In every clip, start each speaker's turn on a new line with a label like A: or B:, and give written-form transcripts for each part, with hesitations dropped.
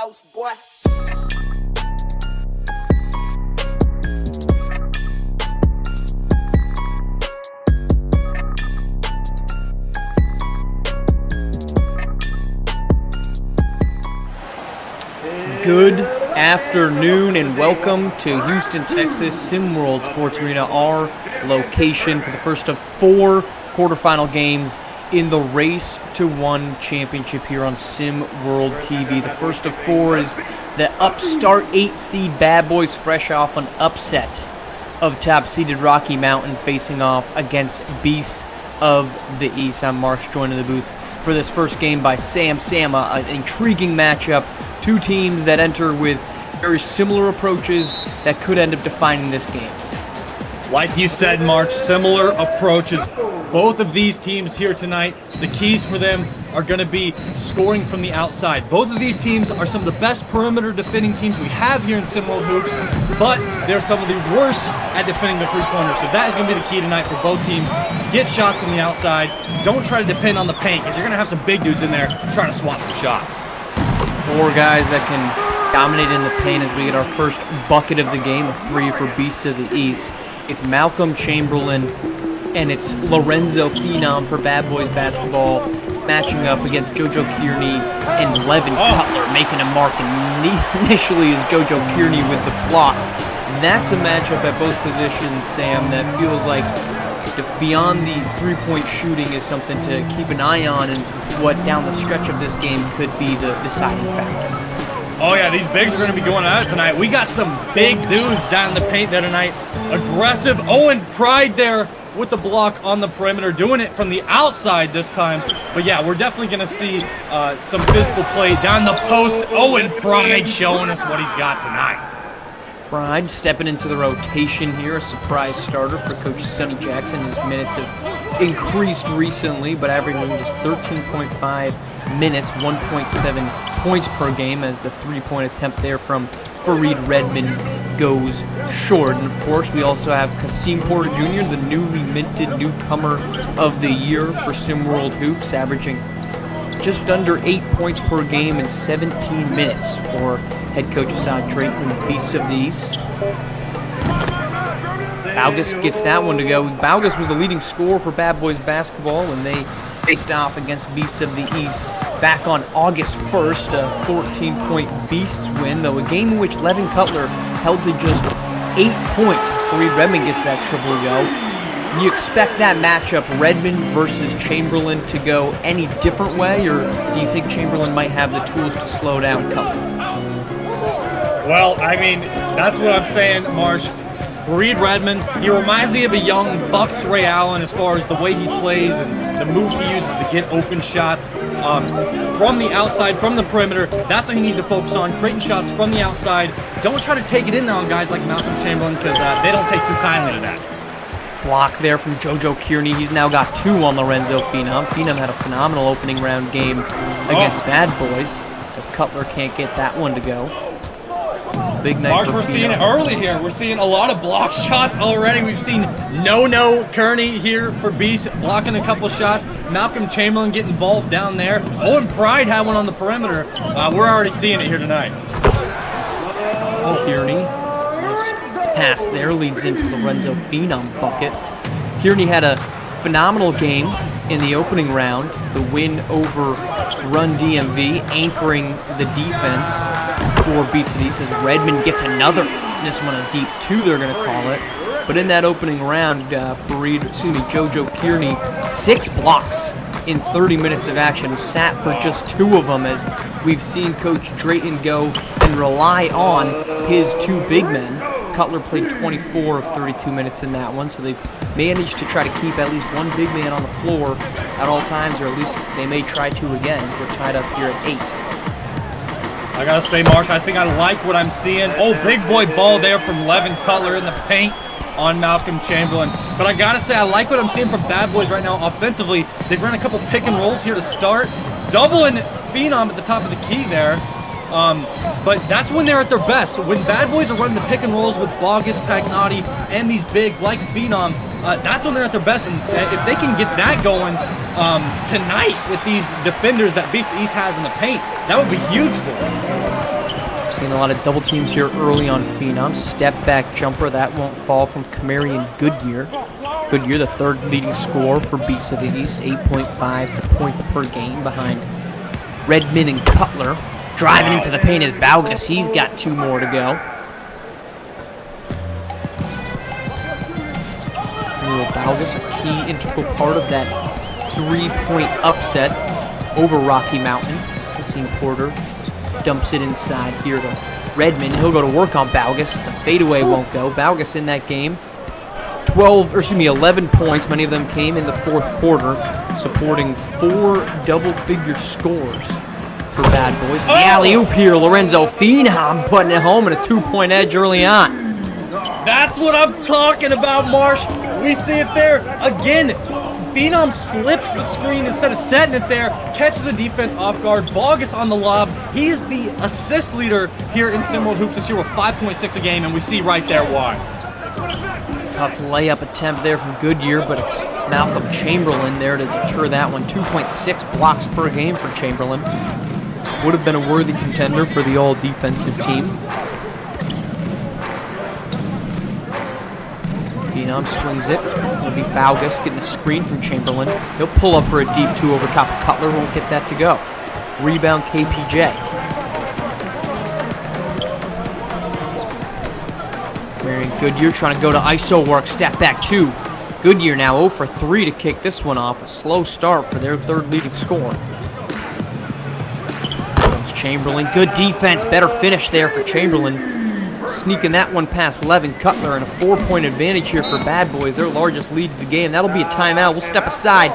A: house, boy.
B: Good afternoon and welcome to Houston, Texas SimWorld Sports Arena, our location for the first of 4 quarterfinal games in the Race to One Championship here on SimWorld TV. The first of 4 is the upstart 8-seed Bad Boys, fresh off an upset of top-seeded Rocky Mountain, facing off against Beasts of the East. I'm Marsh, joined in the booth for this first game by Sam. An intriguing matchup. 2 teams that enter with very similar approaches that could end up defining this game.
C: Like you said, March, similar approaches. Both of these teams here tonight, the keys for them are going to be scoring from the outside. Both of these teams are some of the best perimeter defending teams we have here in SimWorld Hoops, but they're some of the worst at defending the three-pointers. So that is going to be the key tonight for both teams. Get shots from the outside. Don't try to depend on the paint, because you're going to have some big dudes in there trying to swap some shots.
B: 4 guys that can dominate in the paint as we get our first bucket of the game, a 3 for Beasts of the East. It's Malcolm Chamberlain and it's Lorenzo Phenom for Bad Boys basketball matching up against JoJo Kearney and Levin Cutler, making a mark initially is JoJo Kearney with the block. That's a matchup at both positions, Sam, that feels like if beyond the three-point shooting is something to keep an eye on, and what down the stretch of this game could be the deciding factor.
C: Oh yeah, these bigs are going to be going at it tonight. We got some big dudes down in the paint there tonight. Aggressive. Owen Pride there with the block on the perimeter, doing it from the outside this time. But yeah, we're definitely going to see some physical play down the post. Owen Pride showing us what he's got tonight.
B: Pride stepping into the rotation here, a surprise starter for Coach Sonny Jackson. His minutes have increased recently, but averaging just 13.5 minutes, 1.7 points per game, as the three-point attempt there from Fareed Redmond goes short. And of course, we also have Kasim Porter Jr., the newly minted newcomer of the year for SimWorld Hoops, averaging just under 8 points per game in 17 minutes for head coach Assad Drayton, Beasts of the East. Baugus gets that one to go. Baugus was the leading scorer for Bad Boys basketball when they faced off against Beasts of the East back on August 1st, a 14-point Beasts win, though a game in which Levin Cutler held to just 8 points as Fareed Redmond gets that triple to go. You expect that matchup, Redmond versus Chamberlain, to go any different way, or do you think Chamberlain might have the tools to slow down Cutler?
C: Well, I mean, that's what I'm saying, Marsh. Fareed Redmond, he reminds me of a young Bucks Ray Allen as far as the way he plays and the moves he uses to get open shots from the outside, from the perimeter. That's what he needs to focus on, creating shots from the outside. Don't try to take it in on guys like Malcolm Chamberlain, because they don't take too kindly to that.
B: Block there from JoJo Kearney. He's now got 2 on Lorenzo Phenom. Phenom had a phenomenal opening round game against Bad Boys, as Cutler can't get that one to go. Big night
C: Marsh,
B: for
C: we're
B: Phenom.
C: seeing it early here. We're seeing a lot of block shots already. We've seen No Kearney here for Beast, blocking a couple shots. Malcolm Chamberlain getting involved down there. Owen Pride had one on the perimeter. We're already seeing it here tonight.
B: Kearney. Pass there leads into Lorenzo Phenom bucket. Kearney had a phenomenal game in the opening round. The win over Run DMV, anchoring the defense for Beasts of the East, as Redmond gets another. This one a deep 2, they're going to call it. But in that opening round, JoJo Kearney, 6 blocks in 30 minutes of action, sat for just 2 of them, as we've seen Coach Drayton go and rely on his 2 big men. Cutler played 24 of 32 minutes in that one, so they've managed to try to keep at least 1 big man on the floor at all times, or at least they may try to again. We're tied up here at 8.
C: I gotta say, Marsh, I think I like what I'm seeing. Oh, big boy ball there from Levin Cutler in the paint on Malcolm Chamberlain. But I gotta say, I like what I'm seeing from Bad Boys right now offensively. They've run a couple pick and rolls here to start, doubling Phenom at the top of the key there. But that's when they're at their best. When Bad Boys are running the pick and rolls with Bogus, Pagnotti, and these bigs like Phenom, that's when they're at their best. And if they can get that going tonight with these defenders that Beast East has in the paint, that would be huge for them.
B: Seeing a lot of double teams here early on Phenom. Step back jumper, that won't fall from Camarian Goodyear. Goodyear, the third leading scorer for Beasts of the East, 8.5 points per game behind Redmond and Cutler. Driving into the paint is Baugus. He's got 2 more to go. Baugus, a key integral part of that 3-point upset over Rocky Mountain. Christine Porter dumps it inside here to Redmond. He'll go to work on Baugus. The fadeaway won't go. Baugus in that game, 11 points. Many of them came in the fourth quarter, supporting 4 double-figure scores for Bad Boys. The alley-oop here, Lorenzo Phenom putting it home and a 2-point edge early on.
C: That's what I'm talking about, Marsh. We see it there again. Phenom slips the screen instead of setting it there, catches the defense off guard. Baugus on the lob. He is the assist leader here in Simworld Hoops this year with 5.6 a game, and we see right there why.
B: Tough layup attempt there from Goodyear, but it's Malcolm Chamberlain there to deter that one. 2.6 blocks per game for Chamberlain. Would have been a worthy contender for the all-defensive team. Phenom swings it. It'll be Baugus getting the screen from Chamberlain. He'll pull up for a deep 2 over top of Cutler. Won't get that to go. Rebound KPJ. Marion Goodyear trying to go to ISO work. Step back 2. Goodyear now 0 for 3 to kick this one off. A slow start for their third leading scorer. Comes Chamberlain. Good defense. Better finish there for Chamberlain. Sneaking that one past Levin Cutler, and a 4-point advantage here for Bad Boys, their largest lead of the game. That'll be a timeout. We'll step aside.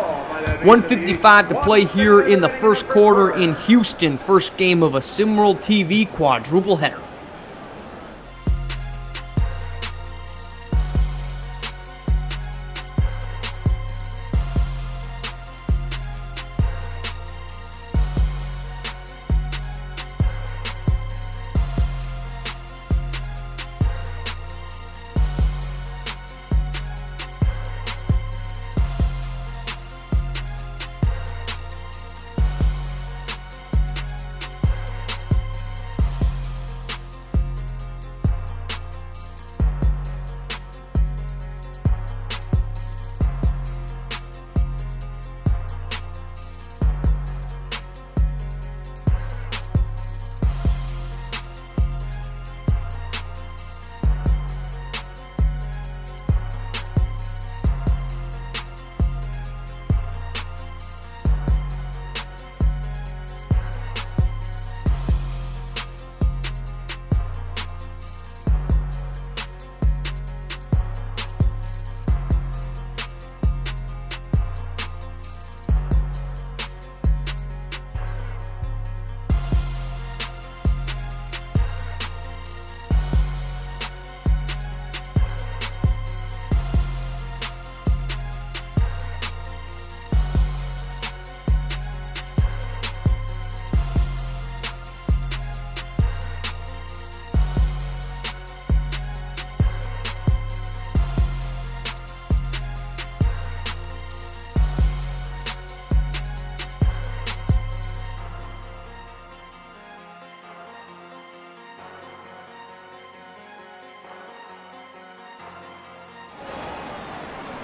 B: 1:55 to play here in the first quarter in Houston. First game of a Simworld TV quadruple header.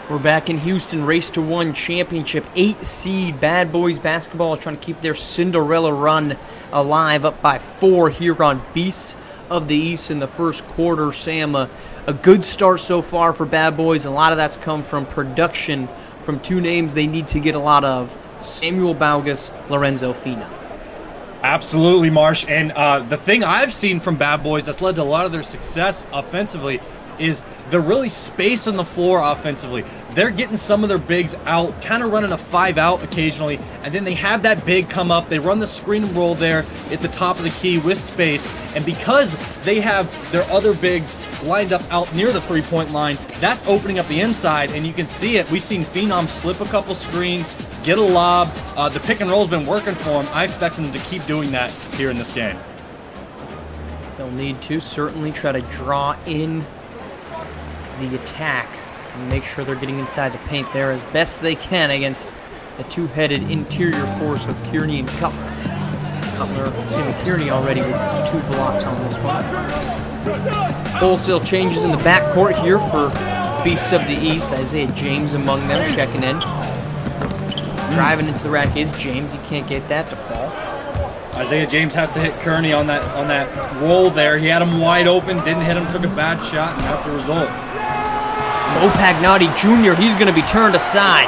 B: We're back in Houston, Race to 1 championship. 8 seed Bad Boys basketball trying to keep their Cinderella run alive, up by 4 here on Beasts of the East in the first quarter. Sam, a good start so far for Bad Boys, and a lot of that's come from production from 2 names they need to get a lot of: Samuel Baugus, Lorenzo Phenom.
C: Absolutely, Marsh. And the thing I've seen from Bad Boys that's led to a lot of their success offensively is they're really spaced on the floor offensively. They're getting some of their bigs out, kind of running a 5-out occasionally, and then they have that big come up. They run the screen and roll there at the top of the key with space, and because they have their other bigs lined up out near the 3-point line, that's opening up the inside, and you can see it. We've seen Phenom slip a couple screens, get a lob. The pick and roll's been working for him. I expect them to keep doing that here in this game.
B: They'll need to certainly try to draw in the attack and make sure they're getting inside the paint there as best they can against a 2-headed interior force of Kearney and Cutler. Cutler, Kearney already with 2 blocks on this one. Wholesale changes in the backcourt here for Beasts of the East. Isaiah James among them, checking in. Driving into the rack is James. He can't get that to fall.
C: Isaiah James has to hit Kearney on that roll there. He had him wide open, didn't hit him, took a bad shot, and that's the result.
B: Mo Pagnotti Jr., he's going to be turned aside.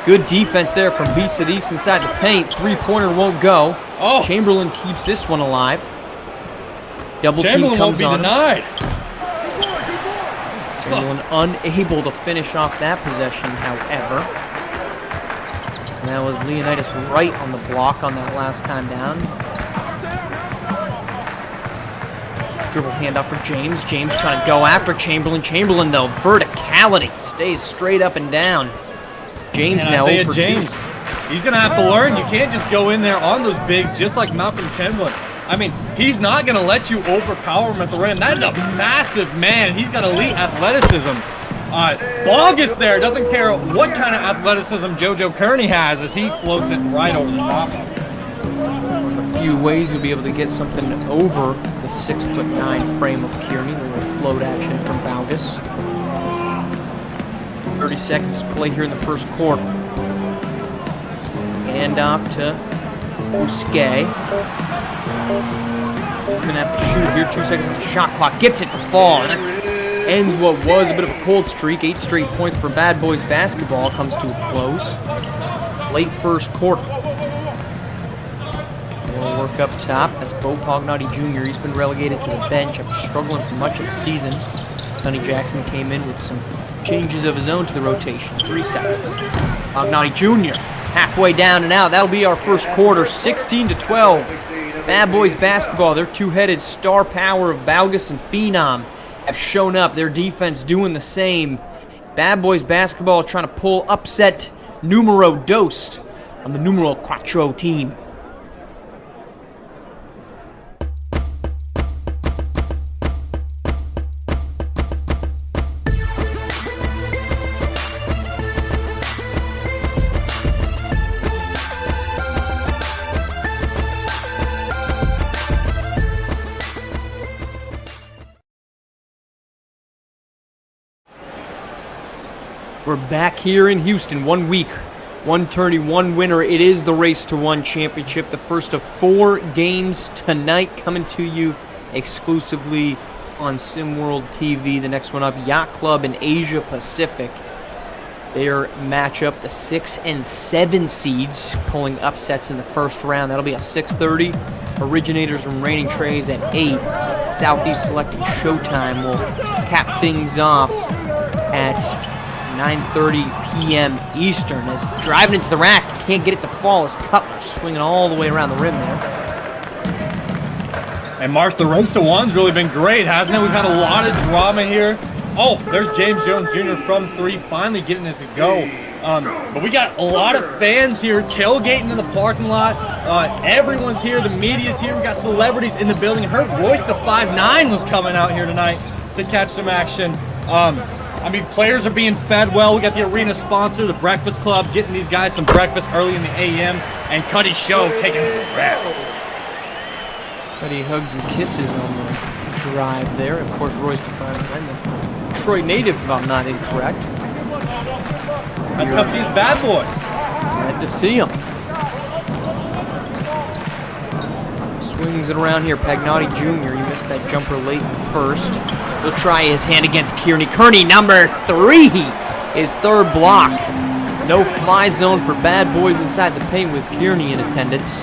B: Good defense there from Beasts of the East inside the paint. 3-pointer won't go.
C: Oh.
B: Chamberlain keeps this one alive. Double
C: Chamberlain
B: team comes
C: won't be
B: on.
C: denied.
B: Chamberlain unable to finish off that possession, however. And that was Leonidas right on the block on that last time down. Dribble handoff for James. James trying to go after Chamberlain. Chamberlain, though, verticality. Stays straight up and down. James now
C: Isaiah
B: over
C: James,
B: 2.
C: he's going to have to learn. You can't just go in there on those bigs just like Malcolm Chamberlain. I mean, he's not going to let you overpower him at the rim. That is a massive man. He's got elite athleticism. Bogus there doesn't care what kind of athleticism JoJo Kearney has as he floats it right over the top.
B: A few ways you'll be able to get something over the 6'9" frame of Kearney. A little float action from Baugus. 30 seconds to play here in the first quarter. Hand off to Bousquet. He's going to have to shoot here. 2 seconds on the shot clock. Gets it to fall. And that ends what was a bit of a cold streak. 8 straight points for Bad Boys basketball comes to a close. Late first quarter. More work up top. That's Bo Pagnotti Jr. He's been relegated to the bench after struggling for much of the season. Sonny Jackson came in with some changes of his own to the rotation. 3 seconds. Pagnotti Jr. halfway down and out. That'll be our first quarter. 16-12. Bad Boys basketball. Their two-headed star power of Baugus and Phenom have shown up. Their defense doing the same. Bad Boys basketball trying to pull upset numero dos on the numero cuatro team. We're back here in Houston, 1 week, 1 tourney, 1 winner. It is the Race to 1 championship, the first of 4 games tonight, coming to you exclusively on SimWorld TV. The next one up, Yacht Club in Asia Pacific. Their matchup, the 6 and 7 seeds, pulling upsets in the first round. That'll be at 6:30. Originators and Reigning Trays at 8. Southeast Selected Showtime will cap things off at 9:30 p.m. Eastern. As driving into the rack, can't get it to fall as Cutler swinging all the way around the rim there.
C: And Marsh, the Race to 1's really been great, hasn't it? We've had a lot of drama here. Oh, there's James Jones Jr. from 3, finally getting it to go. But we got a lot of fans here tailgating in the parking lot. Everyone's here. The media's here. We got celebrities in the building. I heard Royce the 5'9" was coming out here tonight to catch some action. I mean, players are being fed well. We got the arena sponsor, the Breakfast Club, getting these guys some breakfast early in the a.m. And Cuddy Show taking it to the rack.
B: Cuddy hugs and kisses on the drive there. Of course, Royce the 5'9", the Detroit native, if I'm not incorrect.
C: Here comes these Bad Boys.
B: Glad to see him. Swings it around here. Pagnotti Jr., he missed that jumper late in the first. He'll try his hand against Kearney. Kearney, number 3, his 3rd block. No fly zone for Bad Boys inside the paint with Kearney in attendance.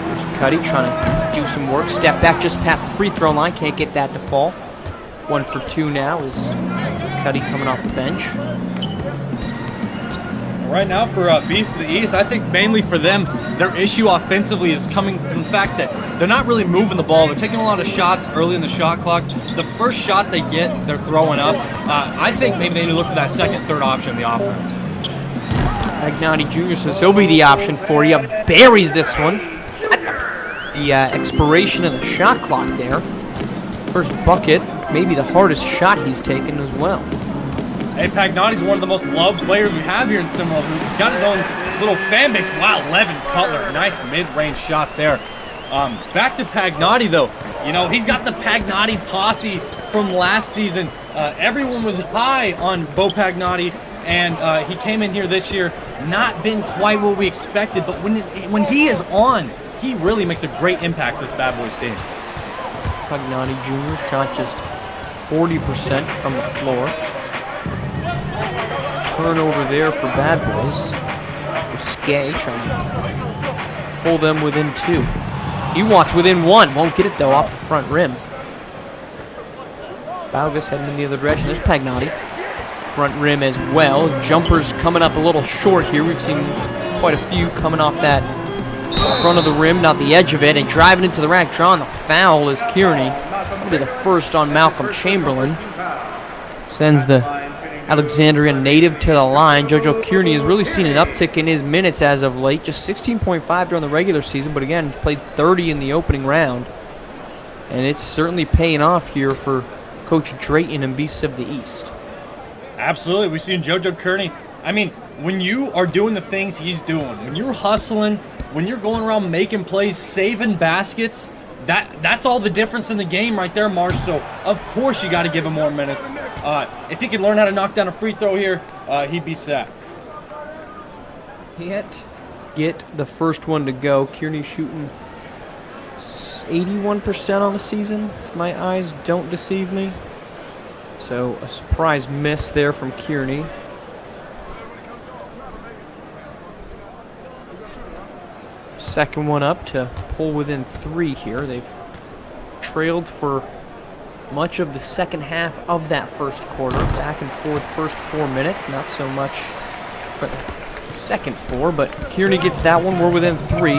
B: There's Cuddy trying to do some work. Step back just past the free throw line. Can't get that to fall. 1 for 2 now is Cuddy coming off the bench.
C: Right now for Beast of the East, I think mainly for them, their issue offensively is coming from the fact that they're not really moving the ball. They're taking a lot of shots early in the shot clock. The first shot they get, they're throwing up. I think maybe they need to look for that second, third option in the offense.
B: Pagnotti Jr. says he'll be the option for you. Buries this one at the expiration of the shot clock there. First bucket, maybe the hardest shot he's taken as well.
C: Hey, Pagnotti's one of the most loved players we have here in Stimwell Hoops. He's got his own little fan base. Wow, Levin Cutler, nice mid-range shot there. Back to Pagnotti, though. You know, he's got the Pagnotti posse from last season. Everyone was high on Bo Pagnotti, and he came in here this year, not been quite what we expected, but when he is on, he really makes a great impact for this Bad Boys team.
B: Pagnotti Jr. shot just 40% from the floor. Turnover there for Bad Boys. Skye trying to pull them within 2. He wants within 1. Won't get it, though, off the front rim. Balgas heading in the other direction. There's Pagnotti. Front rim as well. Jumpers coming up a little short here. We've seen quite a few coming off that front of the rim, not the edge of it, and driving into the rack. Drawing the foul is Kearney. That'll be the first on Malcolm Chamberlain. Sends the Alexandria native to the line. JoJo Kearney has really seen an uptick in his minutes as of late. Just 16.5 during the regular season, but again, played 30 in the opening round. And it's certainly paying off here for Coach Drayton and Beasts of the East.
C: Absolutely. We've seen JoJo Kearney. I mean, when you are doing the things he's doing, when you're hustling, when you're going around making plays, saving baskets, that's all the difference in the game right there, Marsh. So, of course, you got to give him more minutes. If he could learn how to knock down a free throw here, he'd be set.
B: Yet get the first one to go. Kearney shooting 81% on the season, if my eyes don't deceive me. So a surprise miss there from Kearney. Second one up to pull within 3 here. They've trailed for much of the second half of that first quarter. Back and forth first 4 minutes, not so much for the second 4, but Kearney gets that one. We're within 3.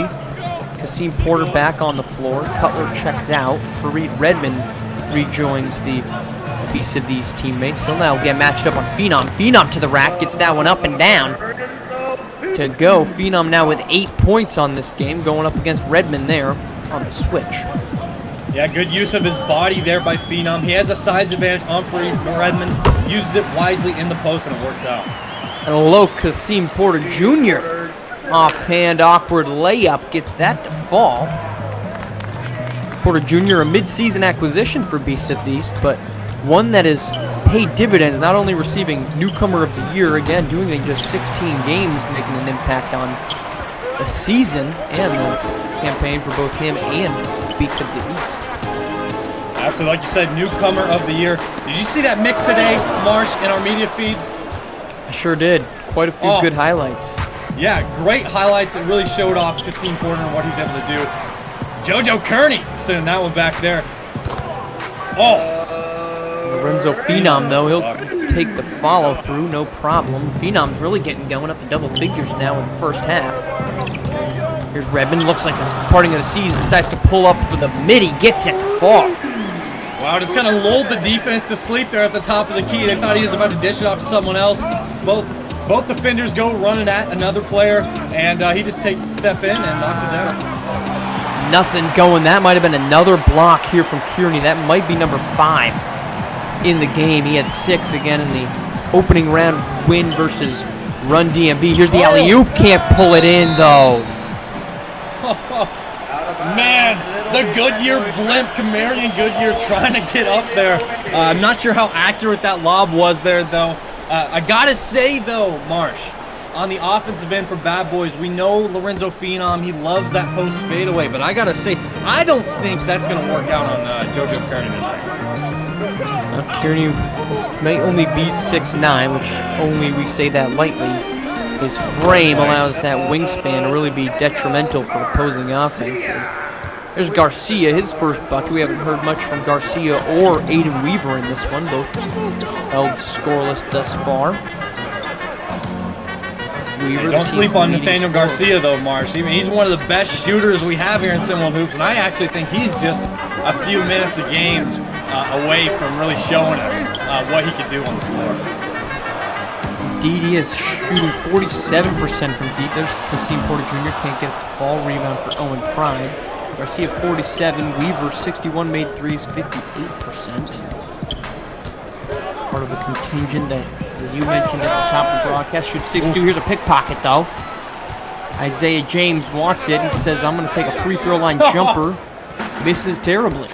B: Kasim Porter back on the floor. Cutler checks out. Fareed Redmond rejoins the Beasts of these teammates. He'll now get matched up on Phenom. Phenom to the rack, gets that one up and down. To go. Phenom now with 8 points on this game, going up against Redmond there on the switch.
C: Yeah, good use of his body there by Phenom. He has a size advantage on Fareed Redmond. Uses it wisely in the post, and it works out.
B: And a low Kasim Porter Jr. Offhand, awkward layup, gets that to fall. Porter Jr., a mid-season acquisition for Beasts of the East, but one that has paid dividends, not only receiving Newcomer of the Year, again, doing it in just 16 games, making an impact on the season and the campaign for both him and Beasts of the East.
C: Absolutely, like you said, Newcomer of the Year. Did you see that mix today, Marsh, in our media feed?
B: I sure did. Quite a few good highlights.
C: Yeah, great highlights that really showed off Kasim Porter and what he's able to do. JoJo Kearney sending that one back there.
B: Lorenzo Phenom, though, he'll take the follow-through, no problem. Phenom's really getting going up to double figures now in the first half. Here's Redmond, looks like a parting of the seas, decides to pull up for the mid, he gets it to fall.
C: Wow, just kind of lulled the defense to sleep there at the top of the key. They thought he was about to dish it off to someone else. Both defenders go running at another player, and he just takes a step in and knocks it down.
B: Nothing going. That might have been another block here from Kearney. That might be number 5 in the game. He had 6 again in the opening round win versus Run DMV. Here's the alley-oop. Can't pull it in, though.
C: Man, the Goodyear blimp, Camarion Goodyear trying to get up there. I'm not sure how accurate that lob was there, though. I gotta say, though, Marsh, on the offensive end for Bad Boys, we know Lorenzo Phenom, he loves that post fadeaway, but I gotta say, I don't think that's gonna work out on JoJo Kearney tonight.
B: Kearney may only be 6'9", which only we say that lightly. His frame allows that wingspan to really be detrimental for opposing offenses. There's Garcia, his first bucket. We haven't heard much from Garcia or Aiden Weaver in this one. Both held scoreless thus far. Weaver,
C: don't sleep on Nathaniel Garcia, though, Marsh. He's one of the best shooters we have here in Stimwell Hoops, and I actually think he's just a few minutes a game away from really showing us what he can do on the floor.
B: Didi is shooting 47% from deep. There's Kasim Porter Jr. Can't get it to fall. Rebound for Owen Pride. Garcia 47. Weaver 61. Made threes 58%. Part of a contingent that As you mentioned at the top of the broadcast, shoot 6'2". Here's a pickpocket, though. Isaiah James wants it. He says, I'm going to take a free throw line jumper. Misses terribly.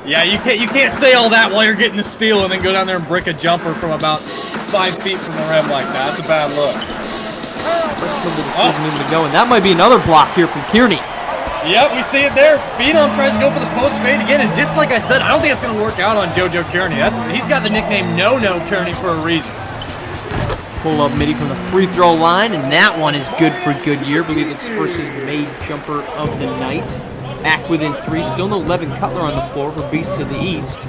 C: Yeah, you can't say all that while you're getting the steal and then go down there and brick a jumper from about 5 feet from the rim like that. That's a bad look.
B: Moving to go, and that might be another block here from Kearney.
C: Yep, we see it there. Phenom tries to go for the post fade again, and just like I said, I don't think it's going to work out on JoJo Kearney. He's got the nickname No-No Kearney for a reason.
B: Pull up midi from the free throw line, and that one is good for Goodyear. I believe it's first his made jumper of the night. Back within 3, still no Levin Cutler on the floor for Beasts of the East.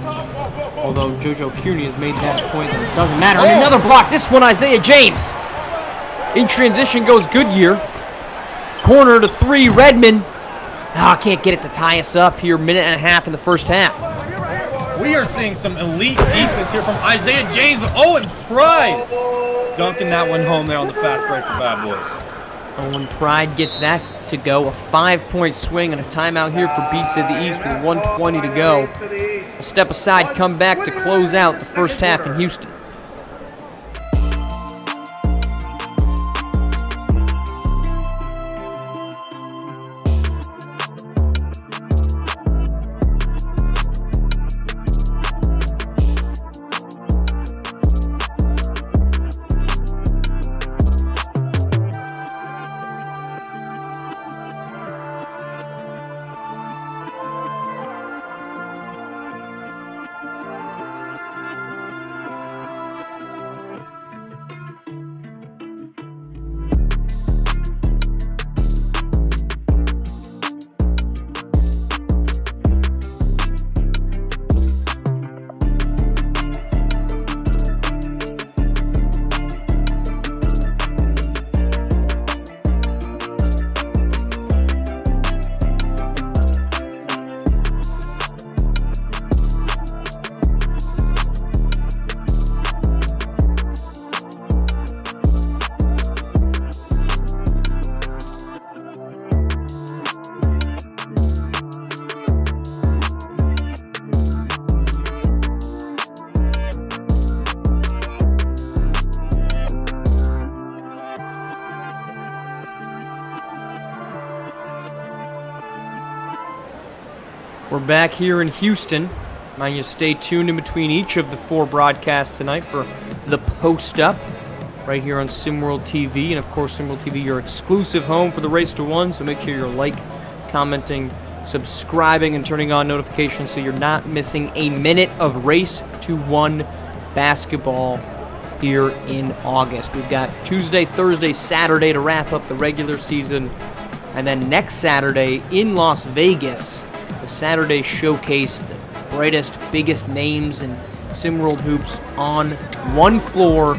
B: Although JoJo Kearney has made that point that it doesn't matter. And another block, this one Isaiah James. In transition goes Goodyear. Corner to 3, Redmond. Can't get it to tie us up here. Minute and a half in the first half.
C: We are seeing some elite defense here from Isaiah James, but Owen Pride dunking that one home there on the fast break for Bad Boys.
B: Owen Pride gets that to go. A 5-point swing and a timeout here for Beasts of the East with 1:20 to go. A step aside, come back to close out the first half in Houston. We're back here in Houston. Mind you, stay tuned in between each of the 4 broadcasts tonight for the post-up right here on SimWorld TV. And, of course, SimWorld TV, your exclusive home for the Race to 1. So make sure you're commenting, subscribing, and turning on notifications so you're not missing a minute of Race to 1 basketball here in August. We've got Tuesday, Thursday, Saturday to wrap up the regular season. And then next Saturday in Las Vegas, the Saturday showcase, the brightest, biggest names in SimWorld hoops on one floor,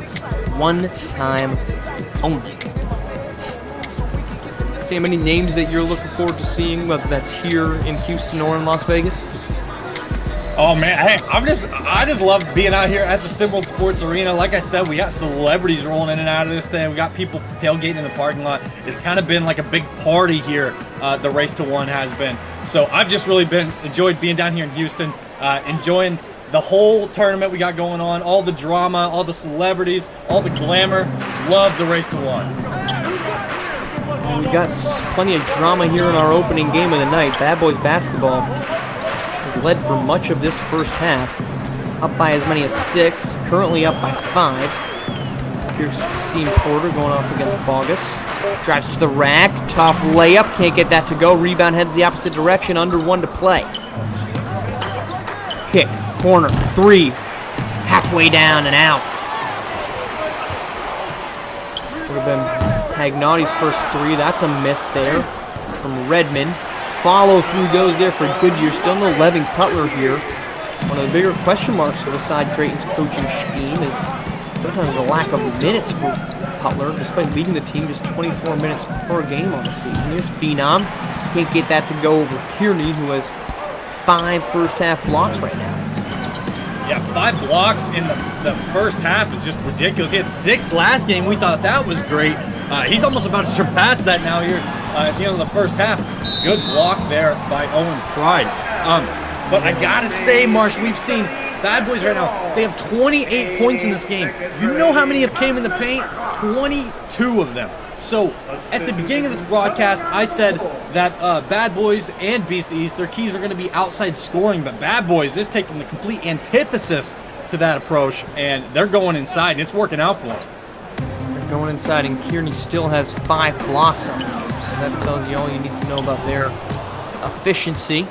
B: one time only. See how many names that you're looking forward to seeing, whether that's here in Houston or in Las Vegas?
C: Oh man, hey, I just love being out here at the SimWorld Sports Arena. Like I said, we got celebrities rolling in and out of this thing. We got people tailgating in the parking lot. It's kind of been like a big party here. The Race to 1 has been. So I've just really enjoyed being down here in Houston, enjoying the whole tournament we got going on, all the drama, all the celebrities, all the glamour. Love the Race to 1.
B: And we got plenty of drama here in our opening game of the night. Bad Boys basketball has led for much of this first half, up by as many as 6, currently up by 5. Here's Seam Porter going off against Bogus. Drives to the rack, tough layup, can't get that to go. Rebound heads the opposite direction, under 1 to play. Kick, corner, 3, halfway down and out. Would have been Pagnotti's first 3, that's a miss there from Redmond. Follow through goes there for Goodyear. Still no Levin Cutler here. One of the bigger question marks for the side Drayton's coaching scheme is sometimes a lack of minutes for Cutler, despite leading the team just 24 minutes per game on the season. Here's Phenom. Can't get that to go over Kearney, who has 5 first-half blocks right now.
C: Yeah, 5 blocks in the first half is just ridiculous. He had 6 last game. We thought that was great. He's almost about to surpass that now here at the end of the first half. Good block there by Owen Pride. But I gotta say, Marsh, we've seen Bad Boys right now, they have 28 points in this game. You know how many have came in the paint? 22 of them. So at the beginning of this broadcast, I said that Bad Boys and Beast of the East, their keys are going to be outside scoring, but Bad Boys is taking the complete antithesis to that approach, and they're going inside, and it's working out for them.
B: They're going inside, and Kearney still has 5 blocks on them, so that tells you all you need to know about their efficiency.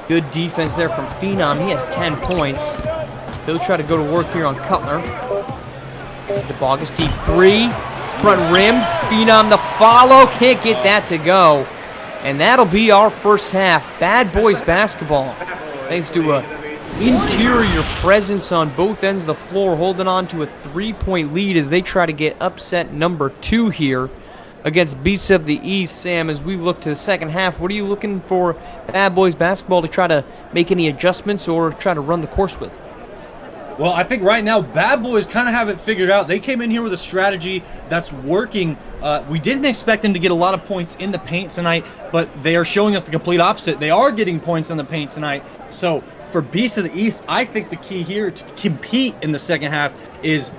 B: Good defense there from Phenom. He has 10 points. They'll try to go to work here on Cutler. DeBaugust deep 3. Front rim. Phenom the follow. Can't get that to go. And that'll be our first half. Bad Boys basketball. Thanks to a interior presence on both ends of the floor, holding on to a 3-point lead as they try to get upset number 2 here against Beasts of the East. Sam, as we look to the second half, what are you looking for Bad Boys basketball to try to make any adjustments or try to run the course with?
C: Well, I think right now Bad Boys kind of have it figured out. They came in here with a strategy that's working. We didn't expect them to get a lot of points in the paint tonight, but they are showing us the complete opposite. They are getting points in the paint tonight. So for Beasts of the East, I think the key here to compete in the second half is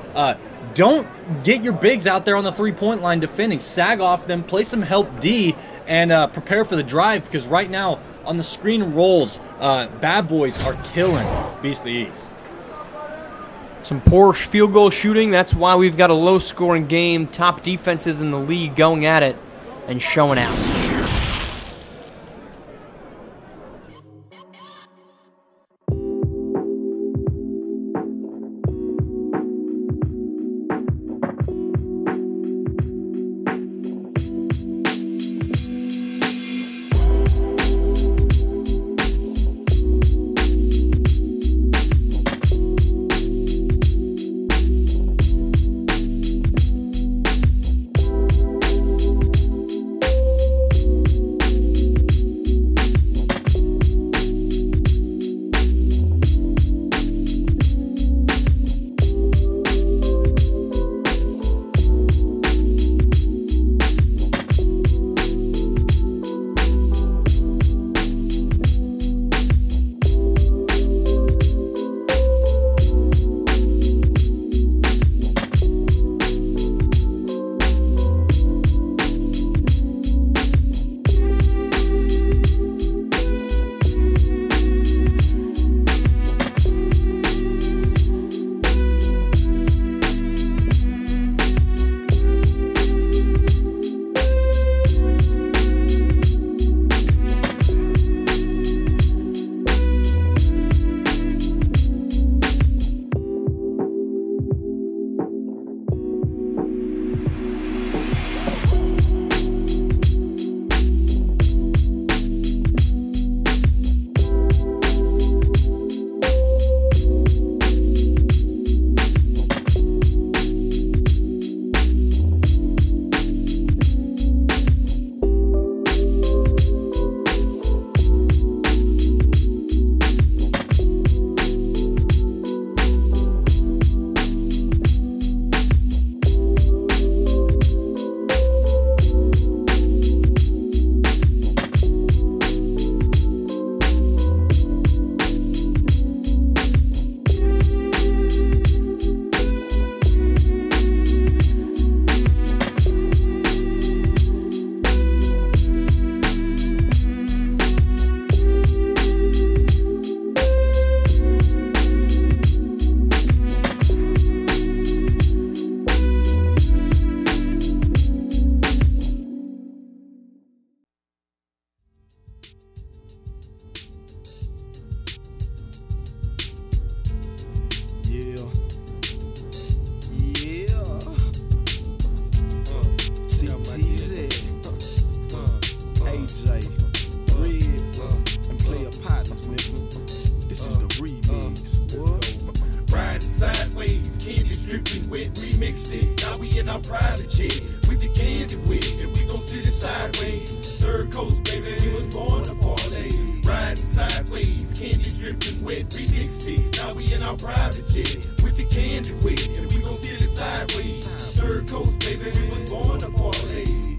C: don't get your bigs out there on the three-point line defending. Sag off them, play some help D, and prepare for the drive, because right now on the screen and rolls, Bad Boys are killing Beasts of the East.
B: Some poor field goal shooting. That's why we've got a low-scoring game. Top defenses in the league going at it and showing out.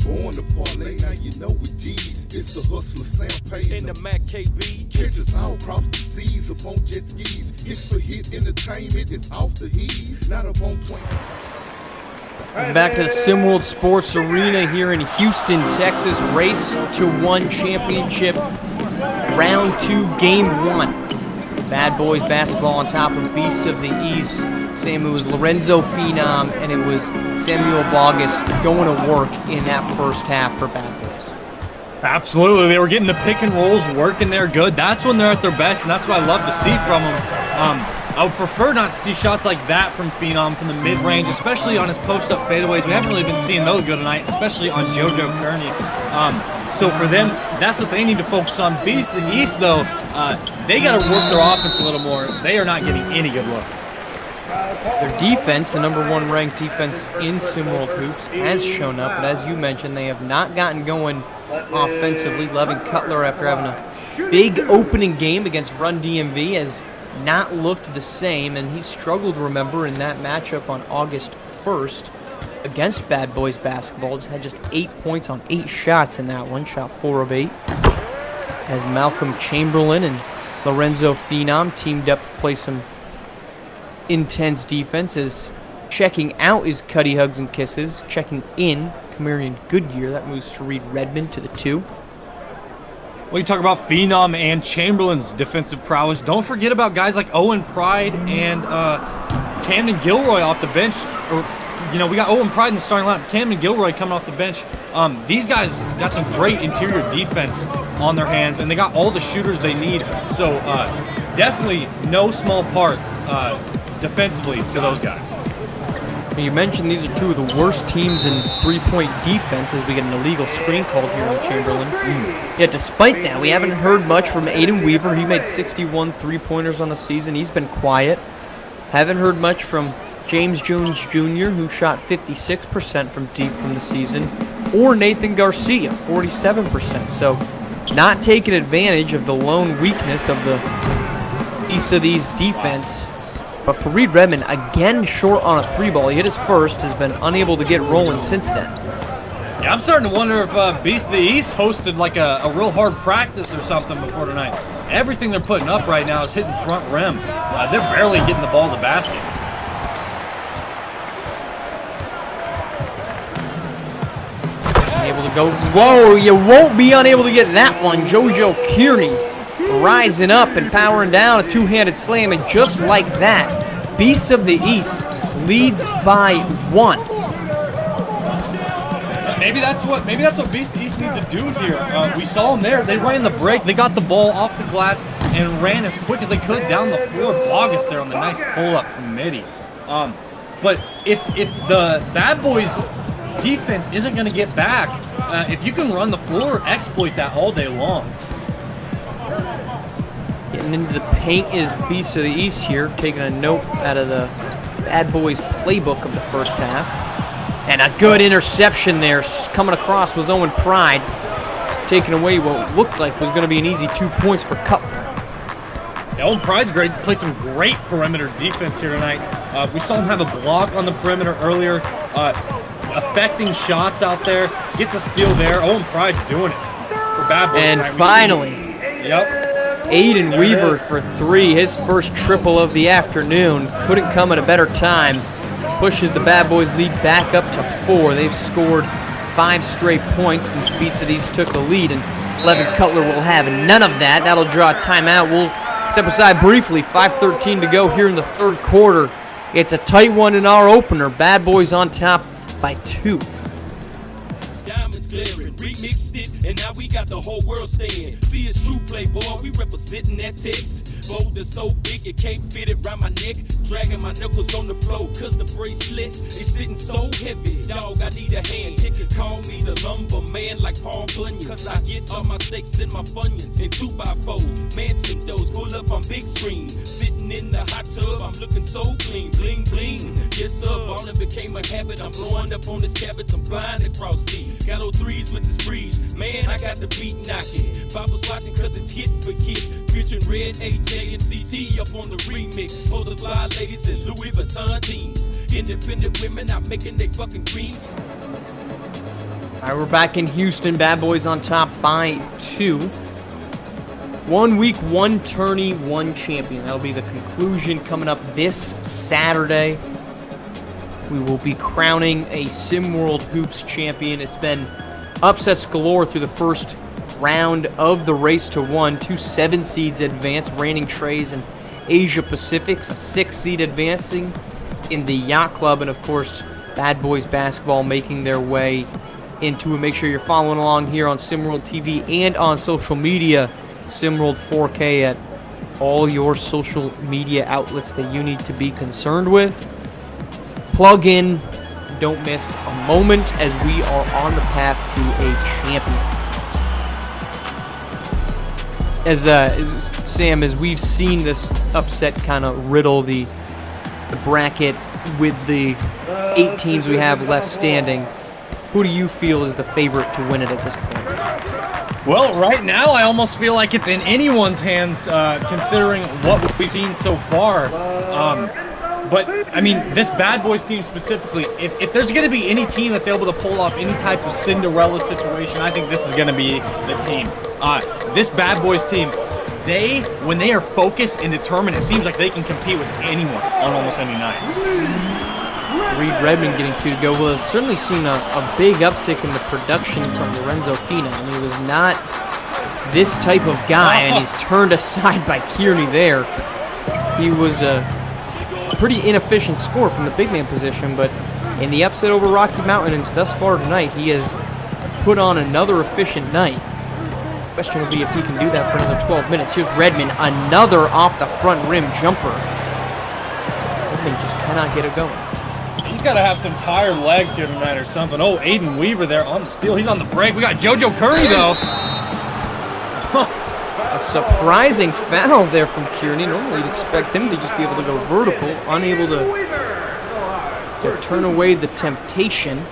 A: Born to parlay, now you know we G's. It's the hustler, Sam Payne.
D: In the Mac KB,
A: Pictures all across the seas upon jet skis. Hit for hit entertainment is off the heat. Not up on 20.
B: Back to the SimWorld Sports Arena here in Houston, Texas. Race to 1 championship. Round 2, game 1. Bad Boys basketball on top of Beasts of the East. Sam, it was Lorenzo Phenom and it was Samuel Bogus going to work in that first half for Bad Boys.
C: Absolutely. They were getting the pick and rolls working there good. That's when they're at their best, and that's what I love to see from them. I would prefer not to see shots like that from Phenom from the mid-range, especially on his post-up fadeaways. We haven't really been seeing those good tonight, especially on JoJo Kearney. So for them, that's what they need to focus on. Beast of the East, though, they got to work their offense a little more. They are not getting any good looks.
B: Their defense, the number 1 ranked defense in SimWorld Hoops, has shown up, but as you mentioned, they have not gotten going offensively. Levin Cutler, after having a big opening game against Run DMV, has not looked the same, and he struggled, remember, in that matchup on August 1st against Bad Boys basketball. Just had just 8 points on 8 shots in that one, shot 4 of 8. As Malcolm Chamberlain and Lorenzo Phenom teamed up to play some intense defense. As checking out is Cuddy Hugs and Kisses, checking in Camarian Goodyear. That moves to Reed Redmond to the 2.
C: Well, you talk about Phenom and Chamberlain's defensive prowess. Don't forget about guys like Owen Pride and Camden Gilroy off the bench. We got Owen Pride in the starting lineup. Camden Gilroy coming off the bench. These guys got some great interior defense on their hands, and they got all the shooters they need. So definitely no small part defensively to those guys.
B: You mentioned these are 2 of the worst teams in three-point defense as we get an illegal screen called here on Chamberlain. Yet despite that, we haven't heard much from Aiden Weaver. He made 61 three-pointers on the season. He's been quiet. Haven't heard much from James Jones Jr., who shot 56% from deep from the season, or Nathan Garcia, 47%. So not taking advantage of the lone weakness of the East of these defense. But for Reed Redmond, again short on a 3-ball. He hit his first, has been unable to get rolling since then.
C: Yeah, I'm starting to wonder if Beast of the East hosted like a real hard practice or something before tonight. Everything they're putting up right now is hitting front rim. They're barely getting the ball to the basket.
B: Able to go. Whoa, you won't be unable to get that one. JoJo Kearney rising up and powering down a 2-handed slam, and just like that, Beasts of the East leads by 1.
C: Maybe that's what Beast of the East needs to do here. We saw them there. They ran the break. They got the ball off the glass and ran as quick as they could down the floor. Bogus there on the nice pull-up from Mitty. But if the Bad Boys defense isn't going to get back, if you can run the floor, exploit that all day long.
B: Getting into the paint is Beast of the East here, taking a note out of the Bad Boys playbook of the first half. And a good interception there coming across was Owen Pride, taking away what looked like was going to be an easy 2 points for Cutler.
C: Yeah, Owen Pride's played some great perimeter defense here tonight. We saw him have a block on the perimeter earlier, affecting shots out there, gets a steal there. Owen Pride's doing it for Bad Boys.
B: And finally, Aiden Weaver for 3, his first triple of the afternoon. Couldn't come at a better time. Pushes the Bad Boys lead back up to 4. They've scored 5 straight points since Beast of These took the lead, and Levin Cutler will have none of that. That'll draw a timeout. We'll step aside briefly. 5:13 to go here in the third quarter. It's a tight one in our opener. Bad Boys on top by 2.
D: Diamonds glaring, remixed it, and now we got the whole world staying. See, it's true, playboy, we representing that text. Boulder so big you can't fit it round my neck. Dragging my knuckles on the floor, cause the bracelet is sitting so heavy. Dog, I need a hand. Kick it, call me the lumber man like Paul Bunyan. Cause I get all my steaks and my funyuns in 2x4. Mansion doors, pull up on big screen. Sitting in the hot tub, I'm looking so clean. Bling, bling. Yes, sir, ballin' became a habit. I'm blowing up on this cabbage, I'm flying across sea. Got no 3s with the sprees. Man, I got the beat knocking. Bob's watching cause it's hit for hit. Featuring Red, AJ, and CT up on the remix. For the fly ladies and Louis Vuitton teams. Independent women out making they fucking dream.
B: All right, we're back in Houston. Bad Boys on top by 2. 1 week, 1 tourney, 1 champion. That'll be the conclusion coming up this Saturday. We will be crowning a SimWorld Hoops champion. It's been upsets galore through the first round of the race to 1. 2 7 seeds advance, reigning Trays and Asia Pacifics. A 6 seed advancing in the Yacht Club. And, of course, Bad Boys Basketball making their way into it. Make sure you're following along here on SimWorld TV and on social media. SimWorld 4K at all your social media outlets that you need to be concerned with. Plug in, don't miss a moment as we are on the path to a champion. Sam, as we've seen this upset kind of riddle the bracket with the 8 teams we have left standing, who do you feel is the favorite to win it at this point?
C: Well, right now I almost feel like it's in anyone's hands, considering what we've seen so far. But, I mean, this Bad Boys team specifically, if there's going to be any team that's able to pull off any type of Cinderella situation, I think this is going to be the team. This Bad Boys team, when they are focused and determined, it seems like they can compete with anyone on almost any night.
B: Reed Redmond getting 2 to go. Well, it's certainly seen a big uptick in the production from Lorenzo Fina. I mean, he was not this type of guy, and he's turned aside by Kearney there. He was a pretty inefficient scorer from the big man position, but in the upset over Rocky Mountains thus far tonight, he has put on another efficient night. The question will be if he can do that for another 12 minutes. Here's Redmond, another off the front rim jumper. Redmond just cannot get it going.
C: He's got to have some tired legs here tonight or something. Oh, Aiden Weaver there on the steal. He's on the break. We got JoJo Curry, though.
B: A surprising foul there from Kearney. Normally you'd expect him to just be able to go vertical, unable to turn away the temptation.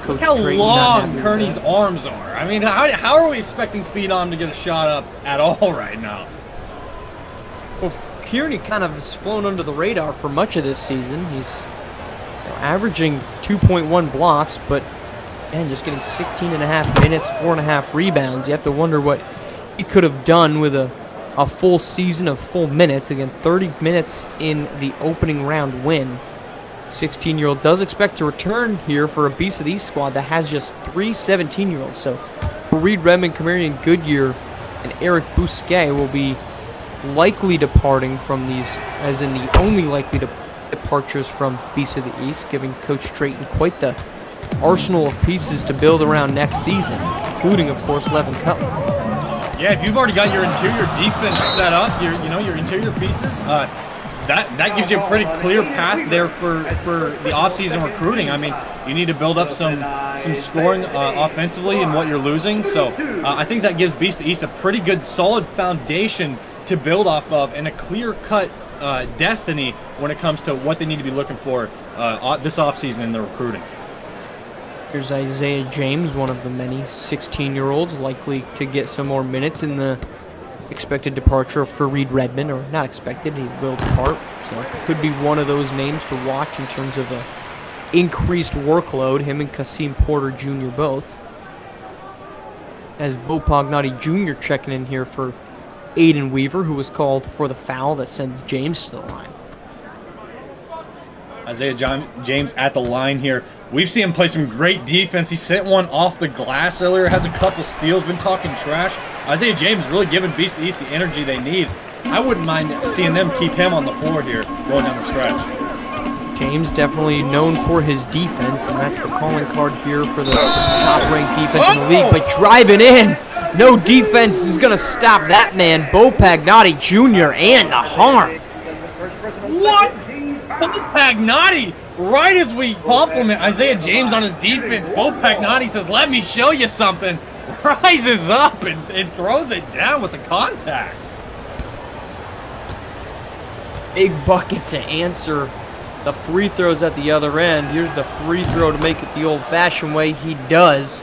C: Look how long Kearney's arms are. I mean, how are we expecting Phenom to get a shot up at all right now?
B: Well, Kearney kind of has flown under the radar for much of this season. He's averaging 2.1 blocks, but man, just getting 16.5 minutes, 4.5 rebounds. You have to wonder what he could have done with a full season of full minutes. Again, 30 minutes in the opening round win. 16-year-old does expect to return here for a Beast of the East squad that has just 3 17-year-olds. So Reed Redmond, Camarian Goodyear, and Eric Bousquet will be likely departing from these, as in the only likely departures from Beast of the East, giving Coach Drayton quite the arsenal of pieces to build around next season, including, of course, Levin Cutler.
C: Yeah, if you've already got your interior defense set up, your interior pieces, that gives you a pretty clear path there for the offseason recruiting. I mean, you need to build up some scoring offensively in what you're losing. So I think that gives Beast of the East a pretty good, solid foundation to build off of, and a clear-cut destiny when it comes to what they need to be looking for this offseason in their recruiting.
B: Here's Isaiah James, one of the many 16-year-olds likely to get some more minutes in the expected departure for Reed Redmond, or not expected, he will depart. So it could be one of those names to watch in terms of the increased workload, him and Kasim Porter Jr. both. As Bo Pognotti Jr. checking in here for Aiden Weaver, who was called for the foul that sends James to the line.
C: Isaiah James at the line here. We've seen him play some great defense. He sent one off the glass earlier, has a couple steals, been talking trash. Isaiah James really giving Beast of the East the energy they need. I wouldn't mind seeing them keep him on the floor here going down the stretch.
B: James definitely known for his defense, and that's the calling card here for the top-ranked defense in the league. But driving in, no defense is going to stop that man, Bo Pagnotti Jr. and the harm.
C: What? Pagnotti, right as we compliment Isaiah James on his defense, Bo Pagnotti says, "Let me show you something." Rises up and throws it down with the contact.
B: Big bucket to answer the free throws at the other end. Here's the free throw to make it the old-fashioned way. He does.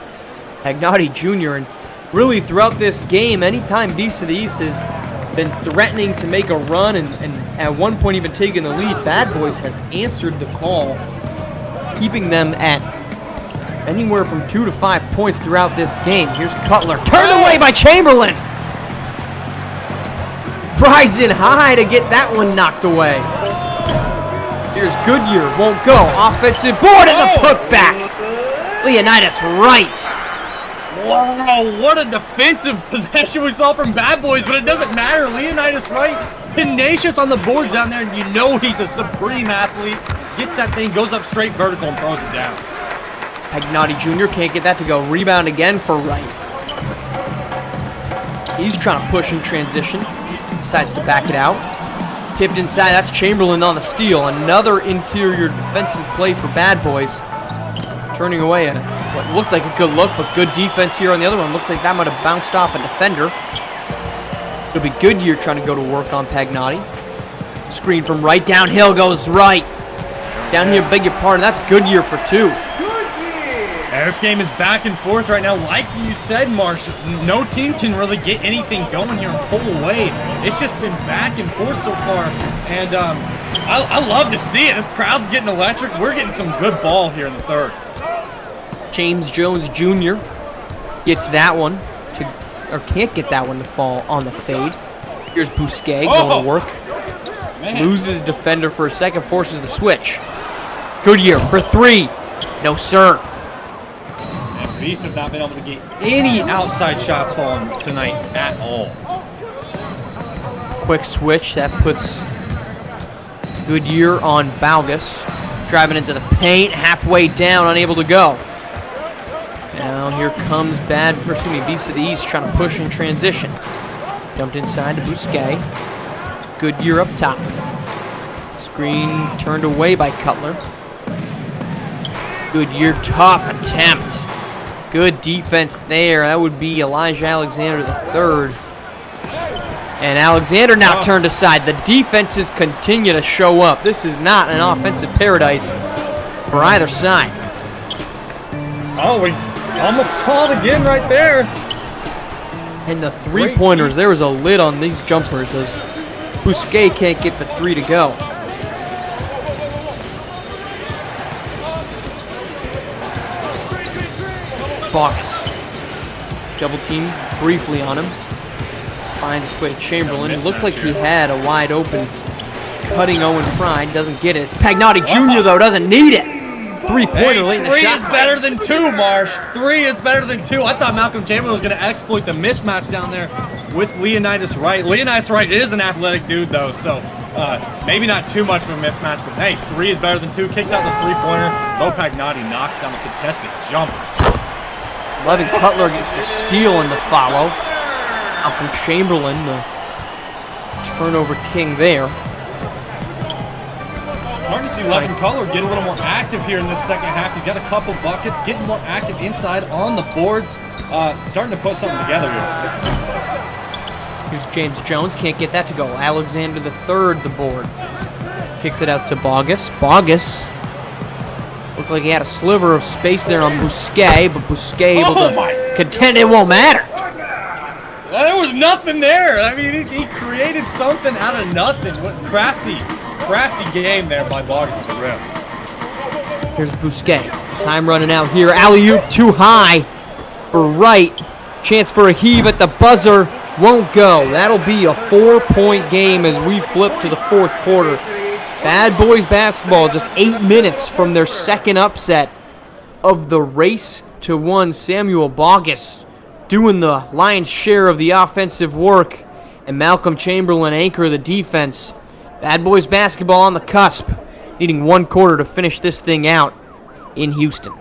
B: Pagnotti Jr. And really throughout this game, anytime Beast of the East has been threatening to make a run and at one point even taking the lead, Bad Boys has answered the call, keeping them at anywhere from 2 to 5 points throughout this game. Here's Cutler, turned away by Chamberlain. rising high to get that one knocked away. Here's Goodyear, won't go. Offensive board and the putback. Leonidas Wright.
C: Wow, what a defensive possession we saw from Bad Boys, but it doesn't matter. Leonidas Wright, tenacious on the boards down there, and you know he's a supreme athlete. Gets that thing, goes up straight vertical, and throws it down.
B: Pagnotti Jr. can't get that to go. Rebound again for Wright. He's trying to push in transition. Decides to back it out. Tipped inside. That's Chamberlain on the steal. Another interior defensive play for Bad Boys. Turning away what looked like a good look, but good defense here on the other one. Looks like that might have bounced off a defender. It'll be Goodyear trying to go to work on Pagnotti. Screen from Wright. Downhill goes Wright. Down here, beg your pardon. That's Goodyear for 2.
C: And this game is back and forth right now. Like you said, Marsh, no team can really get anything going here and pull away. It's just been back and forth so far. And I love to see it. This crowd's getting electric. We're getting some good ball here in the third.
B: James Jones Jr. gets that one or can't get that one to fall on the fade. Here's Bousquet going to work. Man. Loses defender for a second, forces the switch. Goodyear for 3. No, sir.
C: And Beasts have not been able to get any outside shots falling tonight at all.
B: Quick switch. That puts Goodyear on Balgus. Driving into the paint. Halfway down, unable to go. Now here comes Beast of the East trying to push in transition. Dumped inside to Bousquet. Goodyear up top. Screen turned away by Cutler. Goodyear, tough attempt. Good defense there. That would be Elijah Alexander III. And Alexander now turned aside. The defenses continue to show up. This is not an offensive paradise for either side.
C: Oh, we almost saw it again right there.
B: And the three-pointers, there was a lid on these jumpers as Bousquet can't get the 3 to go. Bogus. Double team briefly on him. Finds his way to Chamberlain. It looked like he had a wide open cutting Owen Pride. Doesn't get it. It's Pagnotti Jr. though. Doesn't need it. Three-pointer late in the shot.
C: 3 is better than 2, Marsh. 3 is better than 2. I thought Malcolm Chamberlain was going to exploit the mismatch down there with Leonidas Wright. Leonidas Wright is an athletic dude, though, so maybe not too much of a mismatch, but hey, 3 is better than 2. Kicks out the three-pointer. Bo Pagnotti knocks down the contested jumper.
B: Levin Cutler gets the steal and the follow. Malcolm Chamberlain, the turnover king there.
C: Starting to see Levin Cutler get a little more active here in this second half. He's got a couple buckets, getting more active inside on the boards, starting to put something together here.
B: Here's James Jones, can't get that to go. Alexander III, the board. Kicks it out to Bogus. Bogus looked like he had a sliver of space there on Bousquet, but Bousquet able to contend. It won't matter.
C: There was nothing there. I mean, he created something out of nothing. What crafty game there by Bogus at the rim.
B: Here's Bousquet. Time running out here. Alley-oop too high for Wright. Chance for a heave at the buzzer. Won't go. That'll be a 4-point game as we flip to the fourth quarter. Bad Boys basketball just 8 minutes from their second upset of the race to 1. Samuel Bogus doing the lion's share of the offensive work, and Malcolm Chamberlain anchor the defense. Bad Boys basketball on the cusp, needing 1 quarter to finish this thing out in Houston.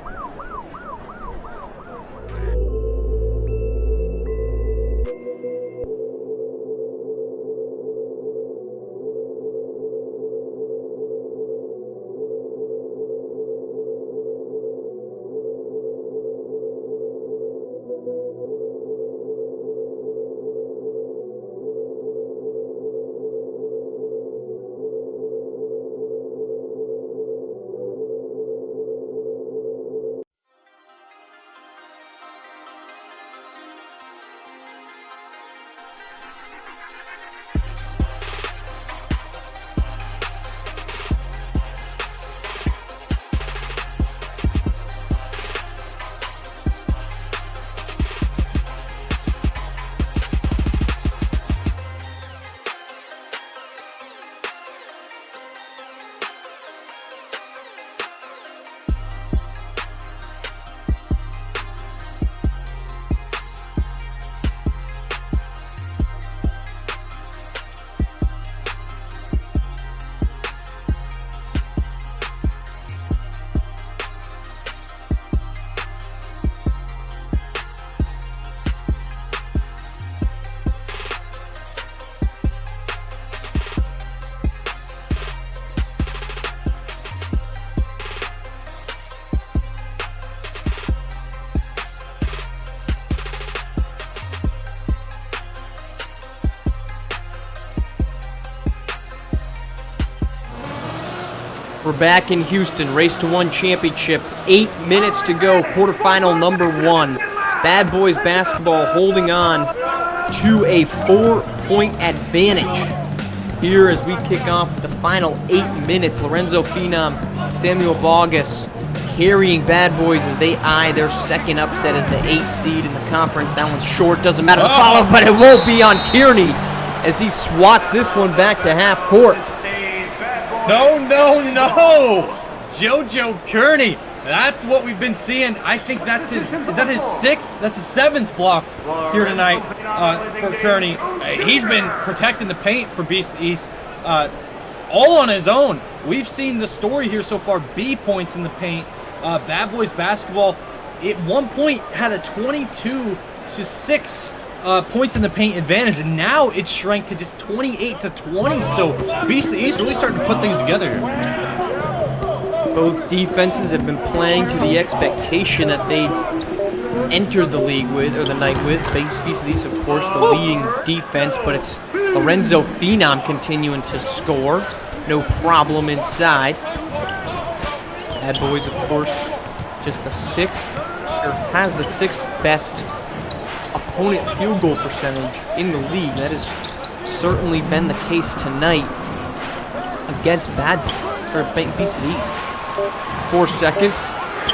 B: We're back in Houston, Race to One championship. 8 minutes to go, quarterfinal number 1. Bad Boys basketball holding on to a 4-point advantage here as we kick off the final 8 minutes. Lorenzo Phenom, Samuel Bogus carrying Bad Boys as they eye their second upset as the 8th seed in the conference. That one's short, doesn't matter the follow, but it won't be on Kearney as he swats this one back to half court.
C: No, no, no! JoJo Kearney. That's what we've been seeing. I think that's his, is that his 6th? That's his 7th block here tonight for Kearney. He's been protecting the paint for Beast East all on his own. We've seen the story here so far, B points in the paint. Bad Boys basketball at one point had a 22-6 points in the paint advantage, and now it's shrank to just 28-20. So Beast East really starting to put things together here.
B: Both defenses have been playing to the expectation that they entered the league with, or the night with. Beast East, of course, the leading defense, but it's Lorenzo Phenom continuing to score. No problem inside. Bad Boys, of course, just the 6th, or has the 6th best opponent field goal percentage in the league. That has certainly been the case tonight against Bad Boys, or Beast East. 4 seconds.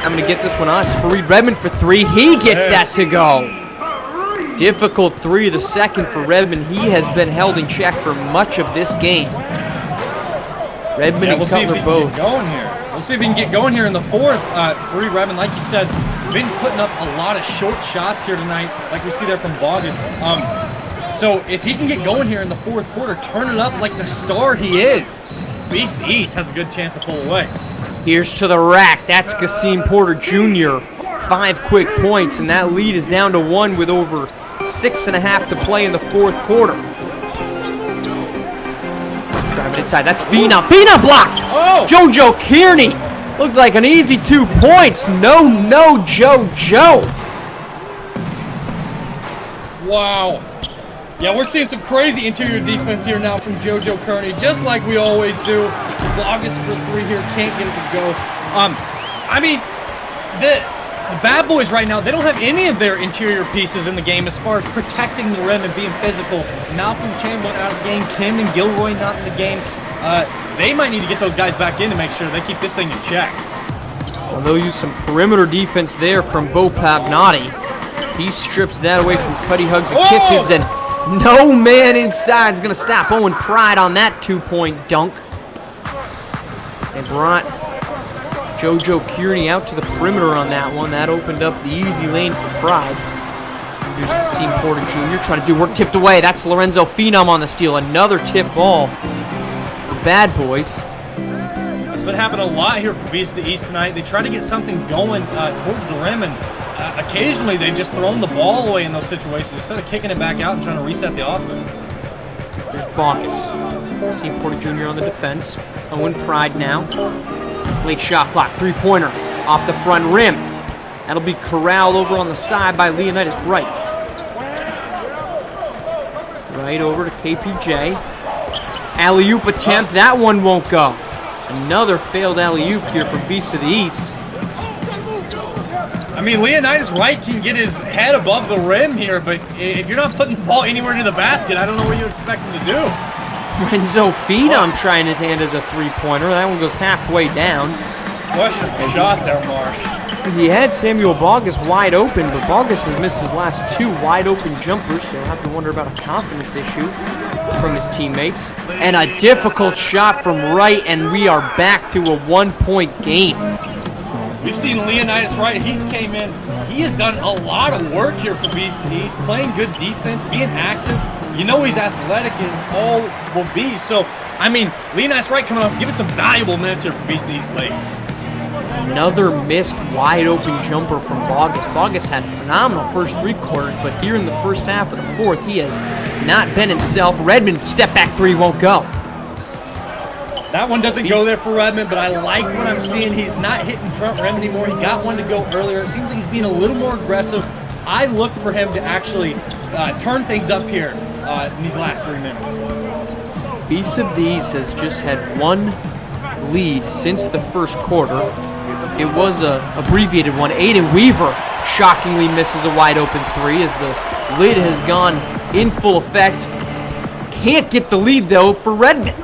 B: I'm going to get this one on. It's Fareed Redmond for 3. He gets that to go. Difficult 3, the second for Redmond. He has been held in check for much of this game. Redmond and Cutler both.
C: We'll see if he can get going here in the 4th. Fareed Redmond, like you said, been putting up a lot of short shots here tonight, like we see there from Bogus. So if he can get going here in the 4th quarter, turn it up like the star he is, Beast East has a good chance to pull away.
B: Here's to the rack. That's Kasim Porter Jr. 5 quick points, and that lead is down to 1 with over 6.5 to play in the 4th quarter. Driving inside. That's Phenom. Phenom blocked!
C: Oh!
B: JoJo Kearney. Looked like an easy 2 points. No, JoJo.
C: Wow. Yeah, we're seeing some crazy interior defense here now from JoJo Kearney, just like we always do. Bogus for 3 here, can't get it to go. I mean, the Bad Boys right now, they don't have any of their interior pieces in the game as far as protecting the rim and being physical. Malcolm Chamberlain out of the game, Camden Gilroy not in the game. They might need to get those guys back in to make sure they keep this thing in check.
B: Well, they'll use some perimeter defense there from Bo Pavnotti. He strips that away from Cuddy Hugs and Kisses, and no man inside is going to stop Owen Pride on that 2-point dunk. They brought JoJo Kearney out to the perimeter on that one. That opened up the easy lane for Pride. Here's Kasim Porter Jr. trying to do work, tipped away. That's Lorenzo Phenom on the steal. Another tip ball for Bad Boys.
C: It's been happening a lot here for Beast East tonight. They try to get something going towards the rim, and occasionally they've just thrown the ball away in those situations instead of kicking it back out and trying to reset the offense.
B: Here's Bacchus. Kasim Porter Jr. on the defense. Owen Pride now. Late shot clock, 3-pointer off the front rim. That'll be corralled over on the side by Leonidas Wright. Right over to KPJ. Alley-oop attempt, that one won't go. Another failed alley-oop here for Beast of the East.
C: I mean, Leonidas Wright can get his head above the rim here, but if you're not putting the ball anywhere near the basket, I don't know what you expect him to do.
B: Lorenzo Phenom trying his hand as a 3-pointer. That one goes halfway down.
C: Questionable shot there, Marsh.
B: He had Samuel Bogus wide open, but Bogus has missed his last 2 wide open jumpers, so he'll have to wonder about a confidence issue from his teammates. And a difficult shot from Wright, and we are back to a 1-point game.
C: We've seen Leonidas Wright. He's came in. He has done a lot of work here for Beast East, playing good defense, being active. You know he's athletic as all will be. So, I mean, Leonidas Wright coming off, give us some valuable minutes here for Beast East late.
B: Another missed wide open jumper from Bogus. Bogus had a phenomenal first 3 quarters, but here in the first half of the 4th, he has not been himself. Redmond, step back 3 won't go.
C: That one doesn't go there for Redmond, but I like what I'm seeing. He's not hitting front rim anymore. He got one to go earlier. It seems like he's being a little more aggressive. I look for him to actually turn things up here in these last 3 minutes.
B: Beast of the East has just had 1 lead since the first quarter. It was a abbreviated one. Aiden Weaver shockingly misses a wide open three as the lid has gone in full effect. Can't get the lead though for Redmond.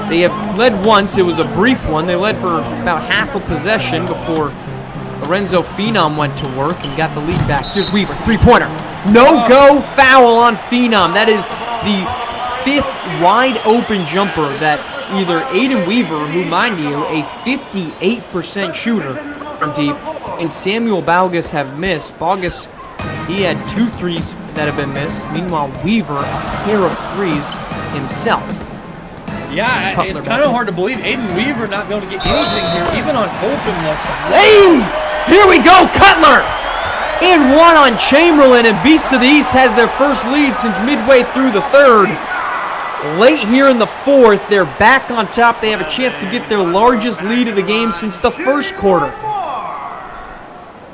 B: They have led once. It was a brief one. They led for about half a possession before Lorenzo Phenom went to work and got the lead back. Here's Weaver, three-pointer. No-go foul on Phenom. That is the 5th wide-open jumper that either Aiden Weaver, who, mind you, a 58% shooter from deep, and Samuel Balgas have missed. Balgas, he had 2 threes that have been missed. Meanwhile, Weaver, a pair of threes himself.
C: Yeah,
B: Cutler
C: it's kind of hard to believe Aiden Weaver not being able to get anything here, even on open looks.
B: Hey! Here we go, Cutler! And one on Chamberlain, and Beasts of the East has their first lead since midway through the third. Late here in the fourth, they're back on top. They have a chance to get their largest lead of the game since the first quarter.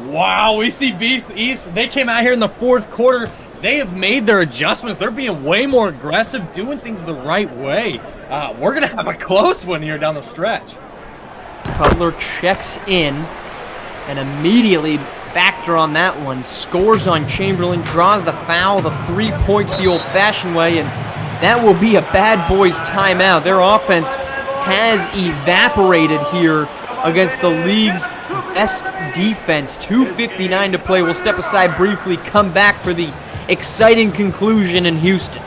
C: Wow, we see Beasts of the East. They came out here in the fourth quarter. They have made their adjustments. They're being way more aggressive, doing things the right way. We're going to have a close one here down the stretch.
B: Cutler checks in and immediately factor on that one. Scores on Chamberlain, draws the foul, the 3 points the old-fashioned way, and that will be a Bad Boys timeout. Their offense has evaporated here against the league's best defense. 2:59 to play. We'll step aside briefly, come back for the exciting conclusion in Houston.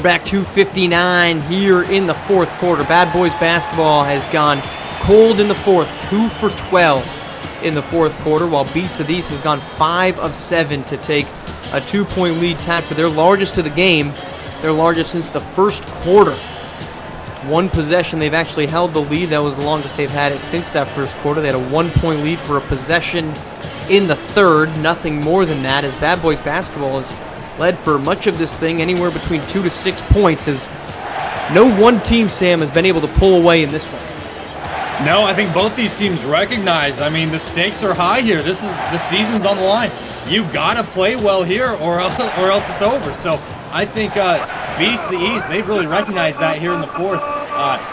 B: Back 2:59 here in the fourth quarter. Bad Boys basketball has gone cold in the fourth, 2 for 12 in the fourth quarter, while Beasts of the East has gone 5 of 7 to take a 2-point lead, tied for their largest of the game, their largest since the first quarter. One possession, they've actually held the lead. That was the longest they've had it since that first quarter. They had a 1-point lead for a possession in the third, nothing more than that, as Bad Boys basketball is led for much of this thing anywhere between 2 to 6 points, as no one team, Sam, has been able to pull away in this one.
C: No, I think both these teams recognize, I mean, the stakes are high here. The season's on the line. You got to play well here or else it's over. So I think Beast the East, they've really recognized that here in the fourth.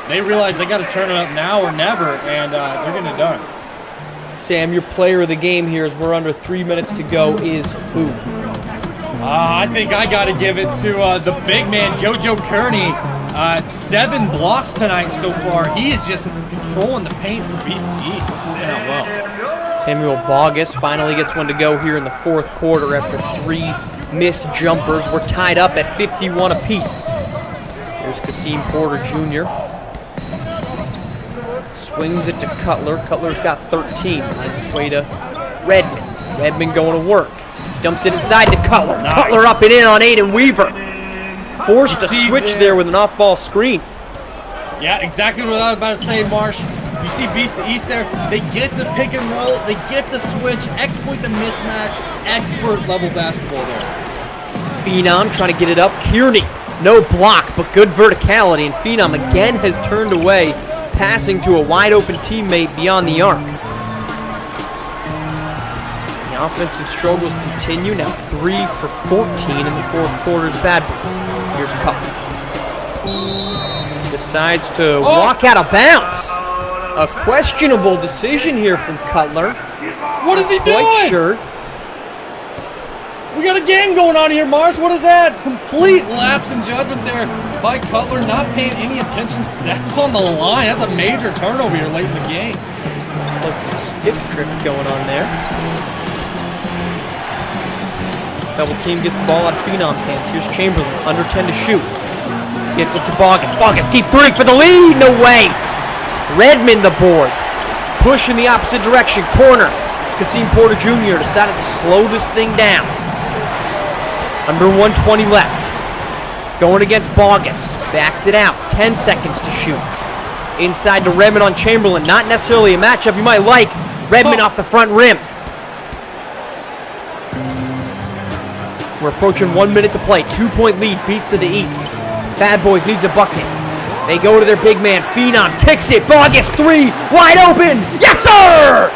C: They realize they got to turn it up now or never, and they're going to do it.
B: Sam, your player of the game here, as we're under 3 minutes to go, is who?
C: I think I got to give it to the big man, JoJo Kearney. 7 blocks tonight so far. He is just controlling the paint for Beast of the East. It's working out well.
B: Samuel Bogus finally gets one to go here in the fourth quarter after 3 missed jumpers. We're tied up at 51 apiece. Here's Kasim Porter Jr. Swings it to Cutler. Cutler's got 13. Nice way to Redmond. Redmond going to work. Dumps it inside to Cutler.
C: Nice.
B: Cutler up and in on Aiden Weaver. Forced the switch there with an off-ball screen.
C: Yeah, exactly what I was about to say, Marsh. You see Beast of the East there. They get the pick and roll. They get the switch. Exploit the mismatch. Expert level basketball there.
B: Phenom trying to get it up. Kearney, no block, but good verticality. And Phenom again has turned away, passing to a wide-open teammate beyond the arc. The offensive struggles continue. Now 3 for 14 in the fourth quarter's Bad Boys. Here's Cutler. Decides to walk out of bounds. A questionable decision here from Cutler.
C: What is he doing?
B: Quite sure.
C: We got a game going on here, Mars. What is that? Complete lapse in judgment there by Cutler, not paying any attention. Steps on the line. That's a major turnover here late in the game.
B: Like some stick drift going on there. Double team gets the ball out of Phenom's hands. Here's Chamberlain, under 10 to shoot. Gets it to Bogus. Bogus, deep 3 for the lead. No way. Redmond the board. Push in the opposite direction. Corner. Kasim Porter Jr. decided to slow this thing down. Under 120 left. Going against Bogus. Backs it out. 10 seconds to shoot. Inside to Redmond on Chamberlain. Not necessarily a matchup you might like. Redmond off the front rim. We're approaching 1 minute to play. 2-point lead. Beasts of the East. Bad Boys needs a bucket. They go to their big man. Phenom kicks it. Bogus 3. Wide open. Yes, sir!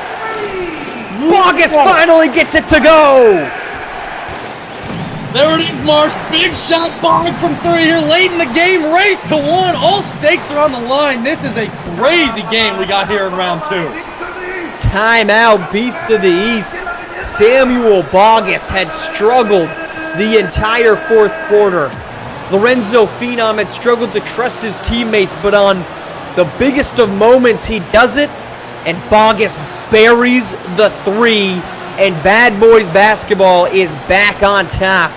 B: Bogus finally gets it to go.
C: There it is, Marsh. Big shot bomb from 3 here late in the game. Race to 1. All stakes are on the line. This is a crazy game we got here in round 2.
B: Timeout, Beasts of the East. Samuel Bogus had struggled the entire fourth quarter. Lorenzo Phenom had struggled to trust his teammates, but on the biggest of moments, he does it, and Bogus buries the 3, and Bad Boys basketball is back on top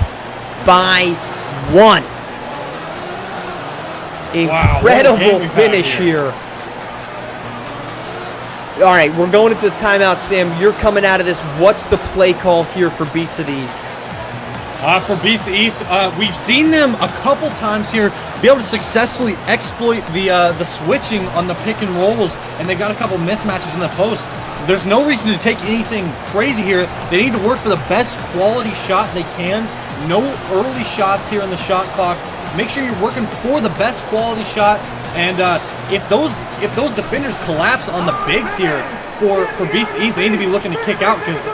B: by 1. Incredible finish here. All right, we're going into the timeout, Sam. You're coming out of this. What's the play call here for Beasts of the East?
C: For Beast of the East, we've seen them a couple times here be able to successfully exploit the switching on the pick and rolls, and they've got a couple mismatches in the post. There's no reason to take anything crazy here. They need to work for the best quality shot they can. No early shots here in the shot clock. Make sure you're working for the best quality shot. And if those defenders collapse on the bigs here for Beast of the East, they need to be looking to kick out because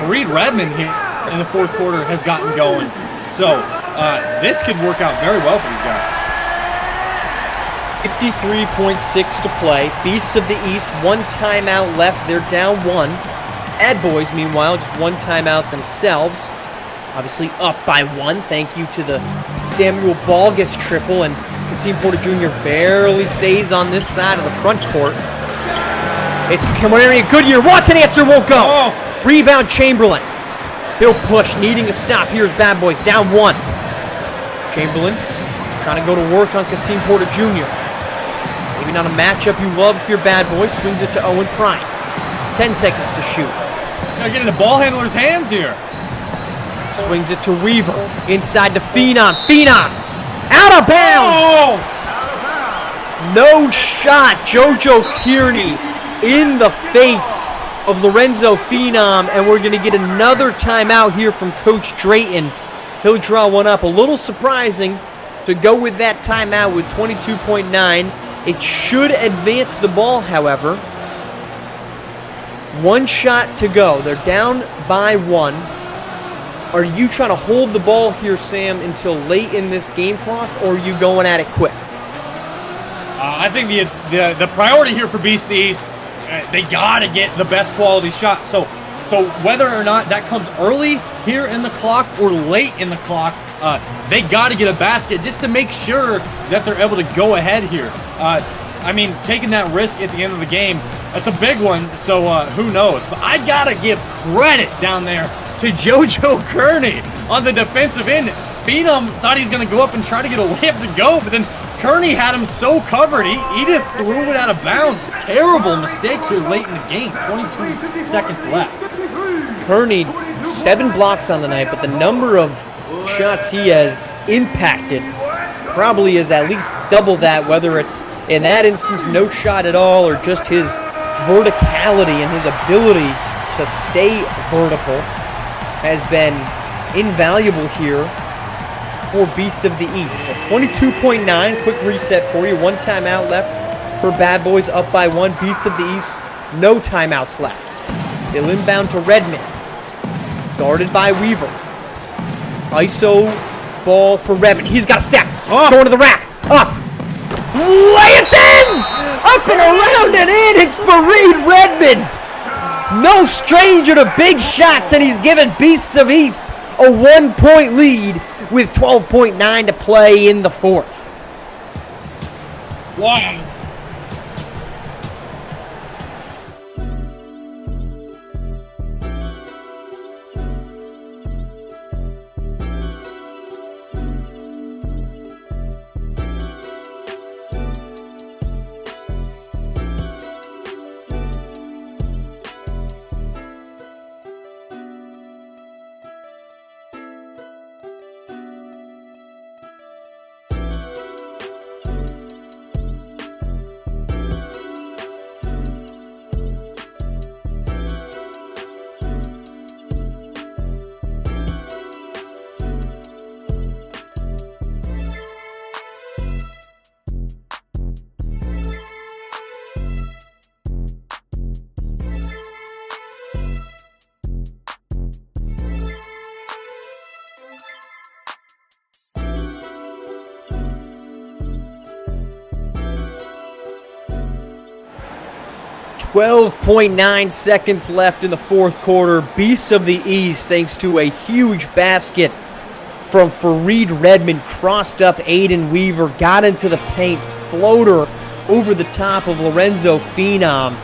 C: Fareed Redmond here in the fourth quarter has gotten going. So this could work out very well for these guys.
B: 53.6 to play. Beasts of the East, 1 timeout left. They're down 1. Bad Boys, meanwhile, just 1 timeout themselves. Obviously up by 1. Thank you to the Samuel Bogus triple. And Kasim Porter Jr. barely stays on this side of the front court. It's Camaria Goodyear. Wants an answer, won't go.
C: Oh.
B: Rebound Chamberlain. He'll push, needing a stop. Here's Bad Boys, down 1. Chamberlain trying to go to work on Kasim Porter Jr. Maybe not a matchup you love if you're Bad Boy. Swings it to Owen Prime. 10 seconds to shoot.
C: Gotta get in the ball handler's hands here.
B: Swings it to Weaver. Inside to Phenom. Phenom! Out of bounds!
C: Oh!
B: No shot. JoJo Kearney in the face of Lorenzo Phenom. And we're going to get another timeout here from Coach Drayton. He'll draw one up. A little surprising to go with that timeout with 22.9. It should advance the ball, however. 1 shot to go. They're down by 1. Are you trying to hold the ball here, Sam, until late in this game clock, or are you going at it quick?
C: I think the priority here for Beast of the East, they got to get the best quality shot. So whether or not that comes early here in the clock or late in the clock, They got to get a basket just to make sure that they're able to go ahead here. I mean, taking that risk at the end of the game, that's a big one, so who knows. But I got to give credit down there to JoJo Kearney on the defensive end. Phenom thought he was going to go up and try to get a layup to go, but then Kearney had him so covered, he just threw it out of bounds. Terrible mistake here late in the game. 22 seconds left.
B: Kearney, 7 blocks on the night, but the number of shots he has impacted probably is at least double that, whether it's in that instance no shot at all or just his verticality and his ability to stay vertical has been invaluable here for Beasts of the East. So 22.9, quick reset for you. 1 timeout left for Bad Boys, up by 1. Beasts of the East, no timeouts left. They'll inbound to Redmond, guarded by Weaver. ISO ball for Redmond. He's got a step. Going to the rack. Up. Lay it in! Up and around and in. It's Fareed Redmond. No stranger to big shots, and he's given Beasts of East a 1-point lead with 12.9 to play in the fourth.
C: Wow.
B: .9 seconds left in the fourth quarter. Beasts of the East, thanks to a huge basket from Fareed Redmond, crossed up Aiden Weaver, got into the paint, floater over the top of Lorenzo Phenom.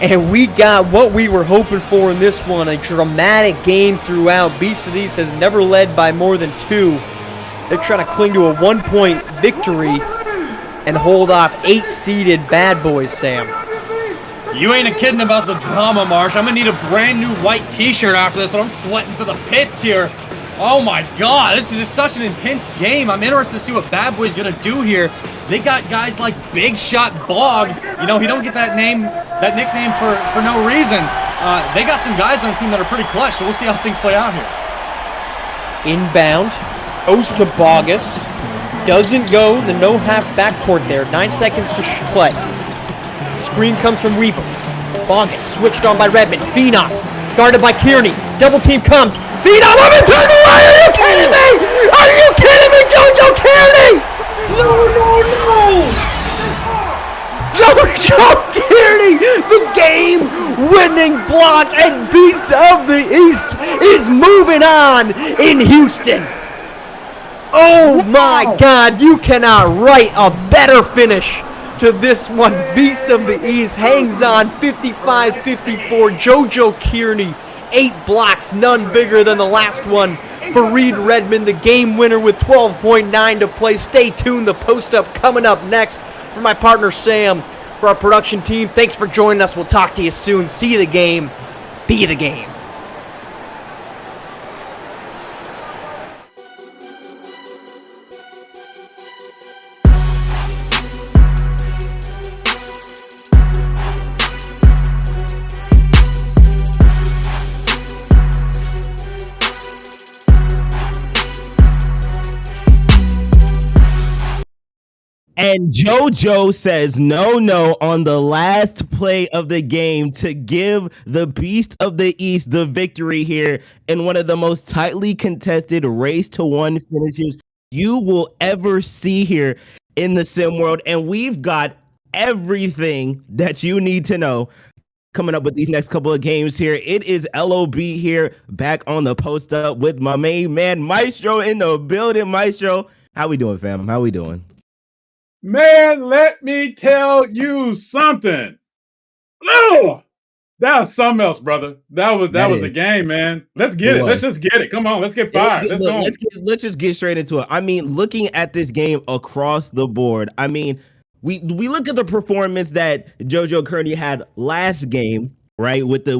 B: And we got what we were hoping for in this one, a dramatic game throughout. Beasts of the East has never led by more than 2. They're trying to cling to a 1-point victory and hold off 8-seeded Bad Boys, Sam.
C: You ain't a kidding about the drama, Marsh. I'm going to need a brand new white t-shirt after this, and I'm sweating to the pits here. Oh my God, this is just such an intense game. I'm interested to see what Bad Boy's going to do here. They got guys like Big Shot Bog. You know, he don't get that nickname for no reason. They got some guys on the team that are pretty clutch, so we'll see how things play out here.
B: Inbound, goes to Bogus. Doesn't go, the no half backcourt there. 9 seconds to play. Screen comes from Weaver. Bogus switched on by Redmond. Phenom guarded by Kearney. Double team comes. Phenom over the turn away. Are you kidding me? Are you kidding me, JoJo Kearney? No. JoJo Kearney, the game-winning block, and Beasts of the East is moving on in Houston. Oh my God, you cannot write a better finish to this one. Beasts of the East hangs on 55-54. JoJo Kearney, 8 blocks, none bigger than the last one. Fareed Redmond, the game winner with 12.9 to play. Stay tuned, the post-up coming up next. For my partner Sam, for our production team, thanks for joining us. We'll talk to you soon. See the game, be the game.
E: And JoJo says no on the last play of the game to give the Beast of the East the victory here in one of the most tightly contested race-to-one finishes you will ever see here in the sim world. And we've got everything that you need to know coming up with these next couple of games here. It is LOB here, back on the post up with my main man Maestro in the building. Maestro, how we doing, fam? How we doing?
F: Man, let me tell you something. Oh, that was something else, brother. That was a game, man. Let's
E: It
F: get it. Let's
E: was.
F: just get it. Come on, let's get
E: Yeah,
F: fired. Let's go.
E: let's just get straight into it. I mean, looking at this game across the board, I mean, we look at the performance that JoJo Kearney had last game, right? With the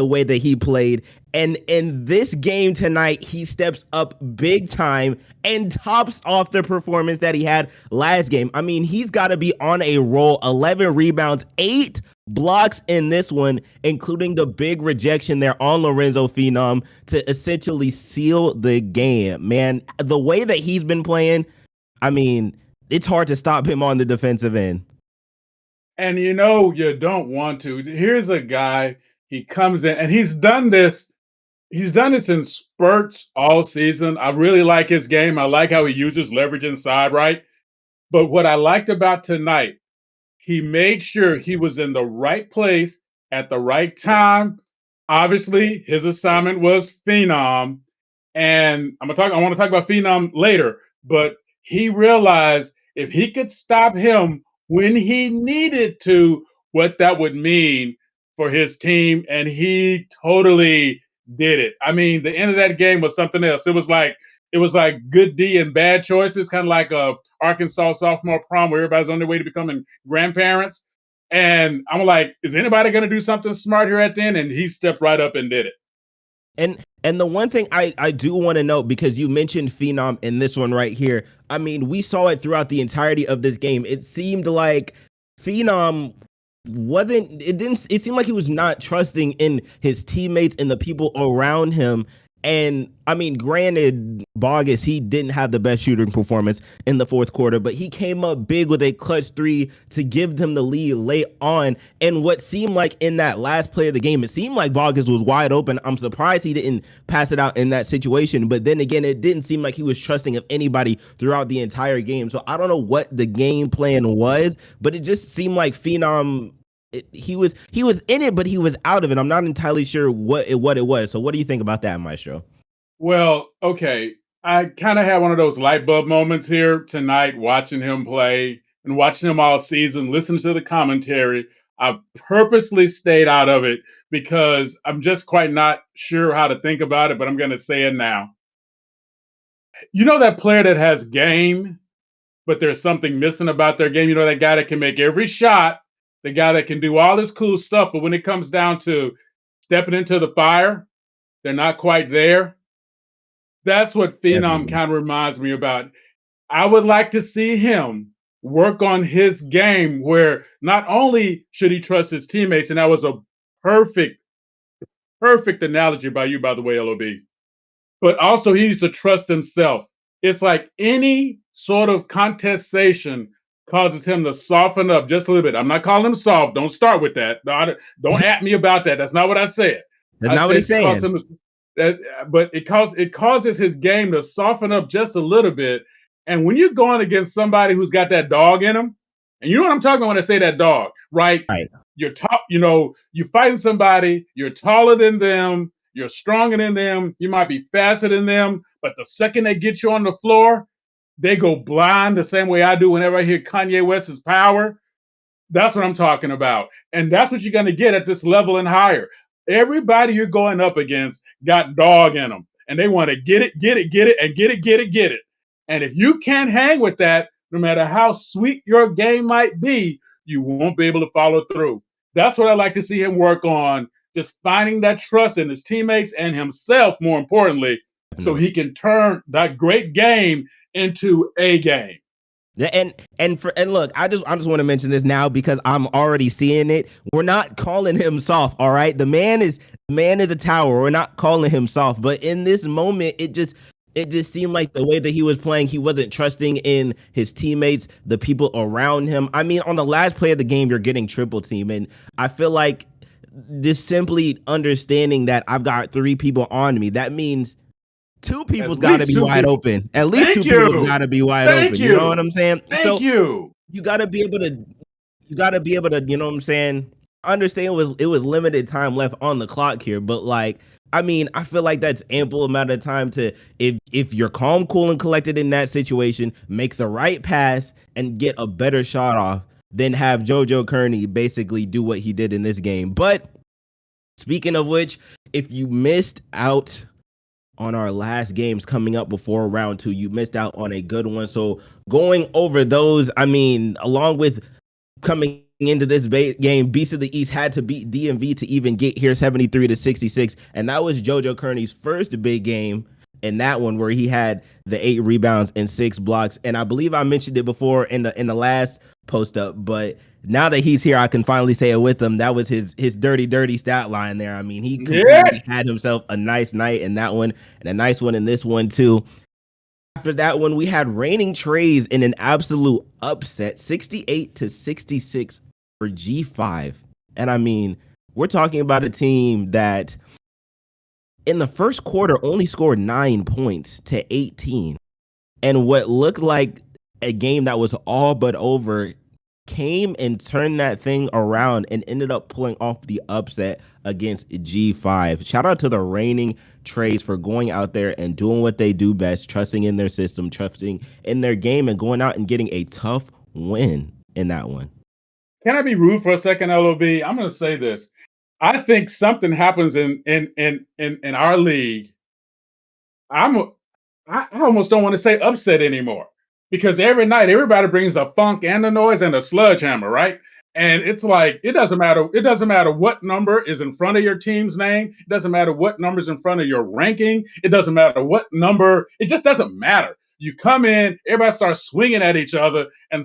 E: way that he played, and in this game tonight, he steps up big time and tops off the performance that he had last game. I mean, he's got to be on a roll. 11 rebounds, 8 blocks in this one, including the big rejection there on Lorenzo Phenom to essentially seal the game. Man, the way that he's been playing, I mean, it's hard to stop him on the defensive end.
F: And you know you don't want to. Here's a guy, he comes in and he's done this. He's done this in spurts all season. I really like his game. I like how he uses leverage inside, right? But what I liked about tonight, he made sure he was in the right place at the right time. Obviously, his assignment was Phenom, and I want to talk about Phenom later, but he realized if he could stop him when he needed to, what that would mean for his team, and he totally did it. I mean, the end of that game was something else. It was like good D and bad choices, kind of like a Arkansas sophomore prom where everybody's on their way to becoming grandparents. And I'm like, is anybody going to do something smart here at the end? And he stepped right up and did it.
E: And the one thing I do want to note, because you mentioned Phenom in this one right here, I mean, we saw it throughout the entirety of this game. It seemed like Phenom it seemed like he was not trusting in his teammates and the people around him. And I mean, granted, Bogus, he didn't have the best shooting performance in the fourth quarter, but he came up big with a clutch 3 to give them the lead late on. And what seemed like in that last play of the game, it seemed like Bogus was wide open. I'm surprised he didn't pass it out in that situation. But then again, it didn't seem like he was trusting of anybody throughout the entire game. So I don't know what the game plan was, but it just seemed like Phenom, he was in it, but he was out of it. I'm not entirely sure what it was. So what do you think about that, Maestro?
F: Well, okay. I kind of had one of those light bulb moments here tonight, watching him play and watching him all season, listening to the commentary. I purposely stayed out of it because I'm just quite not sure how to think about it, but I'm going to say it now. You know that player that has game, but there's something missing about their game? You know that guy that can make every shot, the guy that can do all this cool stuff, but when it comes down to stepping into the fire, they're not quite there. That's what Phenom kind of reminds me about. I would like to see him work on his game where not only should he trust his teammates, and that was a perfect, perfect analogy by you, by the way, LOB, but also he needs to trust himself. It's like any sort of contestation causes him to soften up just a little bit. I'm not calling him soft. Don't start with that. Don't at me about that. That's not what I said.
E: That's not what he's saying.
F: But it causes his game to soften up just a little bit. And when you're going against somebody who's got that dog in him, and you know what I'm talking about when I say that dog, right?
E: Right.
F: You're you're fighting somebody, you're taller than them, you're stronger than them, you might be faster than them, but the second they get you on the floor, they go blind the same way I do whenever I hear Kanye West's Power. That's what I'm talking about. And that's what you're going to get at this level and higher. Everybody you're going up against got dog in them, and they want to get it, and get it. And if you can't hang with that, no matter how sweet your game might be, you won't be able to follow through. That's what I like to see him work on, just finding that trust in his teammates and himself, more importantly, so he can turn that great game into a game.
E: Yeah, and look, I just want to mention this now because I'm already seeing it. We're not calling him soft, all right? The man is a tower. We're not calling him soft, but in this moment, it just seemed like the way that he was playing, he wasn't trusting in his teammates, the people around him. I mean, on the last play of the game, you're getting triple team, and I feel like just simply understanding that I've got 3 people on me, that means 2 people's got to be wide open. At least 2 people's got to be wide open. You know what I'm saying?
F: Thank you.
E: You got to be able to, you know what I'm saying? I understand it was limited time left on the clock here, but like I mean, I feel like that's ample amount of time to if you're calm, cool, and collected in that situation, make the right pass and get a better shot off, than have JoJo Kearney basically do what he did in this game. But speaking of which, if you missed out on our last games coming up before round 2, you missed out on a good one. So going over those, I mean, along with coming into this game, Beast of the East had to beat DMV to even get here 73-66. And that was JoJo Kearney's first big game in that one, where he had the 8 rebounds and 6 blocks. And I believe I mentioned it before in the last post up, but now that he's here, I can finally say it with him. That was his dirty stat line there. I mean, he completely had himself a nice night in that one and a nice one in this one too. After that one, we had reigning Trays in an absolute upset, 68-66 for G5. And I mean, we're talking about a team that in the first quarter only scored 9 points to 18. And what looked like a game that was all but over came and turned that thing around and ended up pulling off the upset against G5. Shout out to the reigning Trays for going out there and doing what they do best, trusting in their system, trusting in their game, and going out and getting a tough win in that one.
F: Can I be rude for a second, LOB? I'm going to say this. I think something happens in our league. I almost don't want to say upset anymore, because every night everybody brings the funk and the noise and the sledgehammer, right? And it's like it doesn't matter. It doesn't matter what number is in front of your team's name. It doesn't matter what number's in front of your ranking. It doesn't matter what number. It just doesn't matter. You come in, everybody starts swinging at each other, and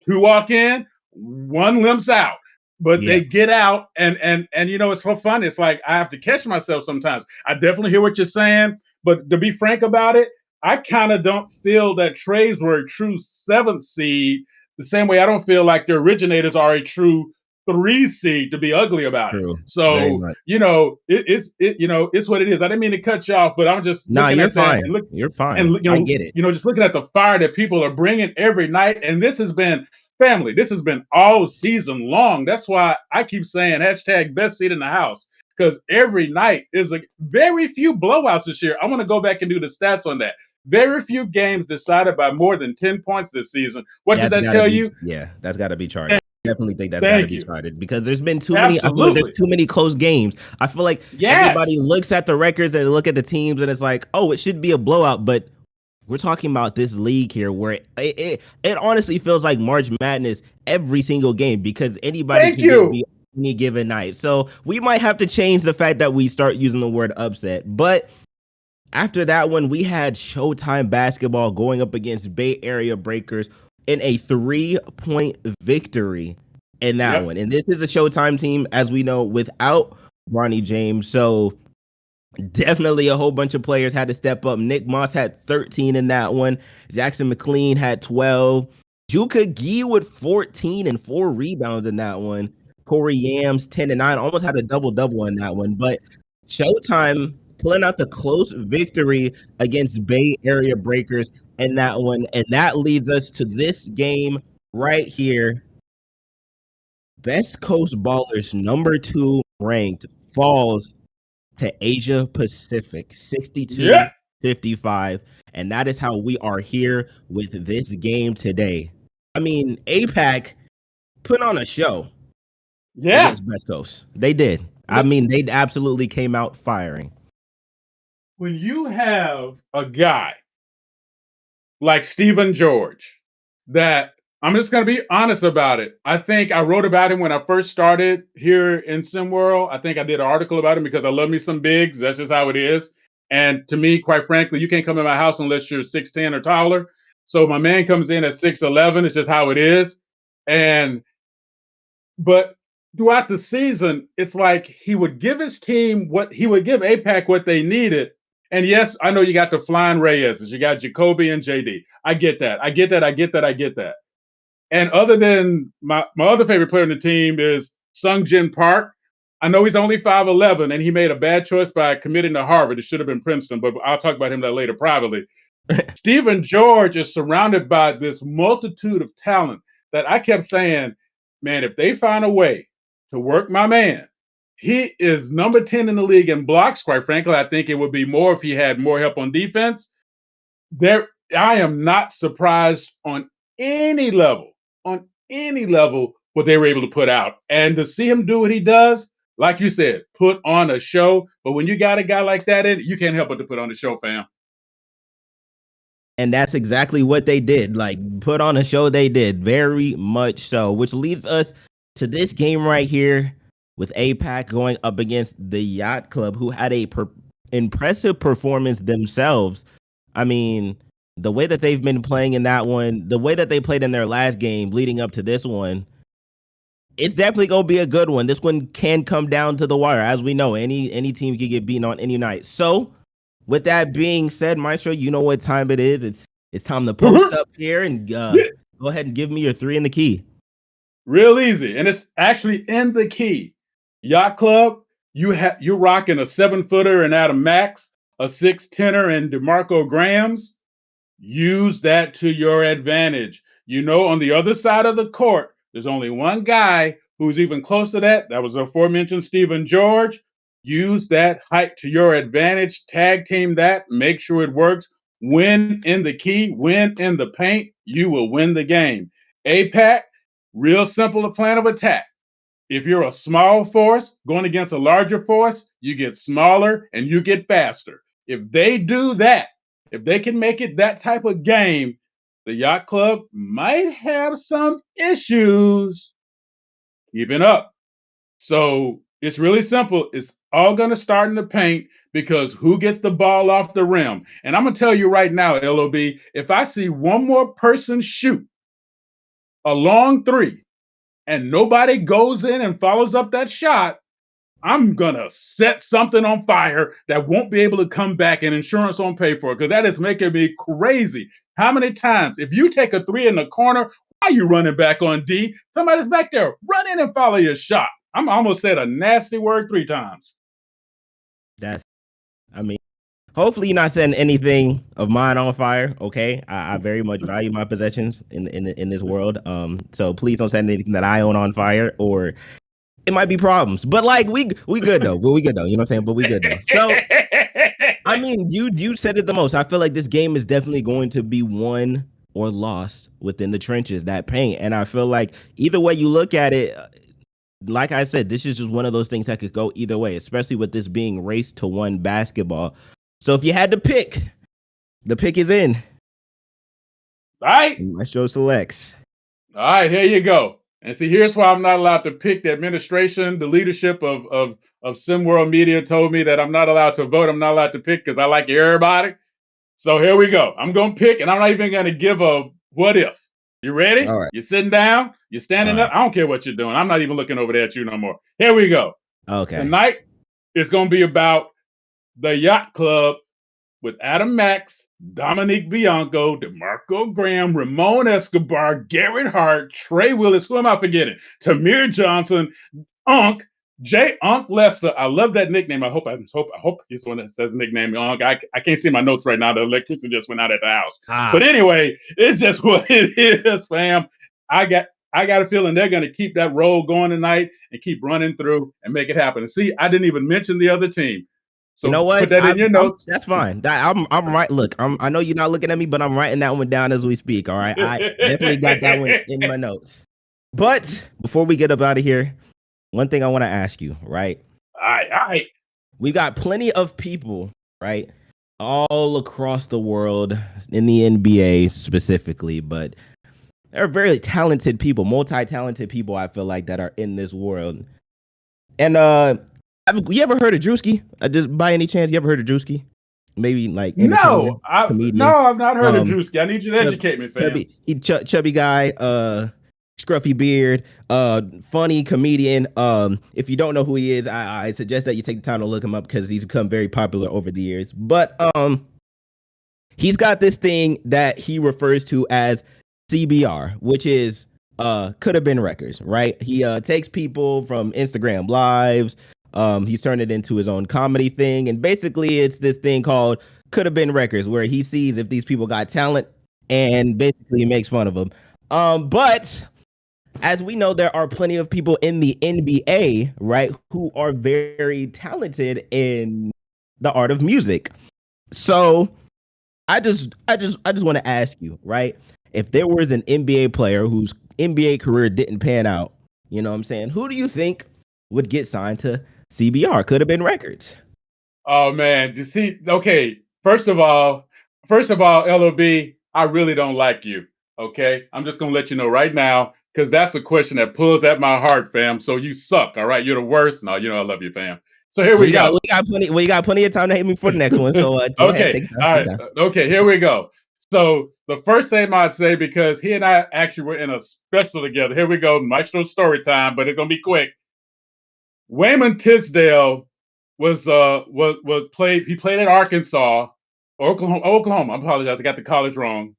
F: 2 walk in, 1 limps out. But they get out, and you know, it's so fun. It's like I have to catch myself sometimes. I definitely hear what you're saying, but to be frank about it, I kind of don't feel that Trays were a true 7th seed the same way I don't feel like the originators are a true 3 seed, to be ugly about
E: True.
F: it. So, you know, it's what it is. I didn't mean to cut you off, but I'm just looking
E: you're
F: at
E: fine.
F: that. And
E: you're fine.
F: And,
E: I get it.
F: You know, just looking at the fire that people are bringing every night. And this has been family. This has been all season long. That's why I keep saying hashtag best seat in the house, because every night is a very few blowouts this year. I want to go back and do the stats on that. Very few games decided by more than 10 points this season. What does that tell you?
E: Yeah, that's got to be charted. Definitely think that's got to be charted, because there's been too
F: Absolutely.
E: many. I feel like there's too many close games. I feel like everybody looks at the records and look at the teams and it's like, oh, it should be a blowout. But we're talking about this league here where it honestly feels like March Madness every single game, because anybody can get beat any given night. So we might have to change the fact that we start using the word upset. But after that one, we had Showtime Basketball going up against Bay Area Breakers in a 3-point victory in that one. And this is a Showtime team, as we know, without Bronny James. So definitely a whole bunch of players had to step up. Nick Moss had 13 in that one. Jackson McLean had 12. Juka Gee with 14 and 4 rebounds in that one. Corey Yams, 10 and 9, almost had a double-double in that one. But Showtime pulling out the close victory against Bay Area Breakers in that one. And that leads us to this game right here. Best Coast Ballers, number 2 ranked, falls to Asia Pacific, 62-55. And that is how we are here with this game today. I mean, APAC put on a show against Best Coast. They did. I mean, they absolutely came out firing.
F: When you have a guy like Stephen George, that I'm just going to be honest about it. I think I wrote about him when I first started here in SimWorld. I think I did an article about him because I love me some bigs. That's just how it is. And to me, quite frankly, you can't come in my house unless you're 6'10" or taller. So my man comes in at 6'11". It's just how it is. But throughout the season, it's like he would give his team he would give APAC what they needed. And yes, I know you got the flying Reyes, you got Jacoby and JD. I get that. And other than my other favorite player on the team is Sung Jin Park. I know he's only 5'11", and he made a bad choice by committing to Harvard. It should have been Princeton, but I'll talk about him that later privately. Stephen George is surrounded by this multitude of talent that I kept saying, man, if they find a way to work my man. He is number 10 in the league in blocks. Quite frankly, I think it would be more if he had more help on defense. There, I am not surprised any level, on any level, what they were able to put out. And to see him do what he does, like you said, put on a show. But when you got a guy like that in, you can't help but to put on a show, fam.
E: And that's exactly what they did. Like, put on a show, they did. Very much so. Which leads us to this game right here with APAC going up against the Yacht Club, who had a impressive performance themselves. I mean, the way that they've been playing in that one, the way that they played in their last game leading up to this one, it's definitely going to be a good one. This one can come down to the wire. As we know, any team can get beaten on any night. So, with that being said, Maestro, you know what time it is. It's time to post up here and go ahead and give me your 3 in the key.
F: Real easy. And it's actually in the key. Yacht Club, you're rocking a 7-footer in Adam Max, a 6'10er in DeMarco Grahams. Use that to your advantage. You know, on the other side of the court, there's only one guy who's even close to that. That was the aforementioned Stephen George. Use that height to your advantage. Tag team that. Make sure it works. Win in the key. Win in the paint. You will win the game. APAC, real simple the plan of attack. If you're a small force going against a larger force, you get smaller and you get faster. If they do that, if they can make it that type of game, the Yacht Club might have some issues keeping up. So it's really simple. It's all going to start in the paint because who gets the ball off the rim? And I'm going to tell you right now, LOB, if I see one more person shoot a long 3 and nobody goes in and follows up that shot, I'm going to set something on fire that won't be able to come back and insurance won't pay for it because that is making me crazy. How many times, if you take a 3 in the corner, why are you running back on D? Somebody's back there. Run in and follow your shot. I'm almost said a nasty word 3 times.
E: Hopefully you're not setting anything of mine on fire. Okay, I very much value my possessions in this world. So please don't set anything that I own on fire, or it might be problems. But like we good though. But we good though. You know what I'm saying? But we good though. So I mean, you said it the most. I feel like this game is definitely going to be won or lost within the trenches, that paint. And I feel like either way you look at it, like I said, this is just one of those things that could go either way, especially with this being race to 1 basketball. So if you had to pick, the pick is in.
F: All right.
E: Maestro selects.
F: All right, here you go. And see, here's why I'm not allowed to pick. The administration, the leadership of SimWorld Media told me that I'm not allowed to vote. I'm not allowed to pick because I like everybody. So here we go. I'm going to pick, and I'm not even going to give a what if. You ready?
E: All right.
F: You're sitting down. You're standing up. I don't care what you're doing. I'm not even looking over there at you no more. Here we go.
E: Okay.
F: Tonight, it's going to be about the Yacht Club with Adam Max, Dominique Bianco, DeMarco Graham, Ramon Escobar, Garrett Hart, Trey Willis, who am I forgetting? Tamir Johnson, J. Lester. I love that nickname. I hope he's the one that says nickname Unk. I can't see my notes right now. The electricity just went out at the house. But anyway, it's just what it is, fam. I got a feeling they're going to keep that roll going tonight and keep running through and make it happen. And see, I didn't even mention the other team. So
E: you know what?
F: Put that in your notes.
E: That's fine. I'm right. Look, I know you're not looking at me, but I'm writing that one down as we speak. All right. I definitely got that one in my notes. But before we get up out of here, one thing I want to ask you, right?
F: All right.
E: We got plenty of people, right? All across the world in the NBA specifically, but there are very talented people, multi-talented people, I feel like, that are in this world. And you ever heard of Drewski? Just by any chance, you ever heard of Drewski? Maybe like
F: no, I've not heard of Drewski. I need you to educate me, fam.
E: Chubby guy, scruffy beard, funny comedian. If you don't know who he is, I suggest that you take the time to look him up because he's become very popular over the years. But he's got this thing that he refers to as CBR, which is could have been records, right? He takes people from Instagram lives. He's turned it into his own comedy thing. And basically it's this thing called could have been records where he sees if these people got talent and basically makes fun of them. But as we know, there are plenty of people in the NBA, right, who are very talented in the art of music. So I just want to ask you, right? If there was an NBA player whose NBA career didn't pan out, you know what I'm saying? Who do you think would get signed to CBR? Could have been Records.
F: Oh man, you see, okay. First of all, LOB, I really don't like you. Okay, I'm just gonna let you know right now because that's a question that pulls at my heart, fam. So you suck. All right, you're the worst. No, I love you, fam. So here we go.
E: We got plenty of time to hate me for the next one. So go ahead,
F: Okay,
E: take
F: all right. Okay, here we go. So the first thing I'd say, because he and I actually were in a special together. Here we go, Maestro story time, but it's gonna be quick. Wayman Tisdale was played. He played at Arkansas, Oklahoma. I apologize, I got the college wrong.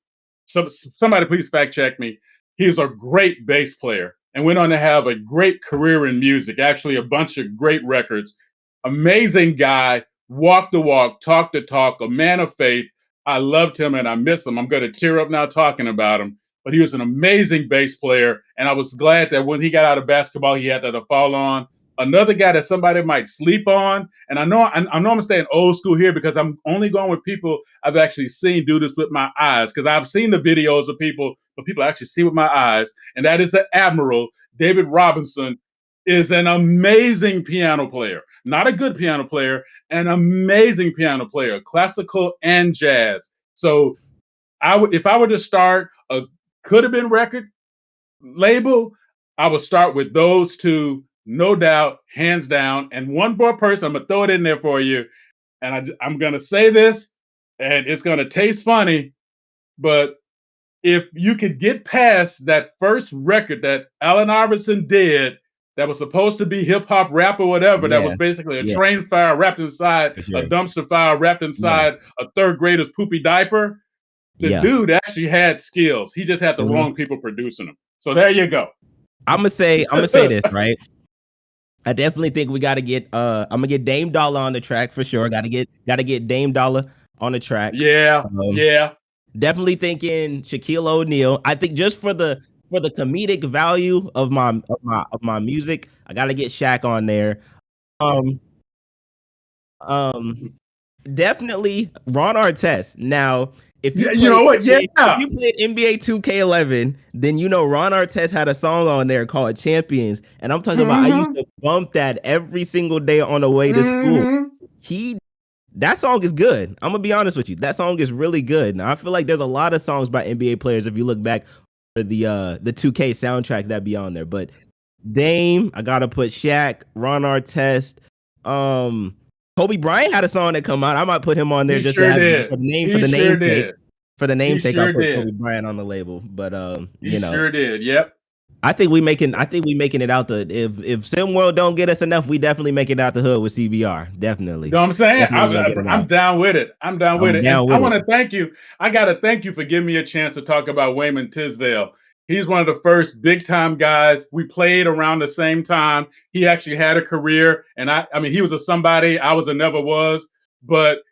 F: Somebody please fact check me. He was a great bass player and went on to have a great career in music. Actually, a bunch of great records. Amazing guy. Walk the walk, talk the talk. A man of faith. I loved him and I miss him. I'm going to tear up now talking about him. But he was an amazing bass player, and I was glad that when he got out of basketball, he had that to fall on. Another guy that somebody might sleep on, and I know I'm staying old school here because I'm only going with people I've actually seen do this with my eyes, because I've seen the videos of people, but people actually see with my eyes, and that is the Admiral. David Robinson is an amazing piano player, not a good piano player, an amazing piano player, classical and jazz. So if I were to start a could have been record label, I would start with those two, no doubt, hands down. And one more person, I'm gonna throw it in there for you. And I'm gonna say this, and it's gonna taste funny, but if you could get past that first record that Allen Iverson did, that was supposed to be hip hop rap or whatever, that was basically a train fire wrapped inside a dumpster fire wrapped inside a third grader's poopy diaper. The dude actually had skills. He just had the wrong people producing them. So there you go.
E: I'm gonna say this, right? I definitely think we gotta get I'm gonna get Dame Dollar on the track for sure. Gotta get Dame Dollar on the track.
F: Yeah.
E: Definitely thinking Shaquille O'Neal. I think just for the comedic value of my music, I gotta get Shaq on there. Definitely Ron Artest. Now, if you
F: you know what? Yeah.
E: If you played NBA 2K11, then you know Ron Artest had a song on there called Champions. And I'm talking about I used to bump that every single day on the way to school. That song is good. I'm gonna be honest with you. That song is really good. Now I feel like there's a lot of songs by NBA players if you look back for the 2K soundtracks that be on there. But Dame, I gotta put Shaq, Ron Artest, Kobe Bryant had a song that come out. I might put him on there just for the namesake. For the namesake, I'll put Kobe Bryant on the label. But
F: you know, sure did. Yep.
E: I think we making it out the if SimWorld don't get us enough, we definitely make it out the hood with CBR. Definitely.
F: You know what I'm saying? I'm down with it. I'm down with it. I want to thank you. I gotta thank you for giving me a chance to talk about Wayman Tisdale. He's one of the first big time guys. We played around the same time. He actually had a career, and I mean, he was a somebody. I was a never was, but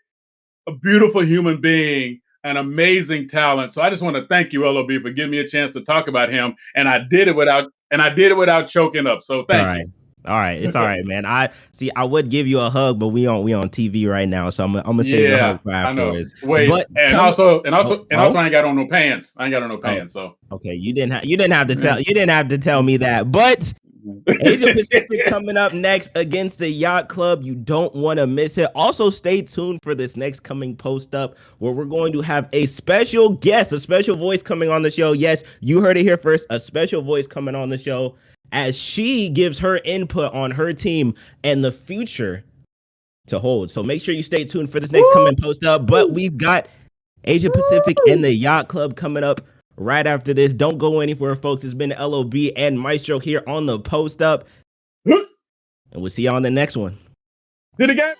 F: a beautiful human being, an amazing talent. So I just want to thank you, LOB, for giving me a chance to talk about him. And I did it without choking up. So thank you.
E: All right, it's all right, man. I would give you a hug, but we on TV right now, so I'm gonna save the hug for afterwards.
F: I know. Wait, but also, I ain't got on no pants. I ain't got on no pants. So
E: okay, you didn't have to tell me that. But Asia Pacific coming up next against the Yacht Club. You don't want to miss it. Also, stay tuned for this next coming post up where we're going to have a special guest, a special voice coming on the show. Yes, you heard it here first. A special voice coming on the show as she gives her input on her team and the future to hold. So make sure you stay tuned for this next coming post up. But we've got Asia Pacific and the Yacht Club coming up right after this. Don't go anywhere, folks. It's been LOB and Maestro here on the post up. And we'll see you on the next one.
F: Did it again.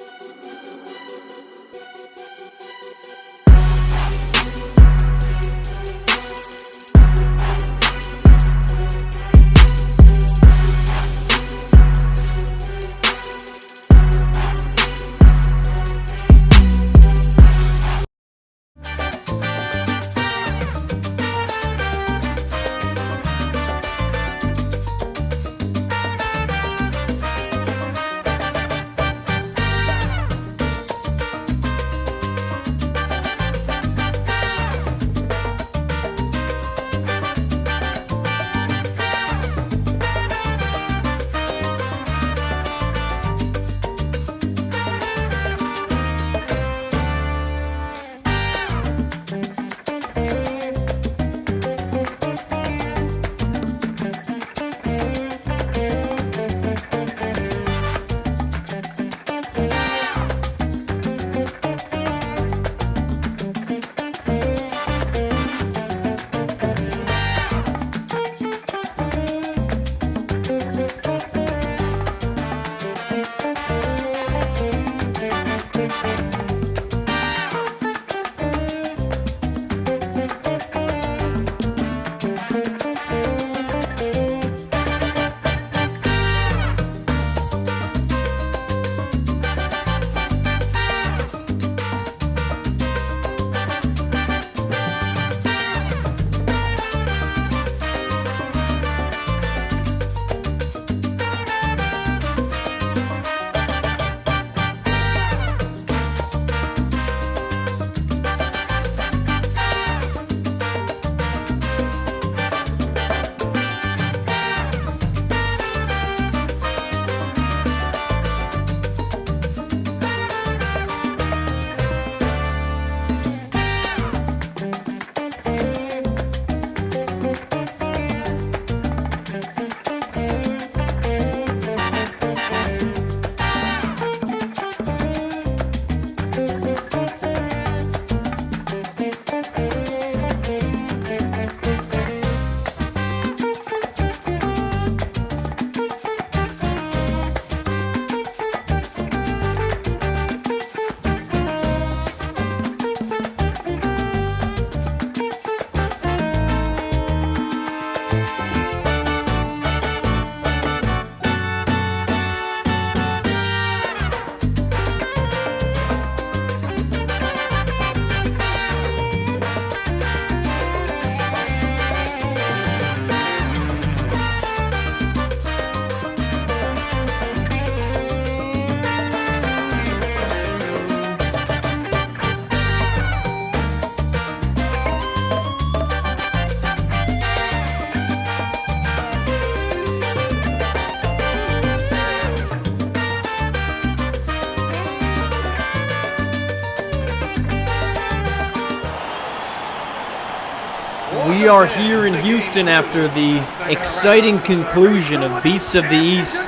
B: We are here in Houston after the exciting conclusion of Beasts of the East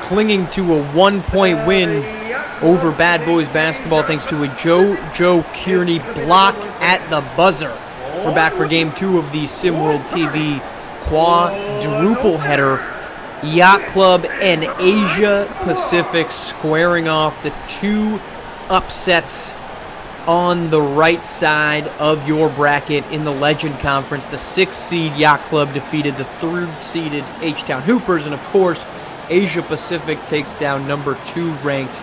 B: clinging to a 1-point win over Bad Boys basketball thanks to a Joe Kearney block at the buzzer. We're back for Game 2 of the SimWorld TV quadruple header. Yacht Club and Asia Pacific squaring off, the two upsets on the right side of your bracket in the Legend Conference. The 6th seed Yacht Club defeated the 3rd seeded H-Town Hoopers, and of course, Asia Pacific takes down number 2 ranked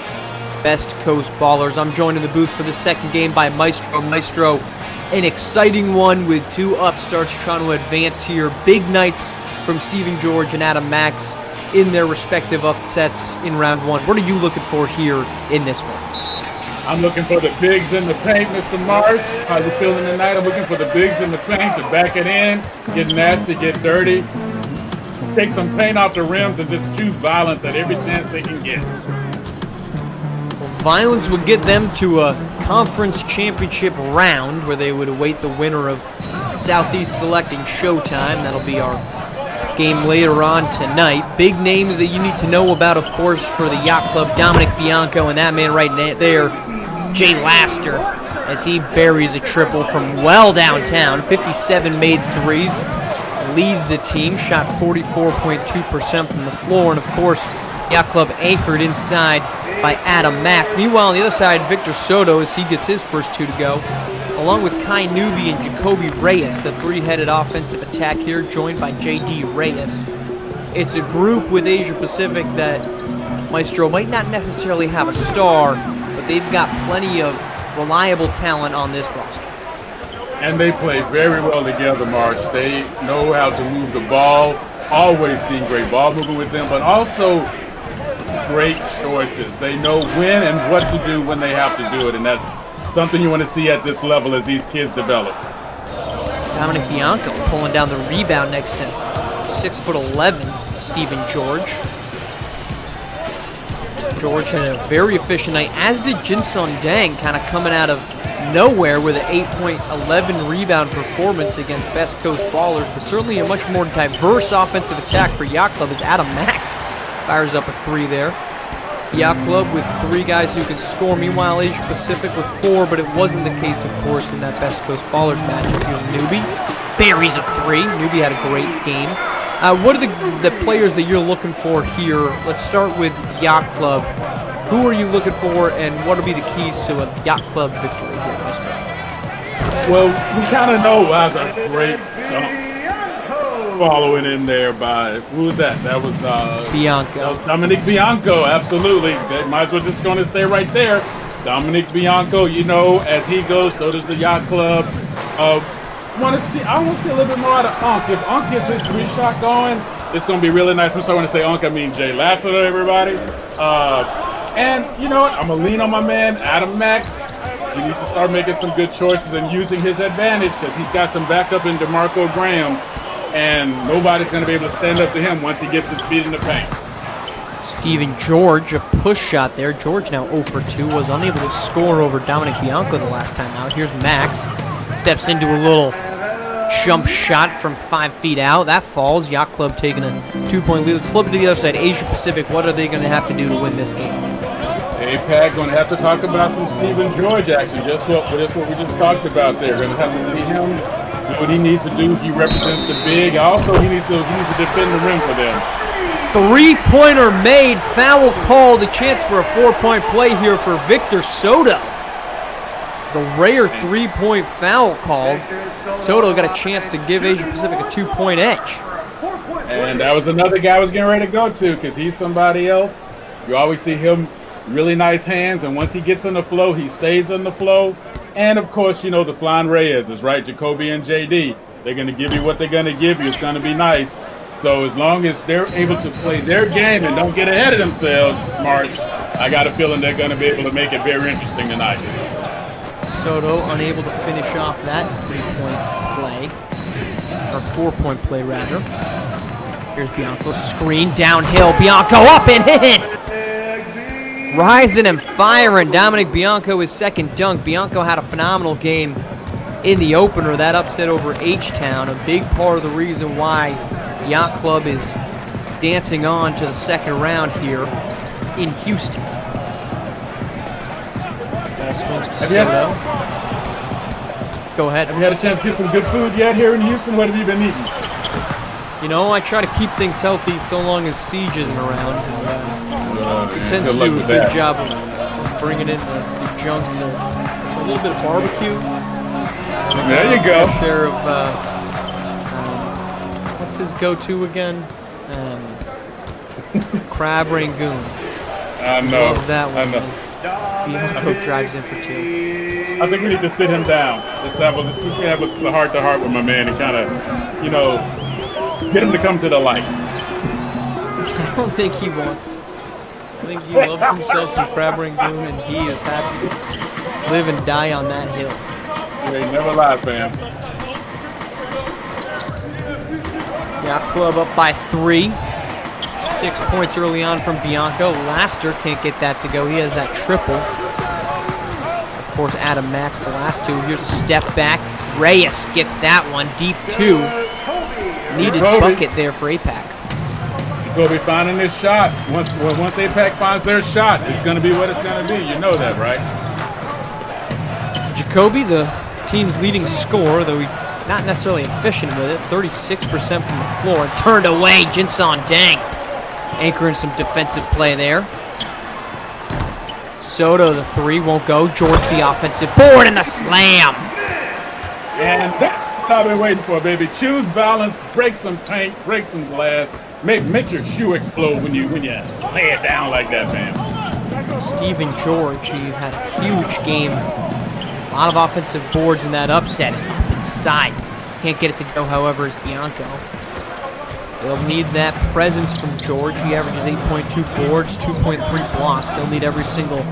B: Best Coast Ballers. I'm joined in the booth for the second game by Maestro. Maestro, an exciting one with two upstarts trying to advance here. Big nights from Stephen George and Adam Max in their respective upsets in round 1. What are you looking for here in this one?
F: I'm looking for the bigs in the paint, Mr. Mars. How you feeling tonight? I'm looking for the bigs in the paint to back it in, get nasty, get dirty, take some paint off the rims, and just choose violence at every chance they can get.
B: Well, violence would get them to a conference championship round where they would await the winner of Southeast Select and Showtime. That'll be our game later on tonight. Big names that you need to know about, of course, for the Yacht Club. Dominic Bianco and that man right there, Jay Laster, as he buries a triple from well downtown. 57 made threes, leads the team, shot 44.2% from the floor, and of course, Yacht Club anchored inside by Adam Max. Meanwhile, on the other side, Victor Soto, as he gets his first two to go, along with Kai Newby and Jacoby Reyes, the three-headed offensive attack here, joined by J.D. Reyes. It's a group with Asia Pacific that Maestro might not necessarily have a star, but they've got plenty of reliable talent on this roster.
F: And they play very well together, Marsh. They know how to move the ball. Always seen great ball movement with them, but also great choices. They know when and what to do when they have to do it, and that's something you want to see at this level as these kids develop.
B: Dominic Bianco pulling down the rebound next to 6'11" Stephen George. George had a very efficient night, as did Jinsun Dang, kind of coming out of nowhere with an 8.11 rebound performance against Best Coast Ballers, but certainly a much more diverse offensive attack for Yacht Club as Adam Max fires up a three there. Yacht Club with 3 guys who can score. Meanwhile, Asia Pacific with 4, but it wasn't the case, of course, in that Best Coast Ballers matchup. Here's Newby. Buries a 3. Newby had a great game. What are the players that you're looking for here? Let's start with Yacht Club. Who are you looking for, and what will be the keys to a Yacht Club victory here, Mr.?
F: Well, we kind of know as a great following in there by, who was that? That was
B: Bianco.
F: Dominic Bianco, absolutely. They might as well just going to stay right there. Dominic Bianco, you know, as he goes, so does the Yacht Club. I want to see a little bit more out of Unk. If Unk gets his 3-shot going, it's going to be really nice. I'm sorry when I say Unk, I mean Jay Lassiter, everybody. And you know what? I'm going to lean on my man, Adam Max. He needs to start making some good choices and using his advantage because he's got some backup in DeMarco Graham, and nobody's going to be able to stand up to him once he gets his feet in the paint.
B: Stephen George, a push shot there. George now 0 for 2, was unable to score over Dominic Bianco the last time out. Here's Max. Steps into a little jump shot from 5 feet out. That falls. Yacht Club taking a 2-point lead. Let's flip it to the other side. Asia Pacific, what are they going to have to do to win this game?
F: APAC going to have to talk about some Stephen George action. Just what we just talked about there. Going to have to see him do what he needs to do. He represents the big. Also, he needs to defend the rim for them.
B: 3-pointer made. Foul called. A chance for a 4-point play here for Victor Soto. The rare 3-point foul called. Soto got a chance to give Asia Pacific a 2-point edge.
F: And that was another guy I was getting ready to go to because he's somebody else. You always see him, really nice hands, and once he gets on the flow, he stays on the flow. And, of course, you know, the flying Reyes is right, Jacoby and J.D. They're going to give you what they're going to give you. It's going to be nice. So as long as they're able to play their game and don't get ahead of themselves, March, I got a feeling they're going to be able to make it very interesting tonight.
B: Soto unable to finish off that 3-point play, or 4-point play rather. Here's Bianco, screen downhill, Bianco up and in! Rising and firing, Dominic Bianco, his second dunk. Bianco had a phenomenal game in the opener. That upset over H-Town, a big part of the reason why Yacht Club is dancing on to the second round here in Houston. Ball swings to Soto. Go ahead.
F: Have you had a chance to get some good food yet here in Houston? What have you been eating?
B: You know, I try to keep things healthy so long as Siege isn't around. He tends to do a good job of bringing in the junk. So a little bit of barbecue.
F: There you go.
B: A share of, what's his go-to again? Crab Rangoon.
F: I know.
B: Love that one.
F: I know.
B: Bianco drives in for 2.
F: I think we need to sit him down. Let's have a heart-to-heart with my man and kind of, you know, get him to come to the light.
B: I don't think he wants to. I think he loves himself some Crab Rangoon, and he is happy to live and die on that hill.
F: They never lie, fam.
B: Yacht Club up by 3. 6 points early on from Bianco. Laster can't get that to go. He has that triple. Of course, Adam Max the last 2. Here's a step back. Reyes gets that one. Deep 2. Needed bucket there for APAC.
F: Jacoby finding his shot. Once APAC finds their shot, it's going to be what it's going to be. You know that, right?
B: Jacoby, the team's leading scorer, though he's not necessarily efficient with it. 36% from the floor. Turned away. Jinson Dang anchoring some defensive play there. Soto, the 3, won't go. George, the offensive board, and the slam.
F: And that's what I've been waiting for, baby. Choose balance, break some paint, break some glass. Make your shoe explode when you lay it down like that, man.
B: Stephen George, he had a huge game. A lot of offensive boards in that upset. Up inside. Can't get it to go, however, is Bianco. They'll need that presence from George. He averages 8.2 boards, 2.3 blocks. They'll need every single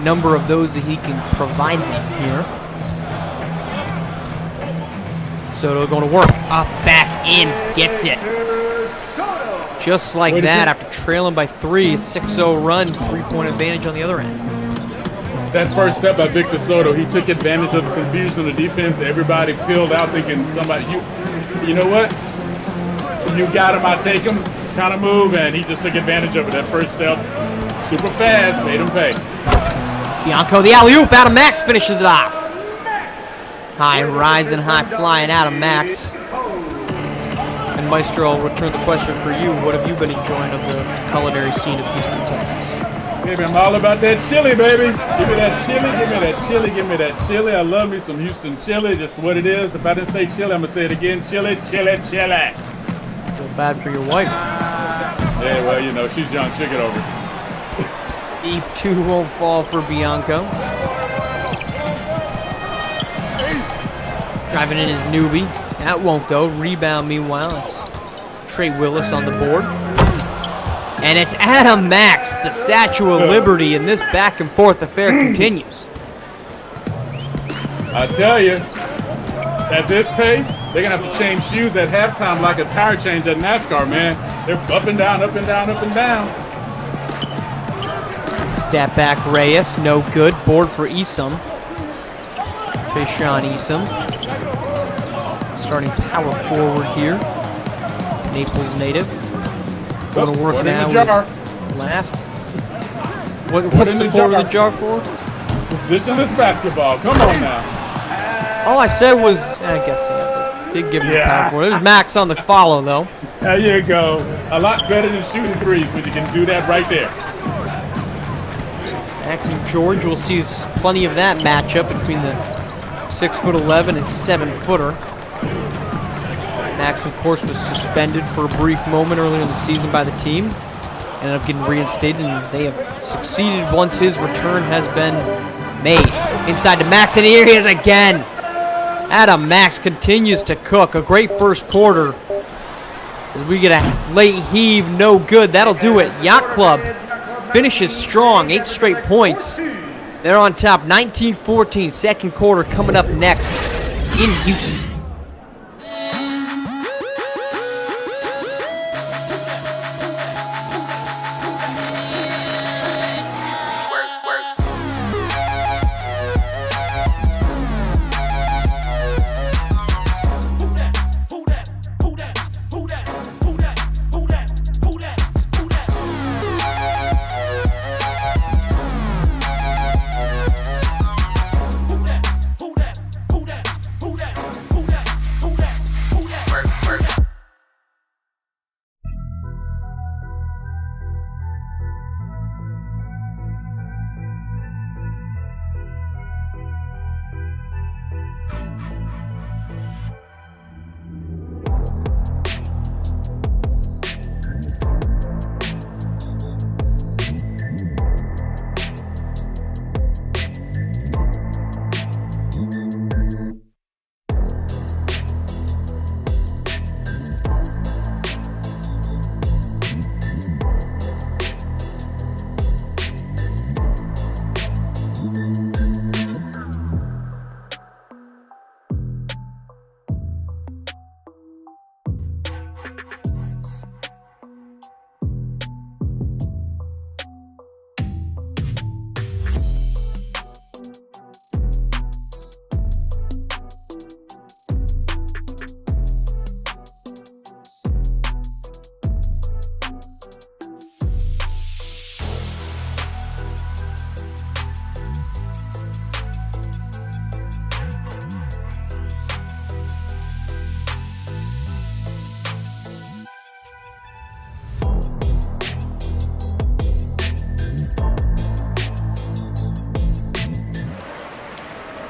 B: number of those that he can provide them here. Soto going to work. Up, back, in, gets it. Just like that, after trailing by 3, a 6-0 run, 3-point advantage on the other end.
F: That first step by Victor Soto, he took advantage of the confusion on the defense. Everybody peeled out thinking somebody, you know what? You got him, I take him, kind of move, and he just took advantage of it. That first step, super fast, made him pay.
B: Bianco, the alley-oop, Adam Max finishes it off. High rising, high flying Adam Max. And Maestro, I'll return the question for you. What have you been enjoying of the culinary scene of Houston, Texas?
F: Baby, I'm all about that chili, baby. Give me that chili, give me that chili, give me that chili. I love me some Houston chili, just what it is. If I didn't say chili, I'm going to say it again. Chili, chili, chili.
B: Feel bad for your wife.
F: Yeah, well, you know, she's young. She'll get over it.
B: Deep 2 won't fall for Bianco. Driving in his newbie. That won't go. Rebound, meanwhile. It's Trey Willis on the board. And it's Adam Max, the Statue of Liberty, and this back and forth affair continues.
F: I tell you, at this pace, they're going to have to change shoes at halftime like a tire change at NASCAR, man. They're up and down, up and down, up and down.
B: Step back Reyes, no good. Board for Esom. Fishawn Esom. Starting power forward here. Naples native. Going to work now with last. What's the forward of the jar for?
F: Positionless basketball. Come on now.
B: All I said was, I guess did give him the power forward. There's Max on the follow, though.
F: There you go. A lot better than shooting threes when you can do that right there.
B: Max and George, we'll see plenty of that matchup between the 6'11" and 7-footer. Max, of course, was suspended for a brief moment earlier in the season by the team. Ended up getting reinstated, and they have succeeded once his return has been made. Inside to Max, and here he is again. Adam Max continues to cook. A great first quarter. As we get a late heave, no good. That'll do it. Yacht Club finishes strong, 8 straight points. They're on top, 19-14. Second quarter coming up next in Houston.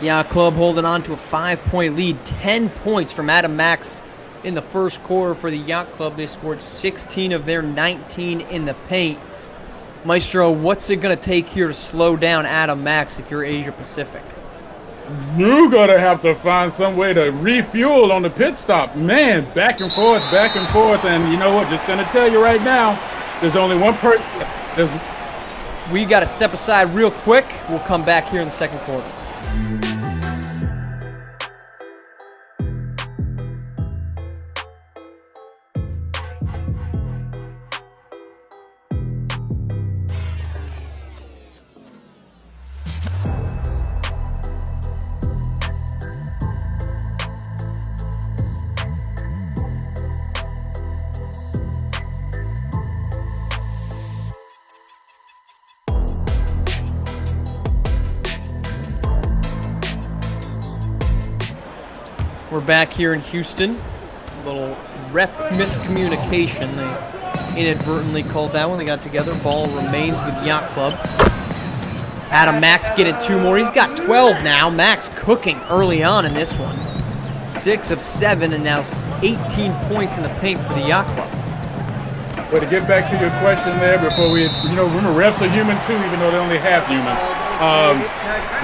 B: Yacht Club holding on to a 5-point lead. 10 points from Adam Max in the first quarter for the Yacht Club. They scored 16 of their 19 in the paint. Maestro, what's it going to take here to slow down Adam Max if you're Asia Pacific?
F: You're going to have to find some way to refuel on the pit stop. Man, back and forth. And you know what? Just going to tell you right now, there's only one person.
B: We got to step aside real quick. We'll come back here in the second quarter. We're back here in Houston. A little ref miscommunication. They inadvertently called that when they got together. Ball remains with Yacht Club. Adam Max getting 2 more. He's got 12 now. Max cooking early on in this one. 6 of 7 and now 18 points in the paint for the Yacht Club.
F: But to get back to your question there before we, remember refs are human too, even though they're only half human.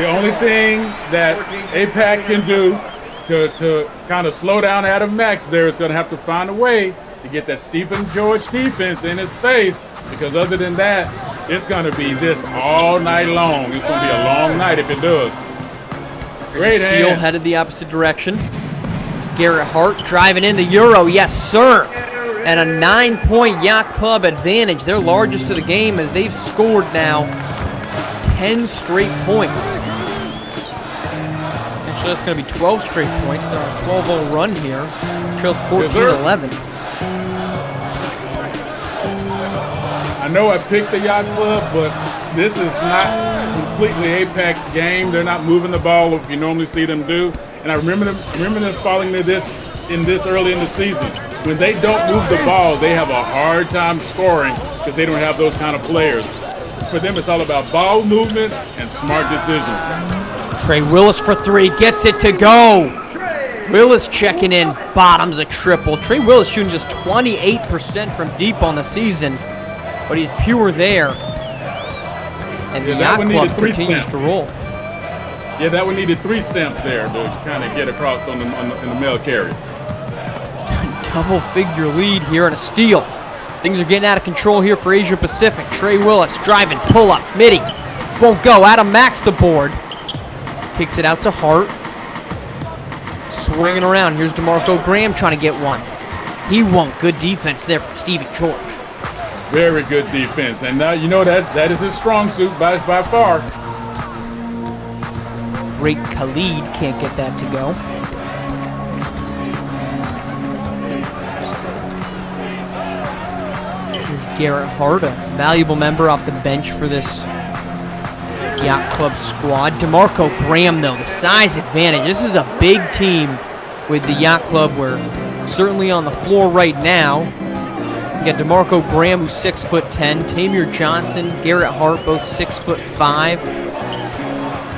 F: The only thing that APAC can do to kind of slow down Adam Max there is going to have to find a way to get that Stephen George defense in his face, because other than that, it's going to be this all night long. It's going to be a long night if it does. Great
B: steal
F: hand.
B: headed the opposite direction. It's Garrett Hart driving in the Euro. Yes, sir. And a 9-point Yacht Club advantage, their largest of the game, as they've scored now 10 straight points. Actually, that's going to be 12 straight points. They're on a 12-0 run here. Trailed 14-11.
F: I know I picked the Yacht Club, but this is not completely APAC's game. They're not moving the ball like you normally see them do. And I remember them falling to this early in the season. When they don't move the ball, they have a hard time scoring because they don't have those kind of players. For them, it's all about ball movement and smart decisions.
B: Trey Willis for 3, gets it to go. Willis checking in, bottoms a triple. Trey Willis shooting just 28% from deep on the season, but he's pure there. And the Yacht Club continues to roll.
F: Yeah, that one needed 3 stamps there to kind of get across in the mail carry.
B: Double figure lead here and a steal. Things are getting out of control here for Asia Pacific. Trey Willis driving, pull up, midi. Won't go. Adam Max the board. Kicks it out to Hart. Swinging around. Here's DeMarco Graham trying to get one. He won't. Good defense there from Stephen George.
F: Very good defense. And now you know that is his strong suit by far.
B: Great Khalid can't get that to go. Here's Garrett Hart, a valuable member off the bench for this Yacht Club squad. DeMarco Graham, though, the size advantage. This is a big team with the Yacht Club. We're certainly on the floor right now. You got DeMarco Graham, who's 6'10", Tamir Johnson, Garrett Hart, both 6'5".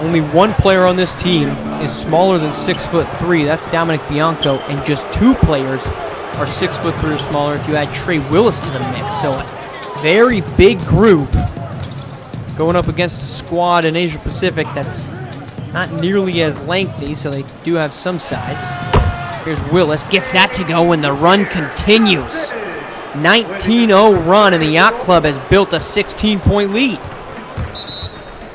B: Only one player on this team is smaller than 6'3". That's Dominic Bianco, and just 2 players are 6'3" or smaller if you add Trey Willis to the mix. So a very big group going up against a squad in Asia Pacific that's not nearly as lengthy, so they do have some size. Here's Willis, gets that to go, and the run continues. 19-0 run, and the Yacht Club has built a 16-point lead.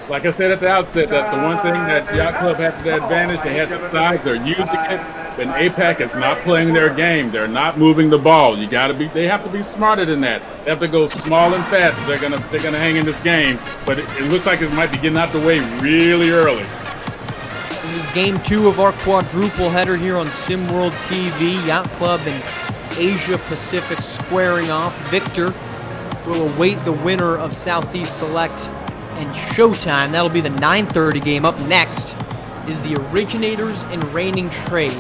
F: Like I said at the outset, that's the one thing that Yacht Club had the advantage. They had the size, they're using it. But APAC is not playing their game. They're not moving the ball. They have to be smarter than that. They have to go small and fast if they're gonna hang in this game. But it looks like it might be getting out the way really early.
B: This is game 2 of our quadruple header here on SimWorld TV. Yacht Club and Asia Pacific squaring off. Victor will await the winner of Southeast Select and Showtime. That'll be the 9:30 game. Up next is the Originators and Reigning Trays,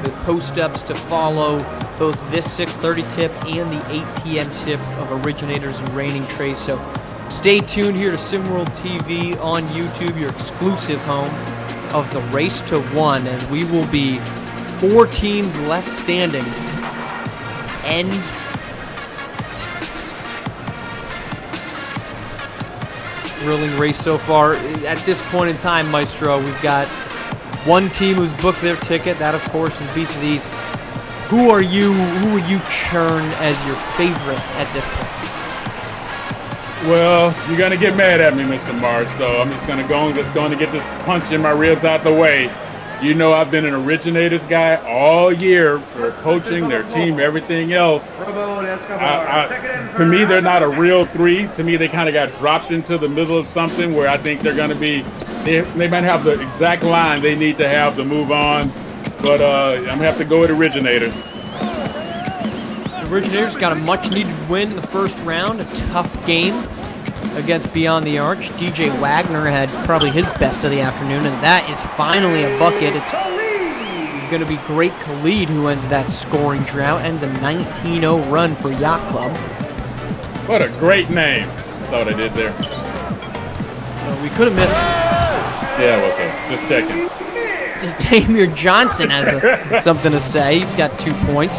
B: with post-ups to follow both this 6:30 tip and the 8 p.m. tip of Originators and Reigning Trays. So stay tuned here to SimWorld TV on YouTube, your exclusive home of the race to 1, as we will be 4 teams left standing. And thrilling race so far. At this point in time, Maestro, we've got one team who's booked their ticket. That, of course, is Beast of the East. Who would you churn as your favorite at this point?
F: Well, you're going to get mad at me, Mr. Marsh, so I'm just going to get this punch in my ribs out the way. You know I've been an originators guy all year for coaching, their team, everything else. To me, they're not a real 3. To me, they kind of got dropped into the middle of something where I think they're going to be, they might have the exact line they need to have to move on. But I'm going to have to go with originators.
B: The Originators got a much-needed win in the first round, a tough game against Beyond the Arch. DJ Wagner had probably his best of the afternoon, and that is finally a bucket. It's going to be Great Khalid who ends that scoring drought, ends a 19-0 run for Yacht Club.
F: What a great name. That's what I did there.
B: We could have missed
F: Yeah, okay. Just checking.
B: Damir Johnson has something to say. He's got 2 points.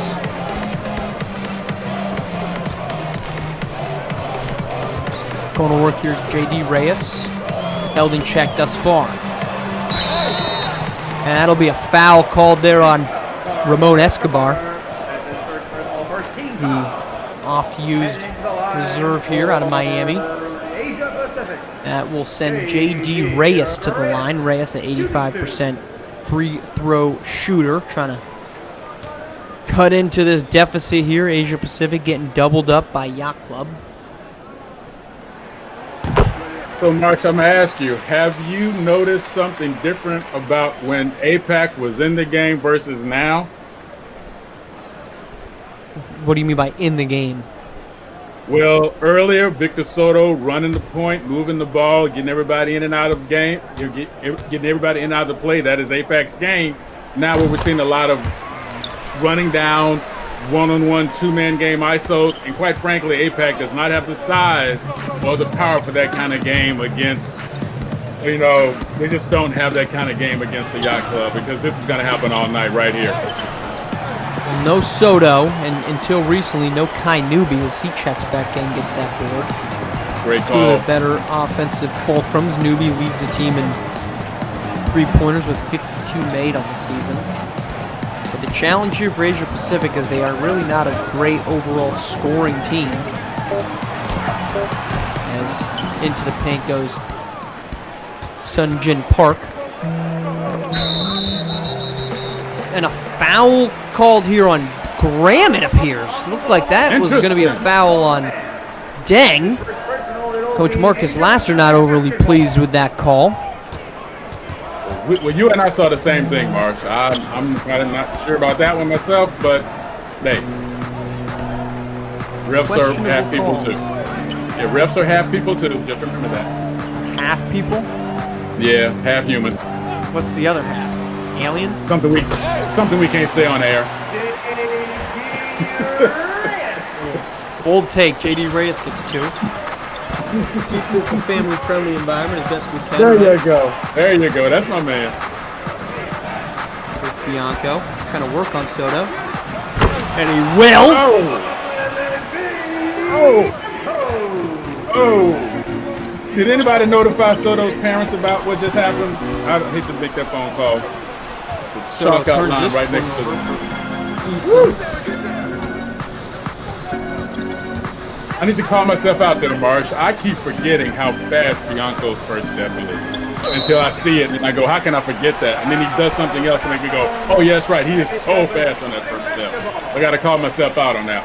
B: Going to work here is J.D. Reyes. Held in check thus far. And that'll be a foul called there on Ramon Escobar. The oft-used reserve here out of Miami. That will send J.D. Reyes to the line. Reyes at 85% free throw shooter. Trying to cut into this deficit here. Asia Pacific getting doubled up by Yacht Club.
F: So, March, I'm going to ask you, have you noticed something different about when APAC was in the game versus now?
B: What do you mean by in the game?
F: Well, earlier, Victor Soto running the point, moving the ball, getting everybody in and out of the game, getting everybody in and out of the play. That is APAC's game. Now we're seeing a lot of running down, one-on-one, two-man game ISOs, and quite frankly, APAC does not have the size or the power for that kind of game against, they just don't have that kind of game against the Yacht Club, because this is going to happen all night right here.
B: Well, no Soto, and until recently, no Kai Newby as he checks back in and gets that board.
F: Great
B: Two
F: call.
B: of the better offensive fulcrums. Newby leads the team in three-pointers with 52 made on the season. But the challenge here for Asia Pacific is they are really not a great overall scoring team. As into the paint goes Sun Jin Park. And a foul called here on Graham, it appears. Looked like that was going to be a foul on Deng. Coach Marcus Laster not overly pleased with that call.
F: Well, you and I saw the same thing, March. I'm kind of not sure about that one myself, but hey, refs are half people too. Yeah, refs are half people too. Just remember that.
B: Half people?
F: Yeah, half human.
B: What's the other half? Alien?
F: Something we can't say on air.
B: Bold take. J.D. Reyes gets 2. Keep this a family-friendly environment as best we can.
F: There you go. There you go. That's my man.
B: With Bianco. Trying to work on Soto. And he will.
F: Oh. Did anybody notify Soto's parents about what just happened? I hate to make that phone call. It's a chalk outline right next to them. I need to call myself out there, Marsh. I keep forgetting how fast Bianco's first step is until I see it, and I go, how can I forget that? And then he does something else to make me go, oh, yeah, that's right. He is so fast on that first step. I got to call myself out on that.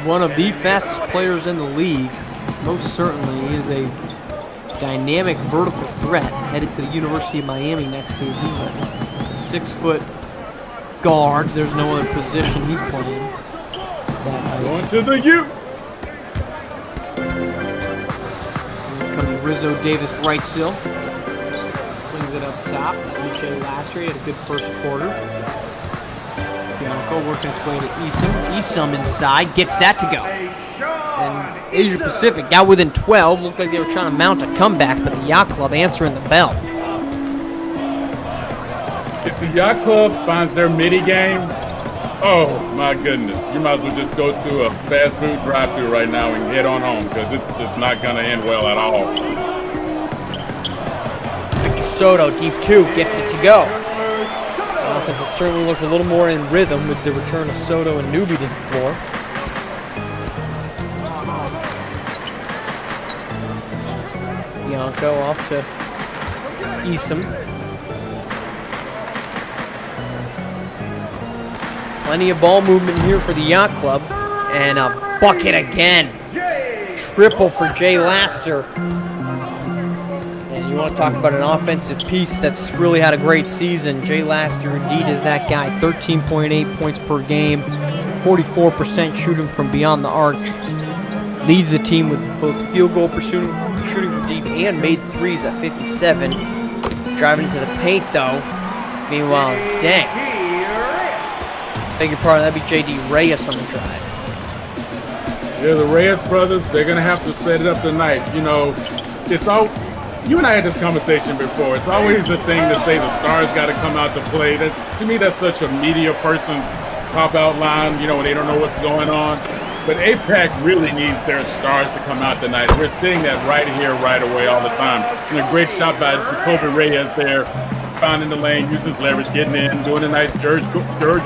B: One of the fastest players in the league. Most certainly. He is a dynamic vertical threat headed to the University of Miami next season. But a 6-foot guard. There's no other position he's playing.
F: Going to the U.
B: Coming Rizzo Davis right still. Brings it up top. DJ Lastry had a good first quarter. Bianco working its way to Esom. Esom inside. Gets that to go. And Asia Pacific got within 12. Looked like they were trying to mount a comeback, but the Yacht Club answering the bell.
F: If the yacht club finds their midi game, oh my goodness, you might as well just go to a fast food drive-thru right now and head on home because it's just not going to end well at all.
B: Soto, deep 2, gets it to go. The offense has certainly looked a little more in rhythm with the return of Soto and Newby to the floor. Bianco off to Eastham. Plenty of ball movement here for the Yacht Club. And a bucket again. Triple for Jay Laster. And you want to talk about an offensive piece that's really had a great season. Jay Laster indeed is that guy. 13.8 points per game. 44% shooting from beyond the arc. Leads the team with both field goal shooting from deep and made threes at 57. Driving into the paint though. Meanwhile, dang. Beg your pardon, that'd be J.D. Reyes on the drive.
F: Yeah, the Reyes brothers, they're going to have to set it up tonight. You know, it's all. You and I had this conversation before. It's always the thing to say the stars got to come out to play. That, to me, that's such a media person cop-out line, you know, when they don't know what's going on. But APAC really needs their stars to come out tonight. We're seeing that right here, right away, all the time. And a great shot by Jacoby Reyes there, finding the lane, using his leverage, getting in, doing a nice George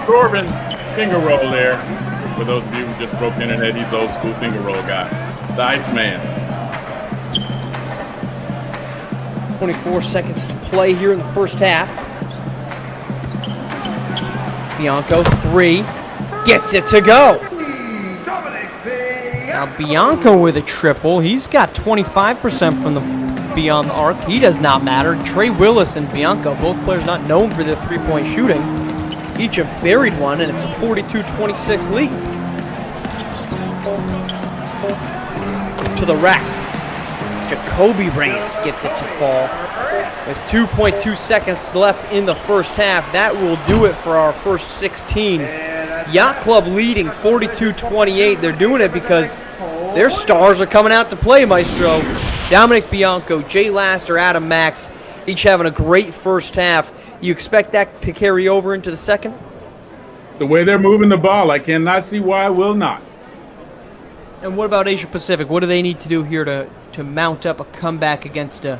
F: Corbin finger roll there. For those of you who just broke the internet, he's old school finger roll guy. The Iceman.
B: 24 seconds to play here in the first half. Bianco, 3. Gets it to go. Now Bianco with a triple. He's got 25% from the beyond the arc. He does not matter. Trey Willis and Bianco, both players not known for their three-point shooting. Each have buried one, and it's a 42-26 lead. To the rack. Jacoby Reyes gets it to fall. With 2.2 seconds left in the first half, that will do it for our first 16. Yacht Club leading 42-28. They're doing it because their stars are coming out to play, Maestro. Dominic Bianco, Jay Laster, Adam Max, each having a great first half. You expect that to carry over into the second?
F: The way they're moving the ball, I cannot see why it will not.
B: And what about Asia Pacific? What do they need to do here to mount up a comeback against a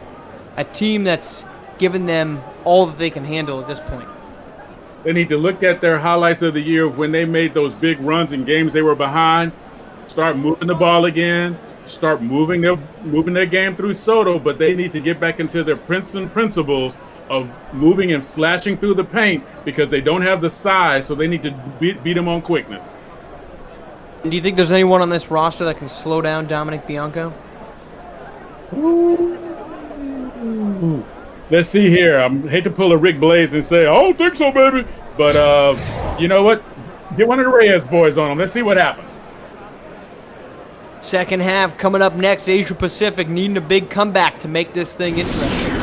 B: team that's given them all that they can handle at this point?
F: They need to look at their highlights of the year when they made those big runs in games they were behind, start moving the ball again, start moving their game through Soto, but they need to get back into their Princeton principles of moving and slashing through the paint because they don't have the size, so they need to beat them on quickness.
B: Do you think there's anyone on this roster that can slow down Dominic Bianco?
F: Let's see here. I hate to pull a Rick Blaze and say, I don't think so, baby. But you know what? Get one of the Reyes boys on them. Let's see what happens.
B: Second half coming up next. Asia Pacific needing a big comeback to make this thing interesting.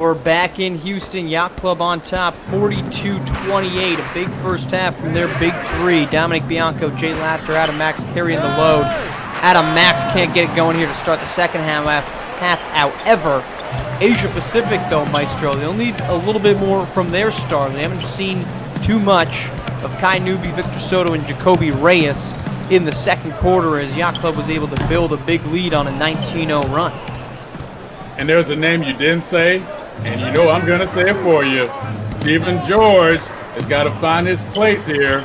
B: We're back in Houston. Yacht Club on top, 42-28. A big first half from their big three. Dominic Bianco, Jay Laster, Adam Max carrying the load. Adam Max can't get it going here to start the second half. However, Asia Pacific, though, Maestro, they'll need a little bit more from their star. They haven't seen too much of Kai Newby, Victor Soto, and Jacoby Reyes in the second quarter as Yacht Club was able to build a big lead on a 19-0 run.
F: And there's a name you didn't say, and you know I'm going to say it for you. Stephen George has got to find his place here.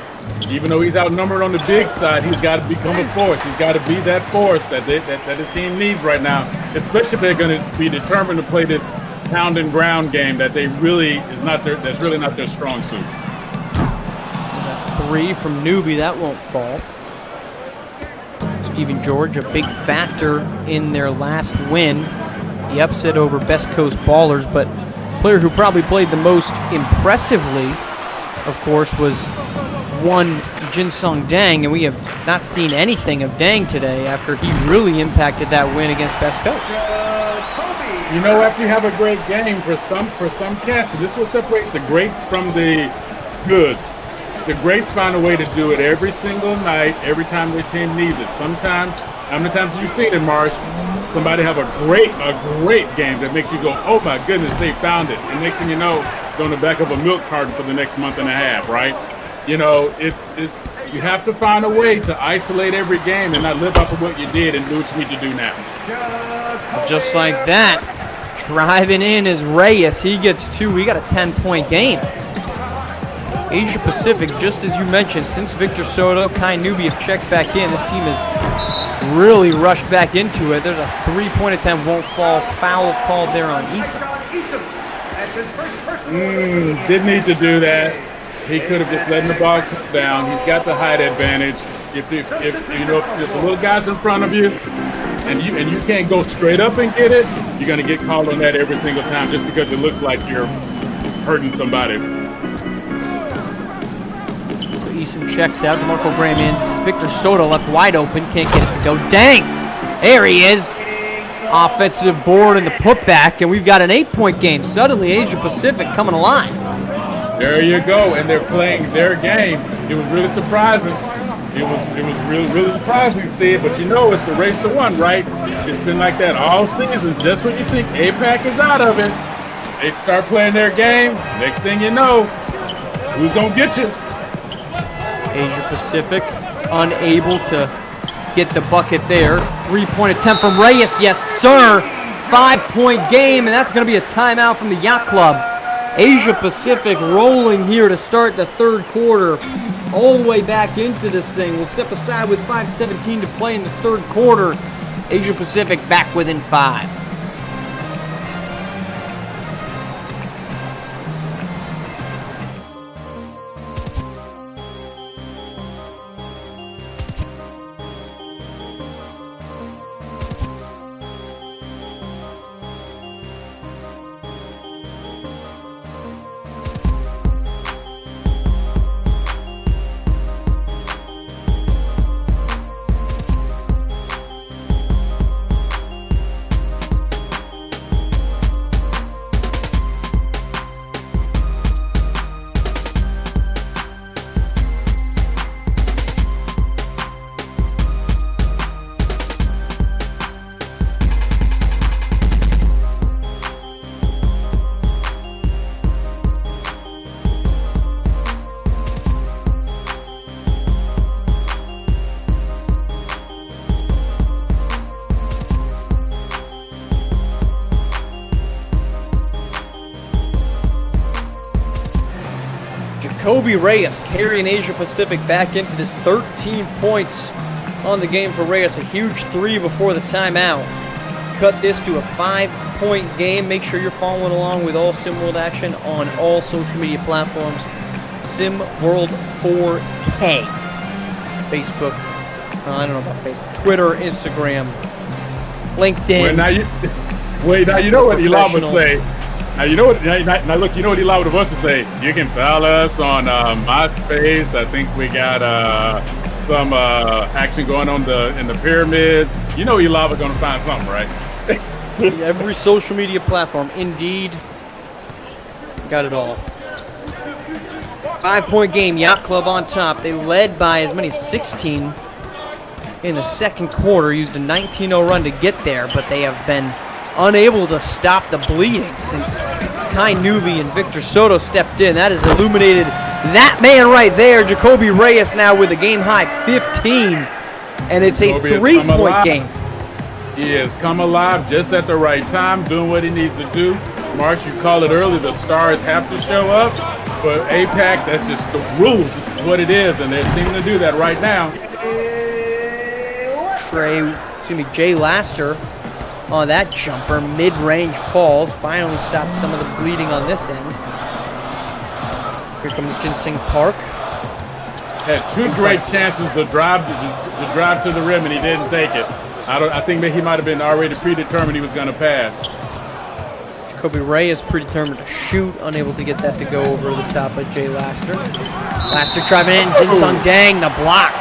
F: Even though he's outnumbered on the big side, he's got to become a force. He's got to be that force that his team needs right now, especially if they're going to be determined to play this pound and ground game that's really not their strong suit.
B: There's a three from Newby. That won't fall. Stephen George, a big factor in their last win. The upset over Best Coast Ballers, but player who probably played the most impressively, of course, was one Jinsung Dang, and we have not seen anything of Dang today after he really impacted that win against Best Coast.
F: You know, after you have a great game, for some cats, this is what separates the greats from the goods. The greats find a way to do it every single night, every time their team needs it. Sometimes, how many times have you seen it, Marsh? Somebody have a great game that makes you go, oh my goodness, they found it. And next thing you know, they're on the back of a milk carton for the next month and a half, right? You know, it's you have to find a way to isolate every game and not live off of what you did and do what you need to do now.
B: Just like that, driving in is Reyes. He gets two. We got a 10-point game. Asia Pacific, just as you mentioned, since Victor Soto, Kai Newby have checked back in, this team has really rushed back into it. There's a 3-point attempt, won't fall. Foul called there on Eason.
F: Didn't need to do that. He could have just let the ball come down. He's got the height advantage. If there's the little guys in front of you, and you can't go straight up and get it, you're gonna get called on that every single time just because it looks like you're hurting somebody.
B: Eason checks out. DeMarco Graham in. Victor Soto left wide open. Can't get it to go. Dang! There he is. Offensive board and the putback, and we've got an 8-point game. Suddenly, Asia Pacific coming alive.
F: There you go, and they're playing their game. It was really surprising. It was really surprising to see it, but you know it's the race to one, right? It's been like that all season. Just when you think APAC is out of it, they start playing their game. Next thing you know, who's gonna get you?
B: Asia Pacific unable to get the bucket there. 3-point attempt from Reyes. Yes, sir. 5-point game, and that's going to be a timeout from the Yacht Club. Asia Pacific rolling here to start the third quarter. All the way back into this thing. We'll step aside with 5:17 to play in the third quarter. Asia Pacific back within 5. Jacoby Reyes carrying Asia Pacific back into this. 13 points on the game for Reyes. A huge 3 before the timeout. Cut this to a 5-point game. Make sure you're following along with all SimWorld action on all social media platforms. SimWorld 4K. Facebook. I don't know about Facebook. Twitter, Instagram, LinkedIn.
F: Now you know what Elon would say. Now you know what. Now look, you know what Elon would have us to say. You can follow us on MySpace. I think we got some action going on in the pyramids. You know Elon is going to find something, right?
B: Every social media platform. Indeed, Got it all. 5-point game, Yacht Club on top. They led by as many as 16 in the second quarter, used a 19-0 run to get there, but they have been unable to stop the bleeding since Kai Newby and Victor Soto stepped in. That has illuminated that man right there, Jacoby Reyes, now with a game-high 15, and it's a 3-point game.
F: He has come alive just at the right time, doing what he needs to do. Marsh, you call it early, the stars have to show up, but APAC, that's just the rules. This is what it is, and they're seeming to do that right now.
B: Jay Laster on that jumper, mid-range falls, finally stops some of the bleeding on this end. Here comes Ginseng Park.
F: Had two great chances to drive to the rim, and he didn't take it. I think that he might have been already predetermined he was going to pass.
B: Jacoby Reyes predetermined to shoot, unable to get that to go over the top of Jay Laster. Laster driving in, Jinsung Dang, the block.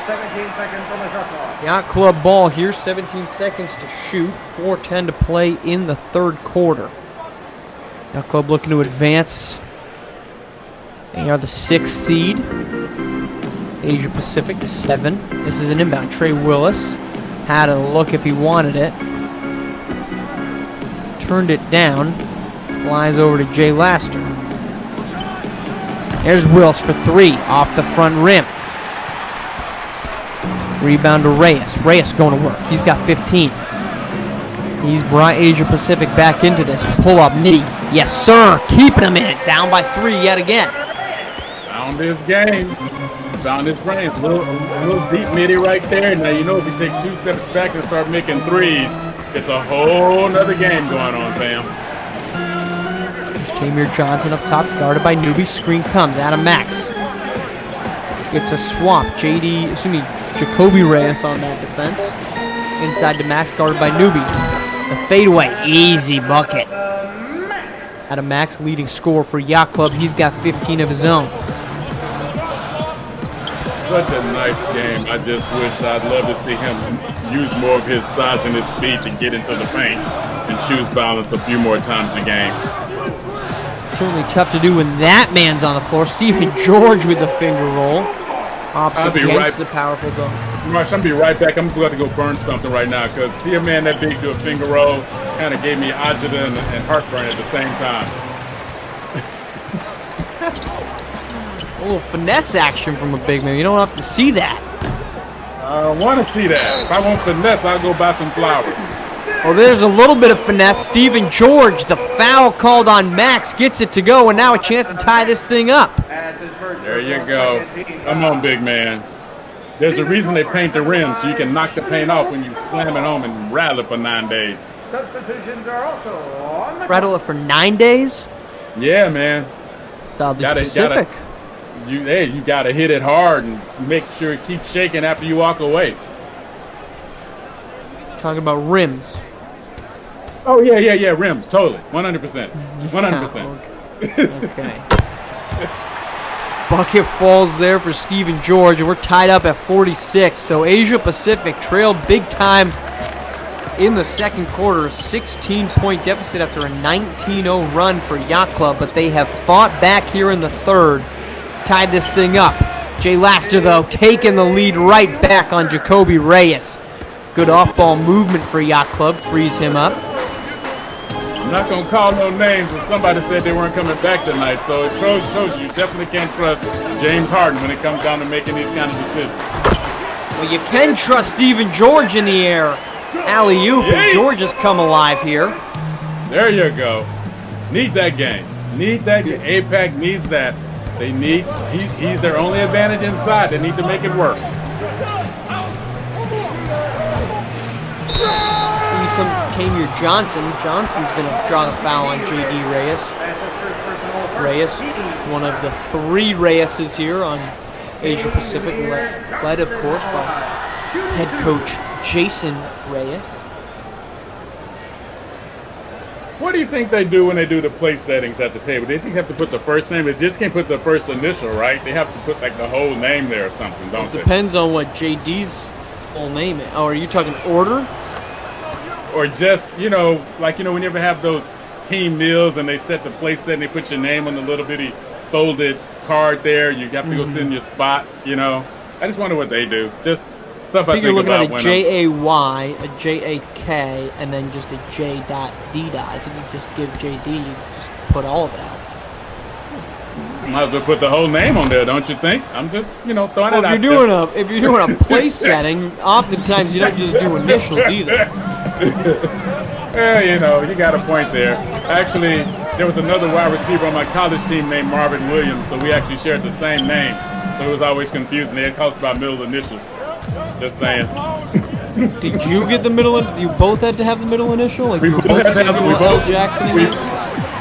G: 17 seconds on the shot clock.
B: Yacht Club ball here, 17 seconds to shoot, 4:10 to play in the third quarter. Yacht Club looking to advance. They are the 6th seed. Asia Pacific, 7. This is an inbound. Trey Willis had a look if he wanted it. Turned it down. Flies over to Jay Laster. There's Willis for 3 off the front rim. Rebound to Reyes. Reyes going to work. He's got 15. He's brought Asia Pacific back into this. Pull up midi. Yes, sir. Keeping him in it. Down by 3 yet again.
F: Found his game. Found his brains. A little deep midi right there. Now, you know, if you take 2 steps back and start making threes, it's a whole nother game going on, fam.
B: Tamir Johnson up top, guarded by Newbie. Screen comes. Adam Max. It's a swap. Jacoby Reyes on that defense. Inside to Max, guarded by Newbie. The fadeaway, easy bucket. Adam Max, leading scorer for Yacht Club. He's got 15 of his own.
F: Such a nice game. I just wish I'd love to see him use more of his size and his speed to get into the paint and choose balance a few more times a game.
B: Certainly tough to do when that man's on the floor. Stephen George with the finger roll. Opposite against the powerful dunk.
F: Marsh, I'm going to be right back. I'm going to go burn something right now because see a man that big do a finger roll kind of gave me agita and heartburn at the same time.
B: A little finesse action from a big man. You don't have to see that.
F: I want to see that. If I want finesse, I'll go buy some flowers.
B: Well, there's a little bit of finesse. Stephen George, the foul called on Max, gets it to go, and now a chance to tie this thing up.
F: There you go. Come on, big man. There's a reason they paint the rim, so you can knock the paint off when you slam it home and rattle it for 9 days.
G: Substitutions are also on the
B: Rattle it for 9 days?
F: Yeah, man.
B: Oddly specific.
F: You gotta hit it hard and make sure it keeps shaking after you walk away.
B: Talking about rims.
F: Oh, yeah, rims, totally. 100%. 100%.
B: Okay. Bucket falls there for Stephen George, and we're tied up at 46. So Asia Pacific trailed big time in the second quarter. A 16-point deficit after a 19-0 run for Yacht Club, but they have fought back here in the third. Tied this thing up. Jay Laster, though, taking the lead right back on Jacoby Reyes. Good off-ball movement for Yacht Club. Frees him up.
F: I'm not going to call no names, but somebody said they weren't coming back tonight, so it shows you definitely can't trust James Harden when it comes down to making these kind of decisions.
B: Well, you can trust Stephen George in the air. Alley-oop, and George has come alive here.
F: There you go. Need that game. Need that game. APAC needs that. They need, he's their only advantage inside. They need to make it work.
B: Some Tamir Johnson. Johnson's going to draw the foul on J.D. Reyes. Reyes, one of the 3 Reyeses here on Asia Pacific, led of course by head coach Jason Reyes.
F: What do you think they do when they do the place settings at the table? They think they have to put the first name. They just can't put the first initial, right? They have to put like the whole name there or something, don't they?
B: Depends on what J.D.'s full name is. Oh, are you talking order?
F: or just, like, when you ever have those team meals and they set the place set and they put your name on the little bitty folded card there. You have to go sit in your spot, I just wonder what they do. Just stuff I think
B: you're looking
F: about
B: at a
F: when
B: J-A-Y, a J-A-K, and then just a J.D. I think you just give J.D., you just put all of it out.
F: Might as well put the whole name on there, don't you think? I'm just, throwing it out
B: if you're doing a place setting, oftentimes you don't just do initials either.
F: Yeah, you got a point there. Actually, there was another wide receiver on my college team named Marvin Williams, so we actually shared the same name. So it was always confusing. They had called us by middle initials. Just saying.
B: Did you get the middle? You both had to have the middle initial? Like
F: We
B: you were
F: both
B: both
F: had to have- we
B: Samuel
F: both-
B: L. Jackson?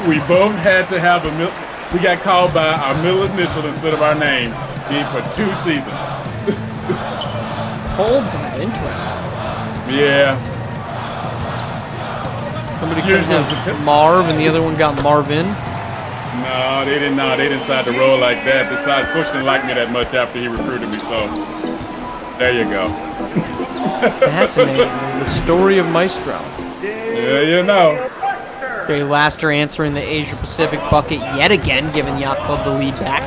F: We both had to have a middle. We got called by our middle initial instead of our name for 2 seasons.
B: Hold that. Interesting.
F: Yeah.
B: Somebody could have Marv and the other one got Marvin.
F: No, they didn't. No, they didn't decide to roll like that. Besides, Coach didn't like me that much after he recruited me. So there you go.
B: Fascinating. The story of Maestro.
F: Yeah,
B: Jay Laster answering the Asia Pacific bucket yet again, giving Yacht Club the lead back.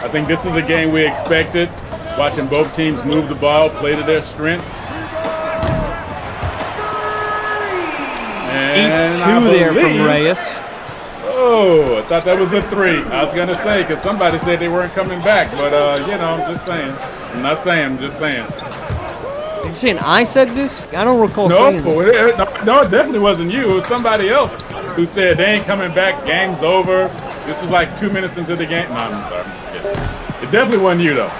F: I think this is a game we expected. Watching both teams move the ball, play to their strengths. And
B: 8-2 there from Reyes.
F: Oh, I thought that was a 3. I was going to say, because somebody said they weren't coming back. But, I'm just saying. I'm not saying, I'm just saying.
B: Are you saying I said this? I don't recall saying this.
F: No, it definitely wasn't you. It was somebody else who said they ain't coming back. Game's over. This is like 2 minutes into the game. No, I'm sorry. I'm just kidding. It definitely wasn't you, though.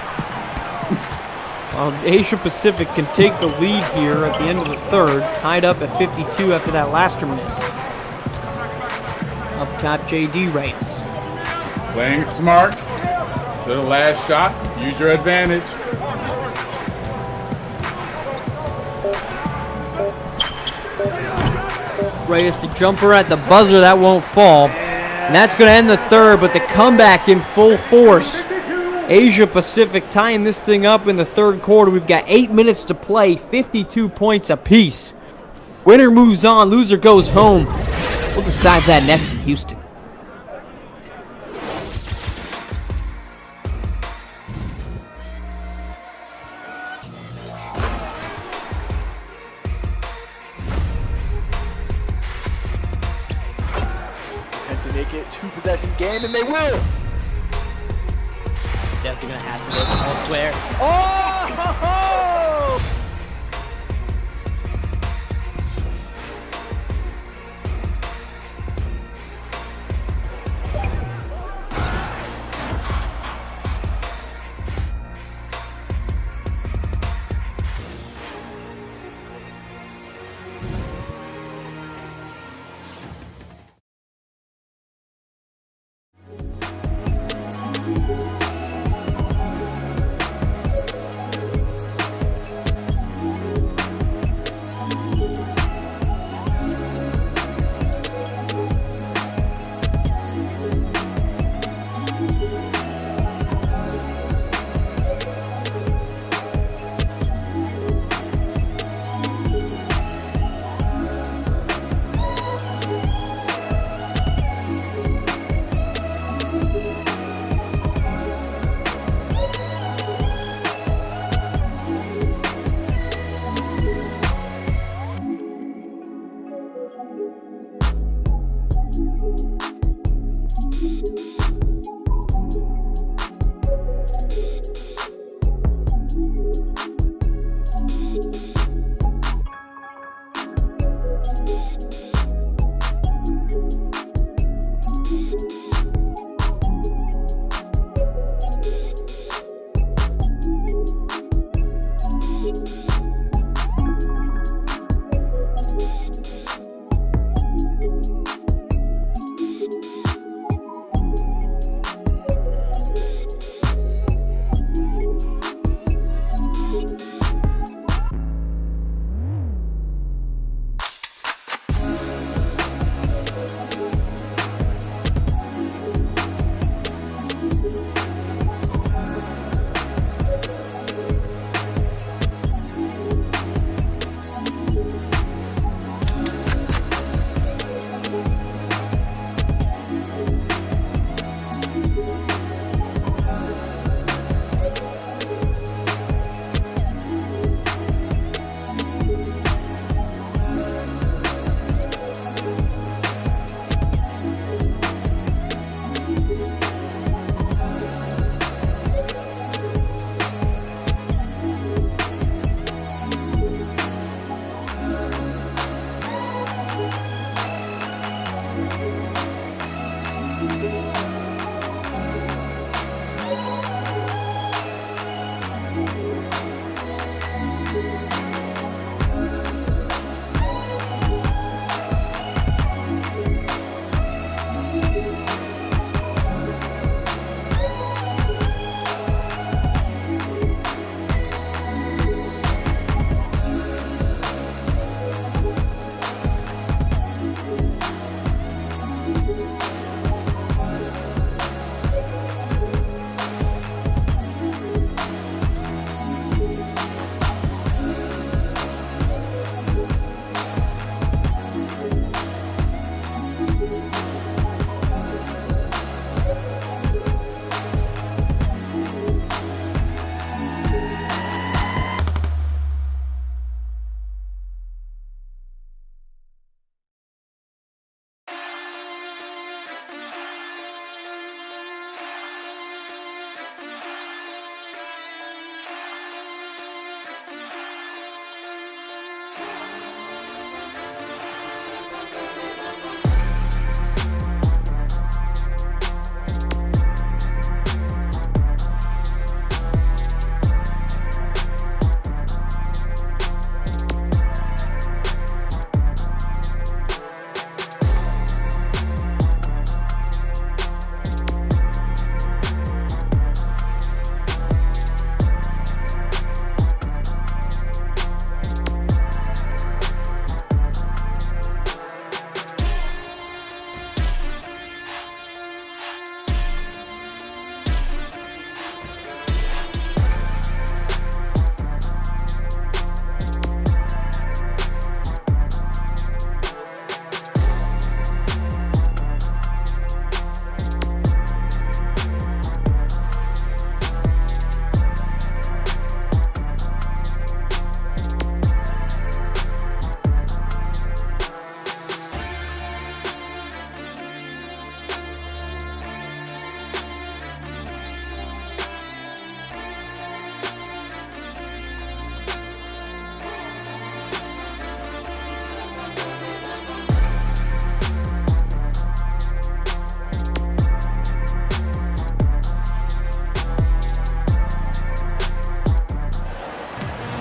B: Asia Pacific can take the lead here at the end of the third, tied up at 52 after that Laster miss. Up top, JD Wrights.
F: Playing smart to the last shot. Use your advantage.
B: Reyes, the jumper at the buzzer, that won't fall. And that's going to end the third, but the comeback in full force. Asia Pacific tying this thing up in the third quarter. We've got 8 minutes to play, 52 points apiece. Winner moves on, loser goes home. We'll decide that next in Houston.
H: And to make it 2-possession game, and they will. Definitely gonna have to go elsewhere. Oh!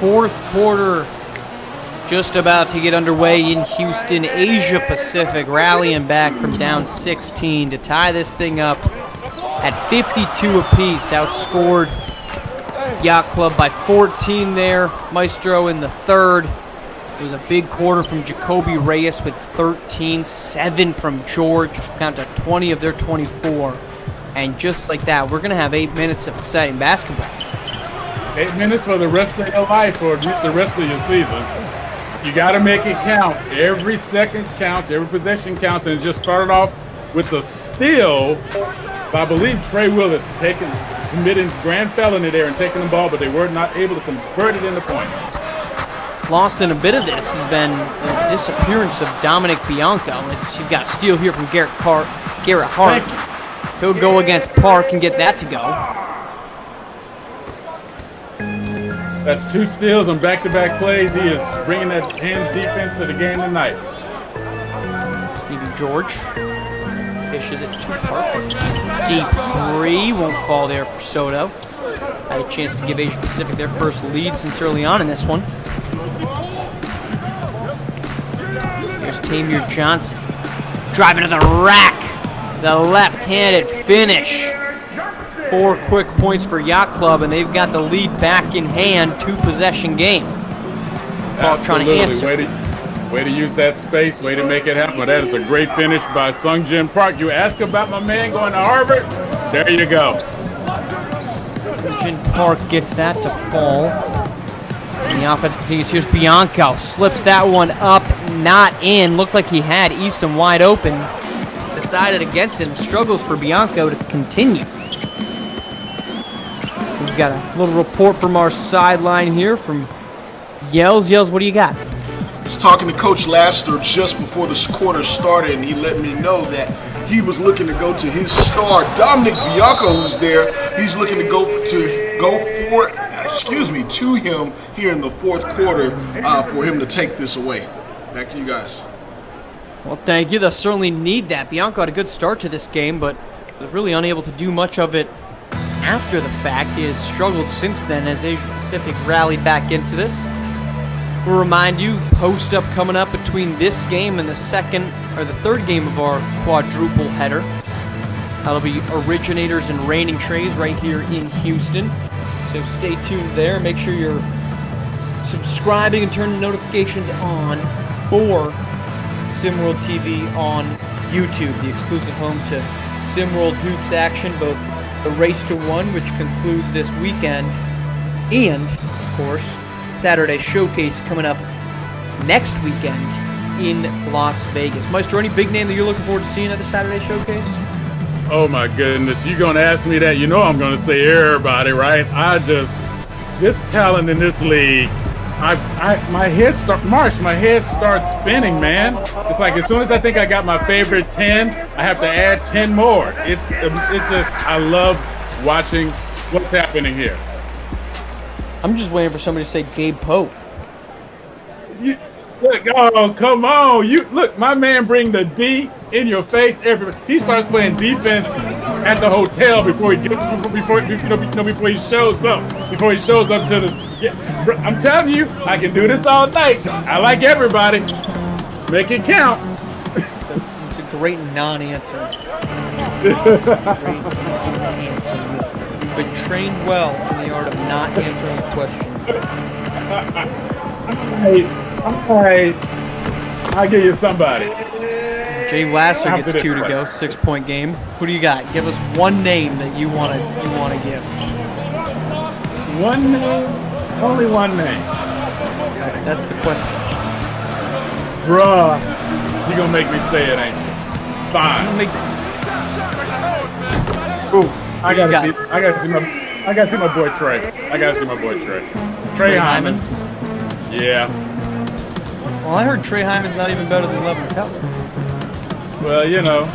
B: Fourth quarter just about to get underway in Houston. Asia Pacific rallying back from down 16 to tie this thing up at 52 apiece. Outscored Yacht Club by 14 there. Maestro in the third. It was a big quarter from Jacoby Reyes with 13, 7 from George, count to 20 of their 24. And just like that, we're going to have 8 minutes of exciting basketball.
F: 8 minutes for the rest of your life, or at least the rest of your season. You got to make it count. Every second counts, every possession counts, and it just started off with a steal. I believe Trey Willis committing grand felony there and taking the ball, but they were not able to convert it into points.
B: Lost in a bit of this has been the disappearance of Dominic Bianco. As you've got a steal here from Garrett Hart. He'll go against Park and get that to go.
F: That's 2 steals on back-to-back plays. He is bringing that hands defense to the game tonight.
B: Stevie George dishes it to Park. Deep 3 won't fall there for Soto. Had a chance to give Asia Pacific their first lead since early on in this one. Here's Tamir Johnson driving to the rack. The left-handed finish. 4 quick points for Yacht Club, and they've got the lead back in hand. 2-possession game. Ball trying to answer.
F: Way to use that space. Way to make it happen. That is a great finish by Sungjin Park. You ask about my man going to Harvard? There you go.
B: Sungjin Park gets that to fall. And the offense continues. Here's Bianco. Slips that one up, not in. Looked like he had Eason wide open. Decided against it, and struggles for Bianco to continue. We've got a little report from our sideline here from Yells. Yells, what do you got?
I: I was talking to Coach Laster just before this quarter started, and he let me know that he was looking to go to his star, Dominic Bianco, who's there. He's looking to go to him here in the fourth quarter for him to take this away. Back to you guys.
B: Well, thank you. They'll certainly need that. Bianco had a good start to this game, but was really unable to do much of it after the fact. He has struggled since then as Asia Pacific rallied back into this. We'll remind you, post up coming up between this game and the third game of our quadruple header. That'll be Originators and Reigning Trays right here in Houston. So stay tuned there. Make sure you're subscribing and turning notifications on for SimWorld TV on YouTube, the exclusive home to SimWorld Hoops action, both the Race to One, which concludes this weekend, and, of course, Saturday Showcase coming up next weekend in Las Vegas. Maestro, any big name that you're looking forward to seeing at the Saturday Showcase?
F: Oh my goodness, you're gonna ask me that, you know I'm gonna say everybody, right? This talent in this league, my head starts spinning, man. It's like as soon as I think I got my favorite 10, I have to add 10 more. It's just, I love watching what's happening here.
B: I'm just waiting for somebody to say Gabe Pope.
F: Look, oh, come on. Look, my man bring the D in your face. He starts playing defense at the hotel before he shows up. Before he shows up to this. Yeah, I'm telling you, I can do this all night. I like everybody. Make it count.
B: It's a great non-answer. But trained well in the art of not answering a question.
F: All right. I'll give you somebody.
B: Jay Lasser gets 2 to go, 6-point game. Who do you got? Give us one name that you want to give.
F: One name? Only one name.
B: Okay, that's the question.
F: Bruh, you gonna make me say it, ain't you? Fine. Ooh, I gotta see my boy Trey. Trey Hyman. Yeah.
B: Well, I heard Trey Hyman's not even better than Levin Cutler.
F: Well, you know.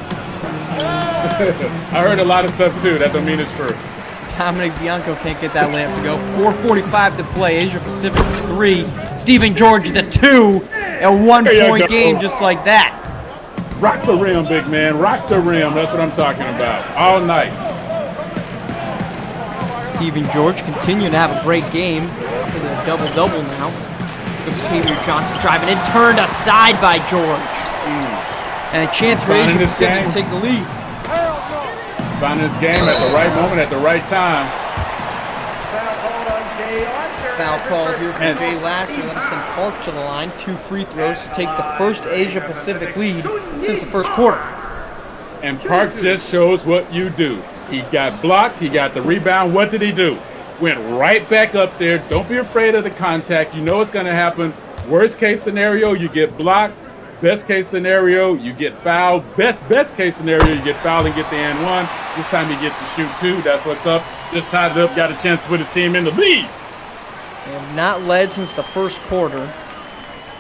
F: I heard a lot of stuff too. That don't mean it's true.
B: Dominic Bianco can't get that layup to go. 4:45 to play. Asia Pacific 3. Stephen George the 2. A 1-point game just like that.
F: Rock the rim, big man. Rock the rim. That's what I'm talking about. All night.
B: Stephen George continuing to have a great game. Practically a double-double now. Here comes Tavier Johnson driving in, turned aside by George. And a chance for Asia Pacific to take the lead.
F: Finding his game at the right moment, at the right time.
B: Foul called here from Jay Laster. That'll send Park to the line. 2 free throws to take the first Asia Pacific lead since the first quarter.
F: And Park just shows what you do. He got blocked. He got the rebound. What did he do? Went right back up there. Don't be afraid of the contact. You know what's going to happen. Worst case scenario, you get blocked. Best case scenario, you get fouled. Best case scenario, you get fouled and get the and one. This time he gets to shoot 2. That's what's up. Just tied it up. Got a chance to put his team in the lead.
B: They have not led since the first quarter,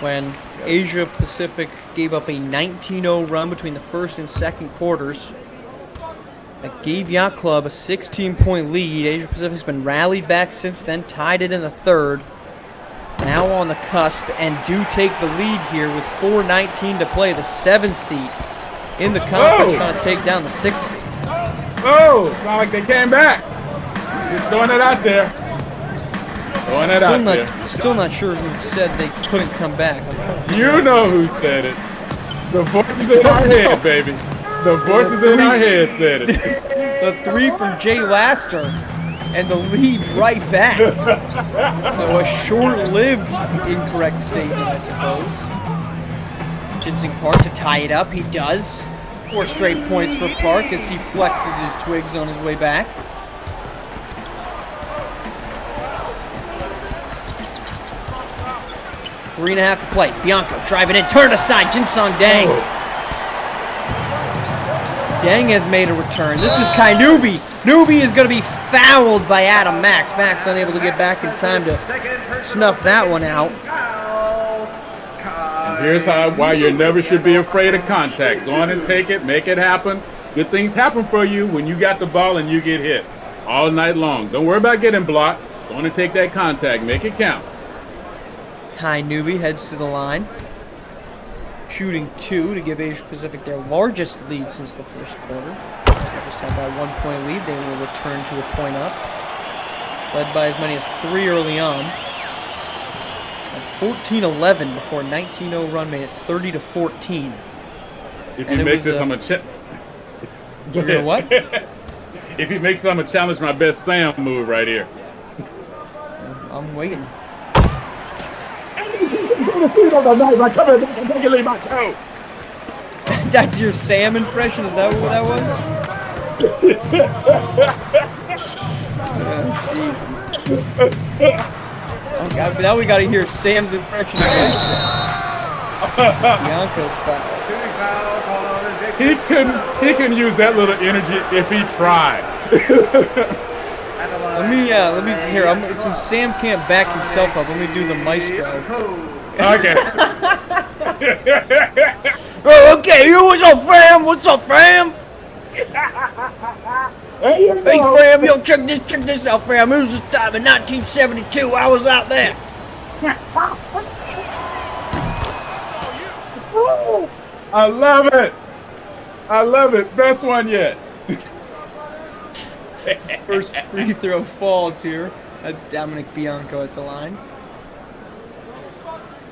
B: when Asia Pacific gave up a 19-0 run between the first and second quarters. That gave Yacht Club a 16-point lead. Asia Pacific's been rallied back since then, tied it in the third. Now on the cusp, and do take the lead here with 4:19 to play. The 7th seed in the conference trying to take down the 6th seed.
F: Oh, sound like they came back. Just throwing it out there. Throwing it out there.
B: Still not sure who said they couldn't come back.
F: You know who said it. The voices in our head, baby. The voices in our head said it.
B: The 3 from Jay Laster, and the lead right back. So a short-lived incorrect statement, I suppose. Ginseng Park to tie it up. He does. 4 straight points for Park as he flexes his twigs on his way back. Three and a half to play. Bianco driving in, turned aside. Jinsong Dang. Dang has made a return. This is Kai Newby. Newby is going to be fouled by Adam Max. Max unable to get back in time to snuff that one out.
F: And here's why you never should be afraid of contact. Go on and take it, make it happen. Good things happen for you when you got the ball and you get hit all night long. Don't worry about getting blocked. Go on and take that contact. Make it count.
B: Kai Newby heads to the line, shooting 2 to give Asia Pacific their largest lead since the first quarter. So they just had that 1-point lead. They will return to a point up, led by as many as 3 early on. And 14-11 before a 19-0 run made it 30-14.
F: If he makes this, I'm gonna check.
B: You're gonna what?
F: If he makes this, I'm gonna challenge my best Sam move right here.
B: I'm waiting. That's your Sam impression? Is that what that was? Oh, God, but now we got to hear Sam's impression of Bianco's foul.
F: He can use that little energy if he tried.
B: Let me here. Since Sam can't back himself up, let me do the maestro.
F: Okay.
B: Oh, okay. What's up, fam? What's up, fam? Hey, fam. Yo, check this out, fam. It was this time in 1972. I was out there.
F: I love it. I love it. Best one yet.
B: First free throw falls here. That's Dominic Bianco at the line.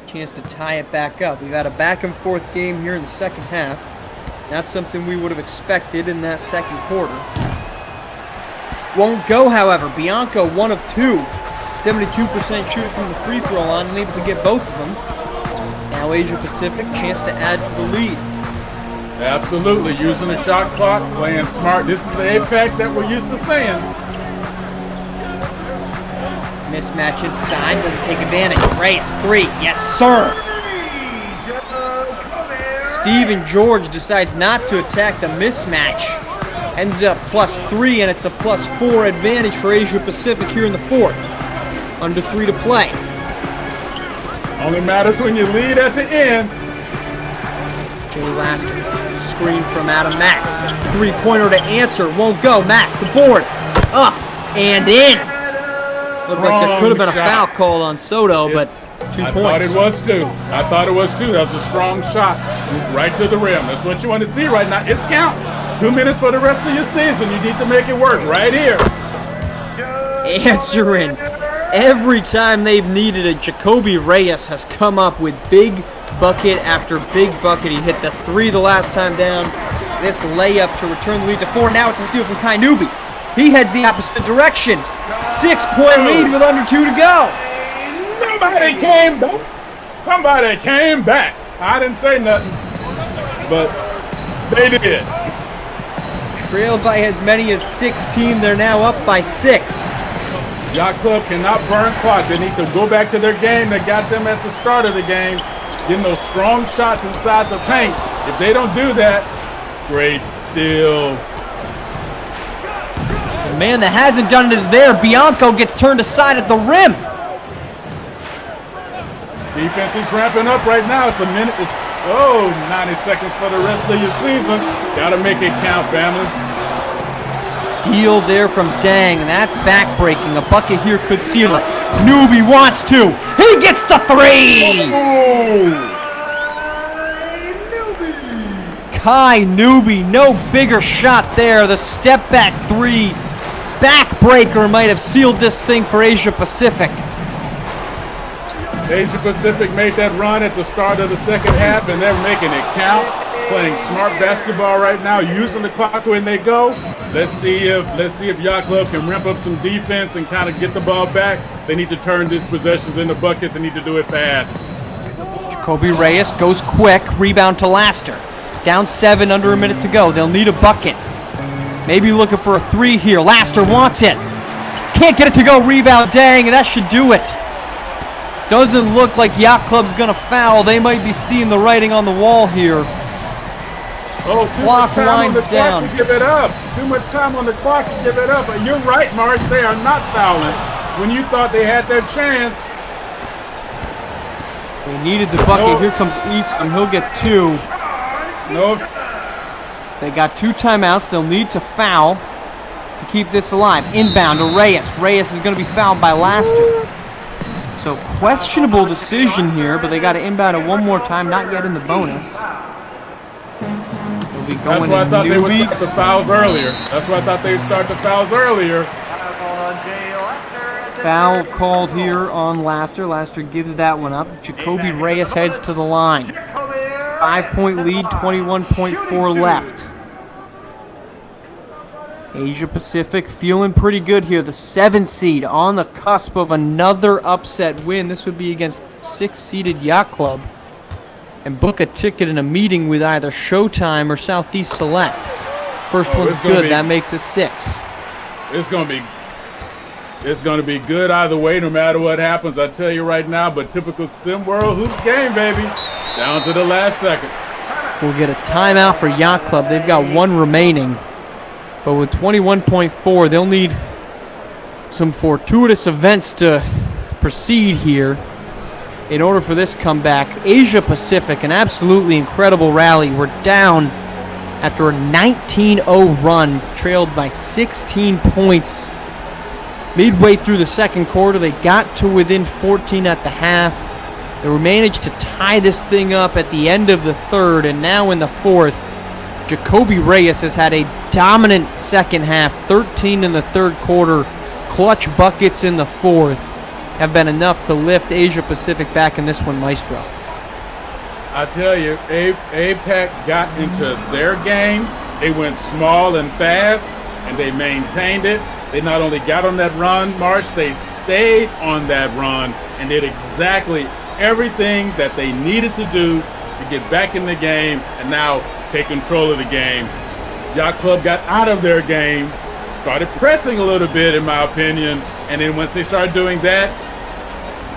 B: Chance to tie it back up. We've had a back and forth game here in the second half. Not something we would have expected in that second quarter. Won't go, however. Bianco 1 of 2. 72% shooting from the free throw line, unable to get both of them. Now Asia Pacific, chance to add to the lead.
F: Absolutely, using the shot clock, playing smart. This is the APEC that we're used to seeing.
B: Mismatch inside, doesn't take advantage. Reyes, 3, yes sir! Steven George decides not to attack the mismatch. Ends up +3, and it's a +4 advantage for Asia Pacific here in the fourth. Under 3 to play.
F: Only matters when you lead at the end.
B: Jay Lasker, screen from Adam Max. 3-pointer to answer, won't go. Max, the board, up and in. Looked like there could have been a foul called on Soto, but 2 points.
F: I thought it was too. That was a strong shot. Right to the rim. That's what you want to see right now. It's count. 2 minutes for the rest of your season. You need to make it work right here.
B: Answering. Every time they've needed it, Jacoby Reyes has come up with big bucket after big bucket. He hit the 3 the last time down. This layup to return the lead to 4. Now it's a steal from Kai Newby. He heads the opposite direction. 6-point lead with under 2 to go.
F: Somebody came back. Somebody came back. I didn't say nothing, but they did.
B: Trailed by as many as 16. They're now up by 6.
F: Yacht Club cannot burn clock. They need to go back to their game that got them at the start of the game, getting those strong shots inside the paint. If they don't do that, great steal.
B: The man that hasn't done it is there. Bianco gets turned aside at the rim.
F: Defense is ramping up right now. It's 90 seconds for the rest of your season. Gotta make it count, family.
B: Steal there from Dang, and that's backbreaking. A bucket here could seal it. Newby wants to. He gets the 3! Kai Newby, no bigger shot there. The step back 3 backbreaker might have sealed this thing for Asia Pacific.
F: Asia Pacific made that run at the start of the second half, and they're making it count. Playing smart basketball right now, using the clock when they go. Let's see if Yacht Club can ramp up some defense and kind of get the ball back. They need to turn these possessions into buckets. They need to do it fast.
B: Jacoby Reyes goes quick. Rebound to Laster. Down 7, under a minute to go. They'll need a bucket. Maybe looking for a 3 here. Laster wants it. Can't get it to go. Rebound, Dang, and that should do it. Doesn't look like Yacht Club's going to foul. They might be seeing the writing on the wall here.
F: Oh, too
B: Clock
F: much time on the
B: winds down.
F: clock to give it up. Too much time on the clock to give it up. But you're right, March. They are not fouling. When you thought they had their chance.
B: They needed the bucket. Here comes Easton. He'll get 2.
F: Nope.
B: They got 2 timeouts. They'll need to foul to keep this alive. Inbound to Reyes. Reyes is going to be fouled by Laster. So questionable decision here, but they got to inbound it one more time. Not yet in the bonus. They'll be going.
F: That's why I thought they would start the fouls earlier. That's why I thought they would start the fouls earlier.
B: Foul called here on Laster. Laster gives that one up. Jacoby Reyes heads to the line. 5-point lead, 21.4 left. Asia Pacific feeling pretty good here. The 7 seed on the cusp of another upset win. This would be against 6-seeded Yacht Club. And book a ticket and a meeting with either Showtime or Southeast Select. First one's good. That makes it 6.
F: It's going to be good either way, no matter what happens. I tell you right now. But typical Sim World Hoops game, baby. Down to the last second.
B: We'll get a timeout for Yacht Club. They've got 1 remaining. But with 21.4, they'll need some fortuitous events to proceed here in order for this comeback. Asia Pacific, an absolutely incredible rally. We're down after a 19-0 run, trailed by 16 points. Midway through the second quarter, they got to within 14 at the half. They managed to tie this thing up at the end of the third, and now in the fourth, Jacoby Reyes has had a dominant second half, 13 in the third quarter. Clutch buckets in the fourth have been enough to lift Asia Pacific back in this one, Maestro.
F: I tell you, APAC got into their game. They went small and fast, and they maintained it. They not only got on that run, March, they stayed on that run and did exactly everything that they needed to do to get back in the game and now take control of the game. Yacht Club got out of their game, started pressing a little bit, in my opinion, and then once they started doing that,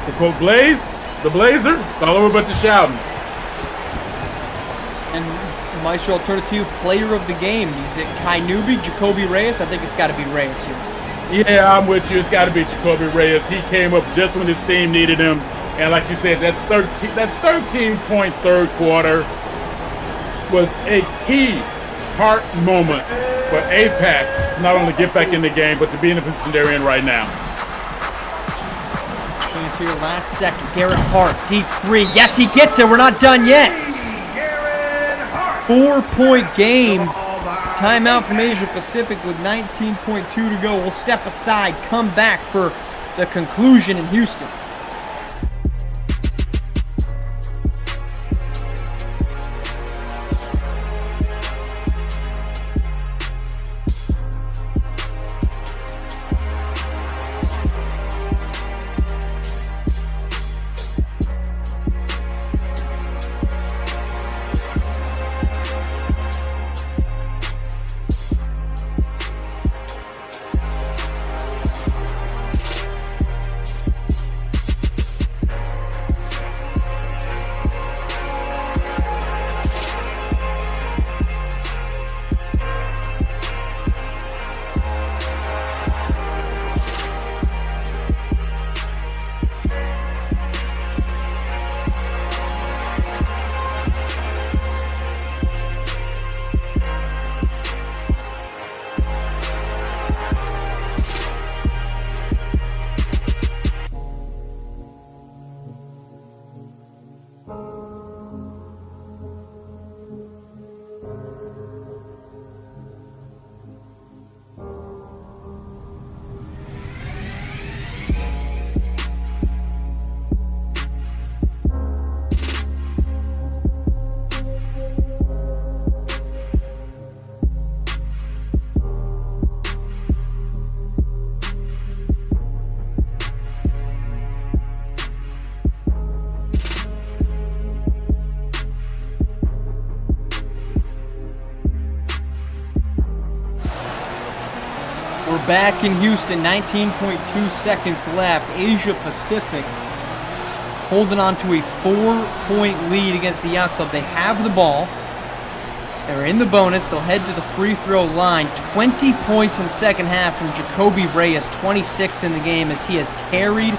F: to quote Blaze, the Blazer, it's all over but the shouting.
B: And Maestro, I'll turn it to you. Player of the game, is it Kai Newby, Jacoby Reyes? I think it's got to be Reyes here.
F: Yeah, I'm with you. It's got to be Jacoby Reyes. He came up just when his team needed him. And like you said, that 13-point third quarter was a key heart moment for APAC to not only get back in the game, but to be in the position they're in right now.
B: Chance here, last second. Garrett Hart, deep 3. Yes, he gets it. We're not done yet. 4-point game. Timeout from Asia Pacific with 19.2 to go. We'll step aside, come back for the conclusion in Houston. We're back in Houston, 19.2 seconds left. Asia Pacific holding on to a 4-point lead against the Yacht Club. They have the ball. They're in the bonus. They'll head to the free throw line. 20 points in the second half from Jacoby Reyes, 26 in the game, as he has carried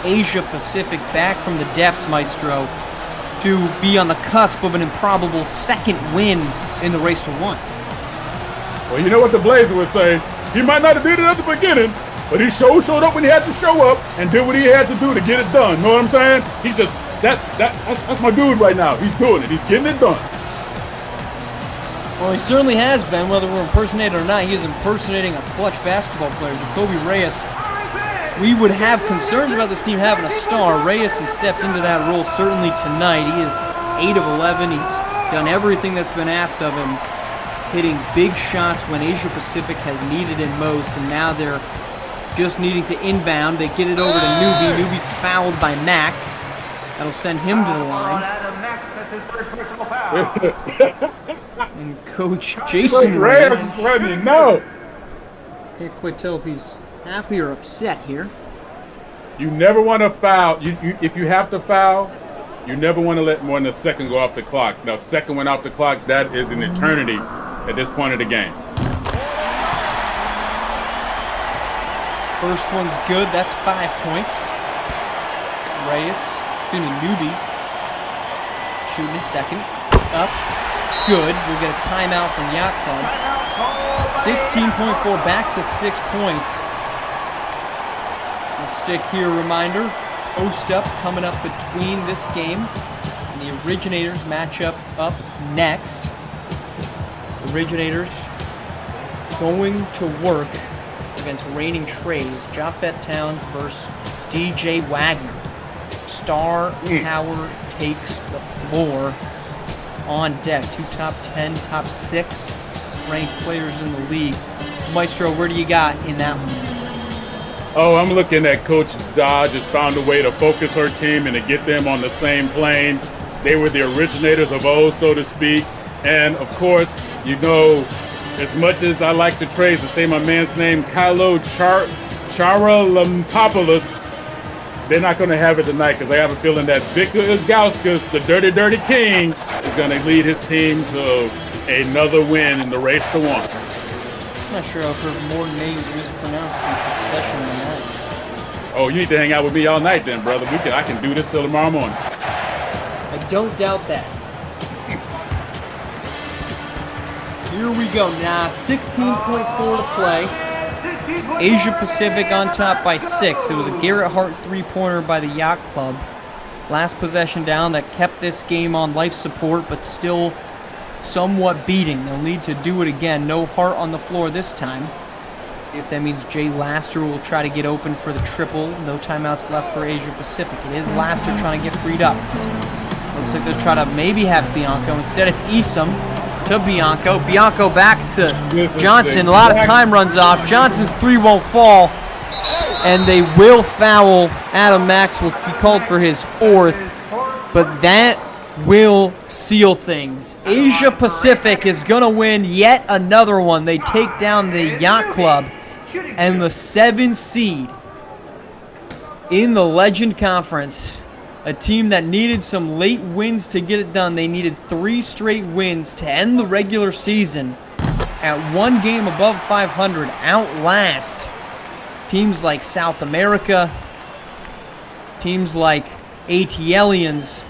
B: Asia Pacific back from the depths, Maestro, to be on the cusp of an improbable second win in the race to one.
F: Well, you know what the Blazer would say. He might not have did it at the beginning, but he showed up when he had to show up and did what he had to do to get it done. Know what I'm saying? He just that's my dude right now. He's doing it. He's getting it done.
B: Well, he certainly has been, whether we're impersonating or not. He is impersonating a clutch basketball player, Jacoby Reyes. We would have concerns about this team having a star. Reyes has stepped into that role certainly tonight. He is 8 of 11. He's done everything that's been asked of him, hitting big shots when Asia Pacific has needed it most, and now they're just needing to inbound. They get it over to Newbie. Newbie's fouled by Max. That'll send him to the line.
G: Max, that's his third personal foul.
B: And Coach Jason Reyes,
F: no.
B: can't quite tell if he's happy or upset here.
F: You never want to foul. If you have to foul, you never want to let more than a second go off the clock. Now, second went off the clock, that is an eternity at this point of the game.
B: First one's good. That's 5 points. Newbie shooting his second. Up. Good. We'll get a timeout from Yacht Club. 16.4, back to 6 points. We'll stick here, reminder. Post up coming up between this game and the Originators matchup up next. Originators going to work against reigning Trays. Japheth Towns versus DJ Wagner. Star power takes the floor on deck. 2 top 10, top 6 ranked players in the league. Maestro, where do you got in that one?
F: Oh, I'm looking at Coach Dodge has found a way to focus her team and to get them on the same plane. They were the originators of old, so to speak. And, of course, you know, as much as I like the Trays to say my man's name, Kylo Charalampopoulos, they're not going to have it tonight because I have a feeling that Victor Ilgauskas, the dirty king, is going to lead his team to another win in the race to one.
B: I'm not sure I've heard more names mispronounced in succession than that.
F: Oh, you need to hang out with me all night then, brother. I can do this till tomorrow morning.
B: I don't doubt that. Here we go now. 16.4 to play. Asia Pacific on top by 6. It was a Garrett Hart three-pointer by the Yacht Club. Last possession down that kept this game on life support, but still somewhat beating. They'll need to do it again. No Hart on the floor this time. If that means Jay Laster will try to get open for the triple. No timeouts left for Asia Pacific. It is Laster trying to get freed up. Looks like they'll try to maybe have Bianco. Instead, it's Isom to Bianco. Bianco back to Johnson. A lot of time runs off. Johnson's three won't fall. And they will foul Adam Max. Will be called for his fourth. But that will seal things. Asia Pacific is going to win yet another one. They take down the Yacht Club and the 7 seed in the Legend Conference. A team that needed some late wins to get it done. They needed 3 straight wins to end the regular season at 1 game above 500. Outlast teams like South America, teams like ATLians.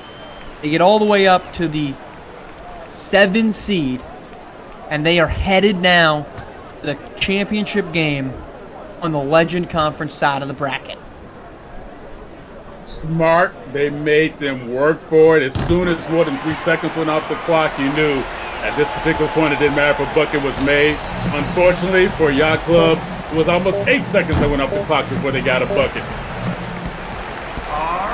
B: They get all the way up to the 7 seed, and they are headed now to the championship game on the Legend Conference side of the bracket.
F: Smart. They made them work for it. As soon as more than 3 seconds went off the clock, you knew at this particular point it didn't matter if a bucket was made. Unfortunately for Yacht Club, it was almost 8 seconds that went off the clock before they got a bucket.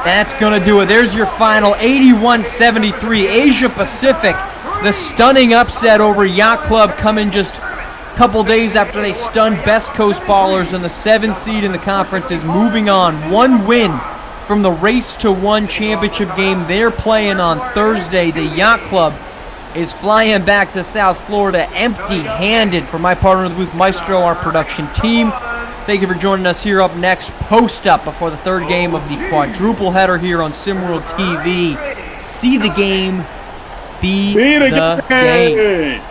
B: That's going to do it. There's your final, 81-73. Asia Pacific, the stunning upset over Yacht Club, coming just a couple days after they stunned Best Coast Ballers, and the 7 seed in the conference is moving on. 1 win from the Race to 1 championship game they're playing on Thursday. The Yacht Club is flying back to South Florida empty-handed. For my partner in the booth, Maestro, our production team, thank you for joining us here. Up next, post up before the 3rd game of the quadruple header here on SimWorld TV. See the game, be the game.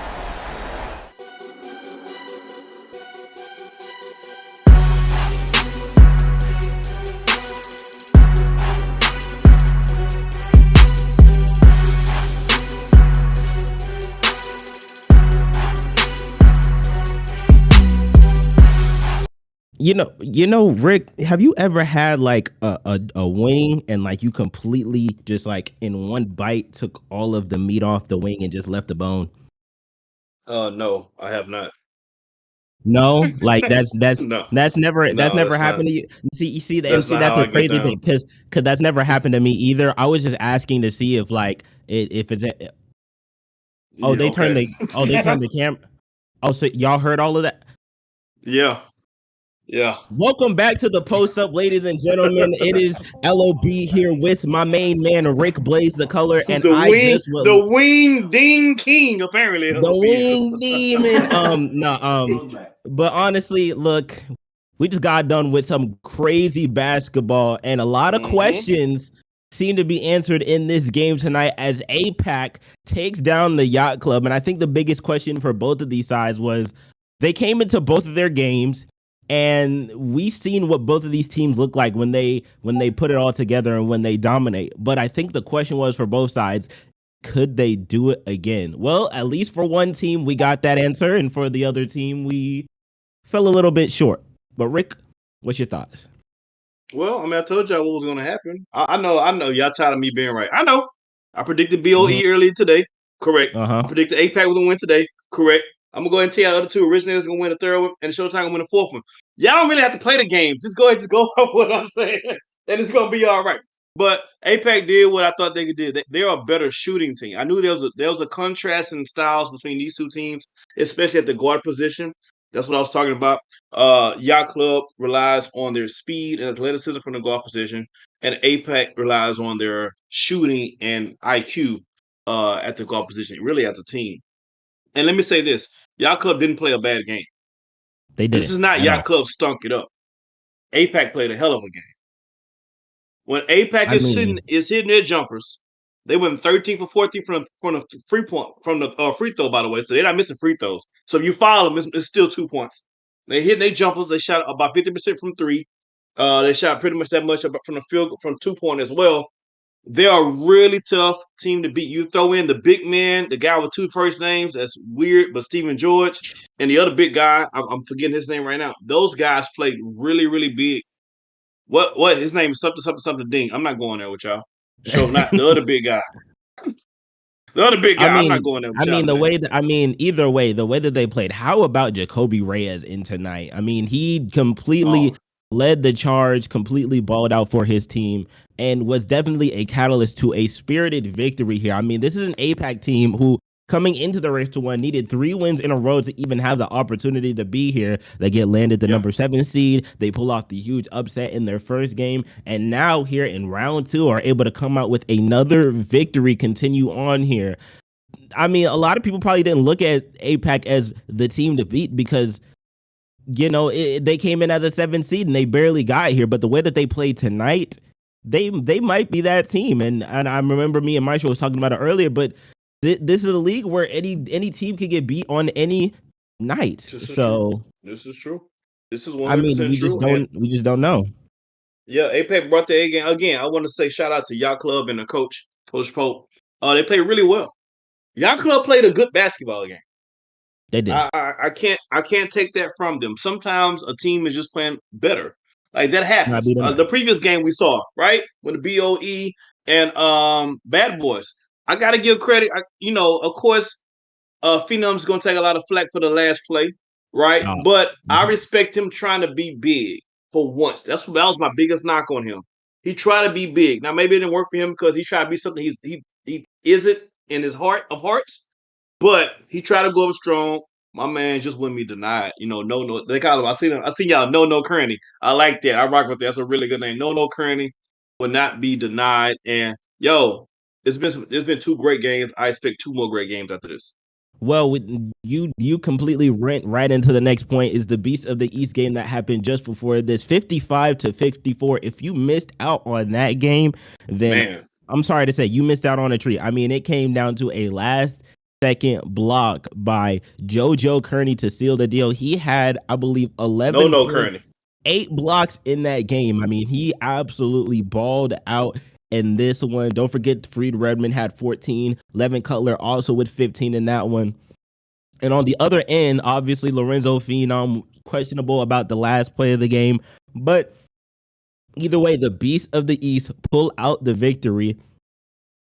E: You know, Rick, have you ever had like a wing and like you completely just like in one bite took all of the meat off the wing and just left the bone?
J: No, I have not.
E: No, like that's
J: No,
E: that's never
J: no, that's not.
E: happened to you. You see the
J: That's
E: MC.
J: not
E: That's
J: how
E: a
J: I get
E: crazy
J: down.
E: thing because that's never happened to me either. I was just asking to see if like if it's
J: Yeah,
E: they turned
J: okay.
E: they turned the camera. Oh, so y'all heard all of that?
J: Yeah, yeah.
E: Welcome back to the post up, ladies and gentlemen. It is LOB here with my main man Rick Blaze the Color, and I just will
J: The wing ding king apparently has
E: the
J: appeared.
E: wing demon. But honestly, look, we just got done with some crazy basketball, and a lot of questions seem to be answered in this game tonight as APAC takes down the Yacht Club. And I think the biggest question for both of these sides was they came into both of their games, and we've seen what both of these teams look like when they put it all together and when they dominate. But I think the question was for both sides, could they do it again? Well, at least for one team, we got that answer, and for the other team, we fell a little bit short. But Rick, what's your thoughts?
J: Well, I mean, I told y'all what was going to happen. I know. Y'all tired of me being right. I know. I predicted BOE earlier today. Correct. I predicted APAC was going to win today. Correct. I'm going to go ahead and tell y'all the other 2 originators going to win the 3rd one, and Showtime going to win the 4th one. Y'all don't really have to play the game. Just go ahead, just go off what I'm saying, and it's going to be all right. But APAC did what I thought they could do. They're a better shooting team. I knew there was a contrast in styles between these 2 teams, especially at the guard position. That's what I was talking about. Yacht Club relies on their speed and athleticism from the guard position, and APAC relies on their shooting and IQ at the guard position, really as a team. And let me say this: Yacht Club didn't play a bad game.
E: They didn't.
J: This is not Yacht Club stunk it up. APAC played a hell of a game. When APAC is hitting their jumpers, they went 13 for 14 from the free throw, by the way. So they're not missing free throws. So if you follow them, it's still 2 points. They hitting their jumpers. They shot about 50% from 3. They shot pretty much that much from the field from 2-point as well. They are a really tough team to beat. You throw in the big man, the guy with 2 first names. That's weird, but Stephen George and the other big guy, I'm forgetting his name right now. Those guys played really, really big. What his name is something Ding. I'm not going there with y'all. So not the other big guy. The other big guy.
E: I
J: I'm not
E: mean,
J: going there with
E: I
J: y'all
E: mean the
J: today.
E: way that either way, the way that they played. How about Jacoby Reyes in tonight? I mean, he completely led the charge, completely balled out for his team, and was definitely a catalyst to a spirited victory here. I mean, this is an APAC team who, coming into the race to one, needed 3 wins in a row to even have the opportunity to be here. They get landed the number 7 seed. They pull off the huge upset in their first game, and now here in round 2 are able to come out with another victory, continue on here. I mean, a lot of people probably didn't look at APAC as the team to beat because, you know, they came in as a 7 seed and they barely got here. But the way that they played tonight, they might be that team. And I remember me and Maestro was talking about it earlier, but this is a league where any team can get beat on any night.
J: This is
E: So
J: true. This is true. This is 100%
E: I mean, we
J: true.
E: just don't know.
J: Yeah, APEC brought the A game again. I want to say shout out to Yacht Club and the coach, Coach Pope. They played really well. Yacht Club played a good basketball game.
E: They did.
J: I can't take that from them. Sometimes a team is just playing better. Like that happens. The previous game we saw, right? With the BOE and Bad Boys. I gotta give credit. Of course, Phenom's gonna take a lot of flack for the last play, right? But I respect him trying to be big for once. That was my biggest knock on him. He tried to be big. Now maybe it didn't work for him because he tried to be something he isn't in his heart of hearts. But he tried to go up strong. My man just wouldn't be denied. No. They call him. I seen y'all. No Kearney. I like that. I rock with that. That's a really good name. No Kearney will not be denied. And there's been 2 great games. I expect 2 more great games after this.
E: Well, you completely went right into the next point, is the Beast of the East game that happened just before this, 55-54. If you missed out on that game, then I'm sorry to say you missed out on a treat. I mean, it came down to a last-second block by JoJo Kearney to seal the deal. He had, I believe, 11
J: Kearney.
E: 8 blocks in that game. I mean, he absolutely balled out in this one. Don't forget, Freed Redmond had 14. Levin Cutler also with 15 in that one. And on the other end, obviously, Lorenzo Phenom, questionable about the last play of the game. But either way, the Beast of the East pull out the victory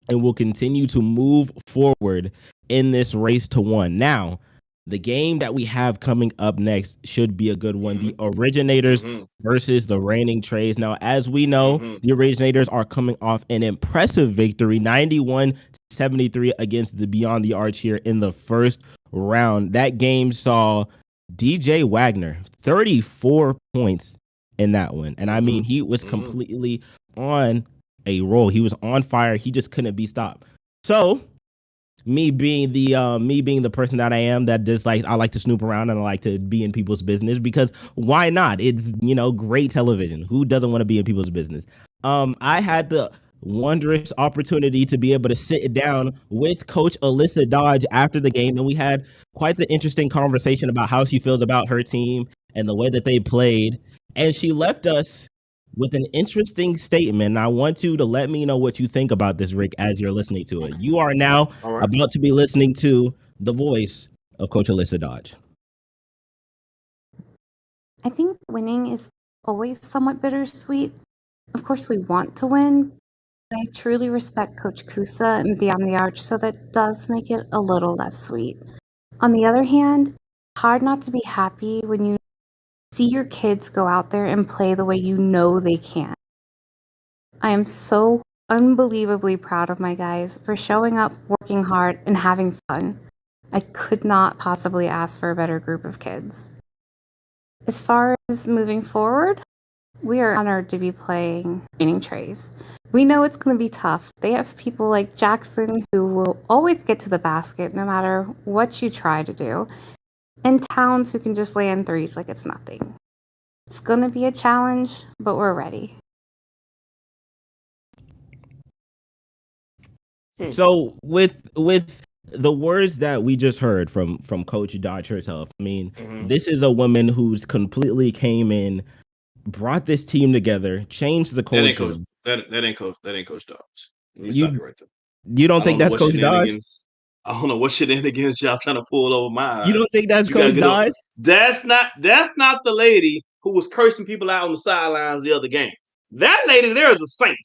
E: and will continue to move forward in this race to 1. Now, the game that we have coming up next should be a good one. The Originators versus the Reigning Trays. Now, as we know, the Originators are coming off an impressive victory, 91-73 against the Beyond the Arch here in the first round. That game saw DJ Wagner, 34 points in that one. And I mean, he was completely on a roll. He was on fire. He just couldn't be stopped. So, me being the person that I am, that just I like to snoop around and I like to be in people's business, because why not? It's, great television. Who doesn't want to be in people's business? I had the wondrous opportunity to be able to sit down with Coach Alyssa Dodge after the game, and we had quite the interesting conversation about how she feels about her team and the way that they played. And she left us with an interesting statement. And I want you to let me know what you think about this, Rick, as you're listening to it. You are now about to be listening to the voice of Coach Alyssa Dodge.
K: I think winning is always somewhat bittersweet. Of course, we want to win, but I truly respect Coach Kusa and Beyond the Arch, so that does make it a little less sweet. On the other hand, it's hard not to be happy when you see your kids go out there and play the way you know they can. I am so unbelievably proud of my guys for showing up, working hard, and having fun. I could not possibly ask for a better group of kids. As far as moving forward, we are honored to be playing Reigning Trays. We know it's going to be tough. They have people like Jackson who will always get to the basket no matter what you try to do, and Towns who can just land threes like it's nothing. It's going to be a challenge, but we're ready.
E: So with the words that we just heard from Coach Dodge herself, I mean, this is a woman who's completely came in, brought this team together, changed the culture.
J: That ain't Coach Dodge. Let me stop you right there.
E: You don't think that's Coach Dodge?
J: I don't know what shenanigans y'all trying to pull over my eyes.
E: You don't think that's Coach Dodge?
J: That's not the lady who was cursing people out on the sidelines the other game. That lady there is a saint.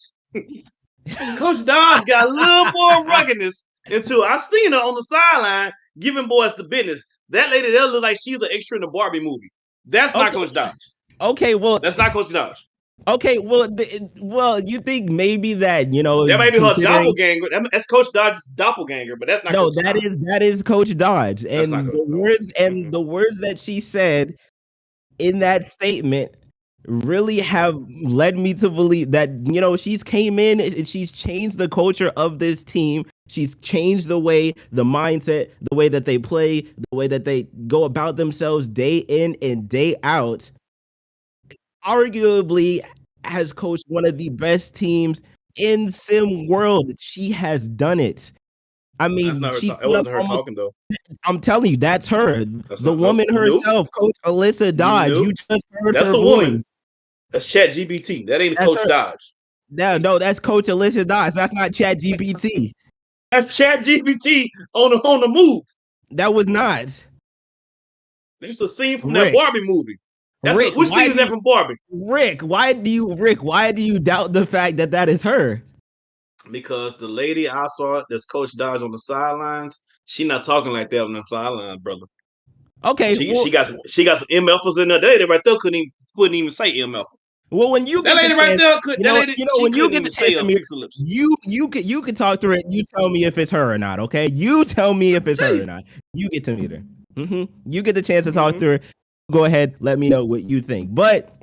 J: Coach Dodge got a little more ruggedness until I seen her on the sideline giving boys the business. That lady there look like she's an extra in the Barbie movie. That's not Coach Dodge.
E: Okay, well,
J: that's not Coach Dodge.
E: Okay, well, you think maybe that
J: that might be her doppelganger? That's Coach Dodge's doppelganger, but that's not.
E: No,
J: Coach Dodge.
E: that is Coach Dodge,
J: and
E: the words that she said in that statement really have led me to believe that she's came in and she's changed the culture of this team. She's changed the mindset, the way that they play, the way that they go about themselves day in and day out. Arguably has coached one of the best teams in sim world. She has done it. I mean,
J: it wasn't her talking though.
E: I'm telling you, that's her. The woman herself, Coach Alyssa Dodge. You just heard
J: that's
E: her
J: a
E: voice.
J: Woman. That's ChatGPT. That ain't Coach Dodge.
E: No, that's Coach Alyssa Dodge. That's not ChatGPT.
J: That's ChatGPT on the move.
E: That was not.
J: It's a scene from that Barbie movie.
E: Rick,
J: which scene is that from Barbie?
E: Rick, why do you doubt the fact that is her?
J: Because the lady I saw that's Coach Dodge on the sidelines, she not talking like that on the sidelines, brother.
E: Okay,
J: she got some MFers in there. That lady right there couldn't even say MF.
E: Well, when you
J: that lady right there could,
E: when you get the chance to meet you can talk to her and you tell me if it's her or not. Okay, you tell me if it's her or not. You get to meet her. You get the chance to talk to her. Go ahead, let me know what you think. But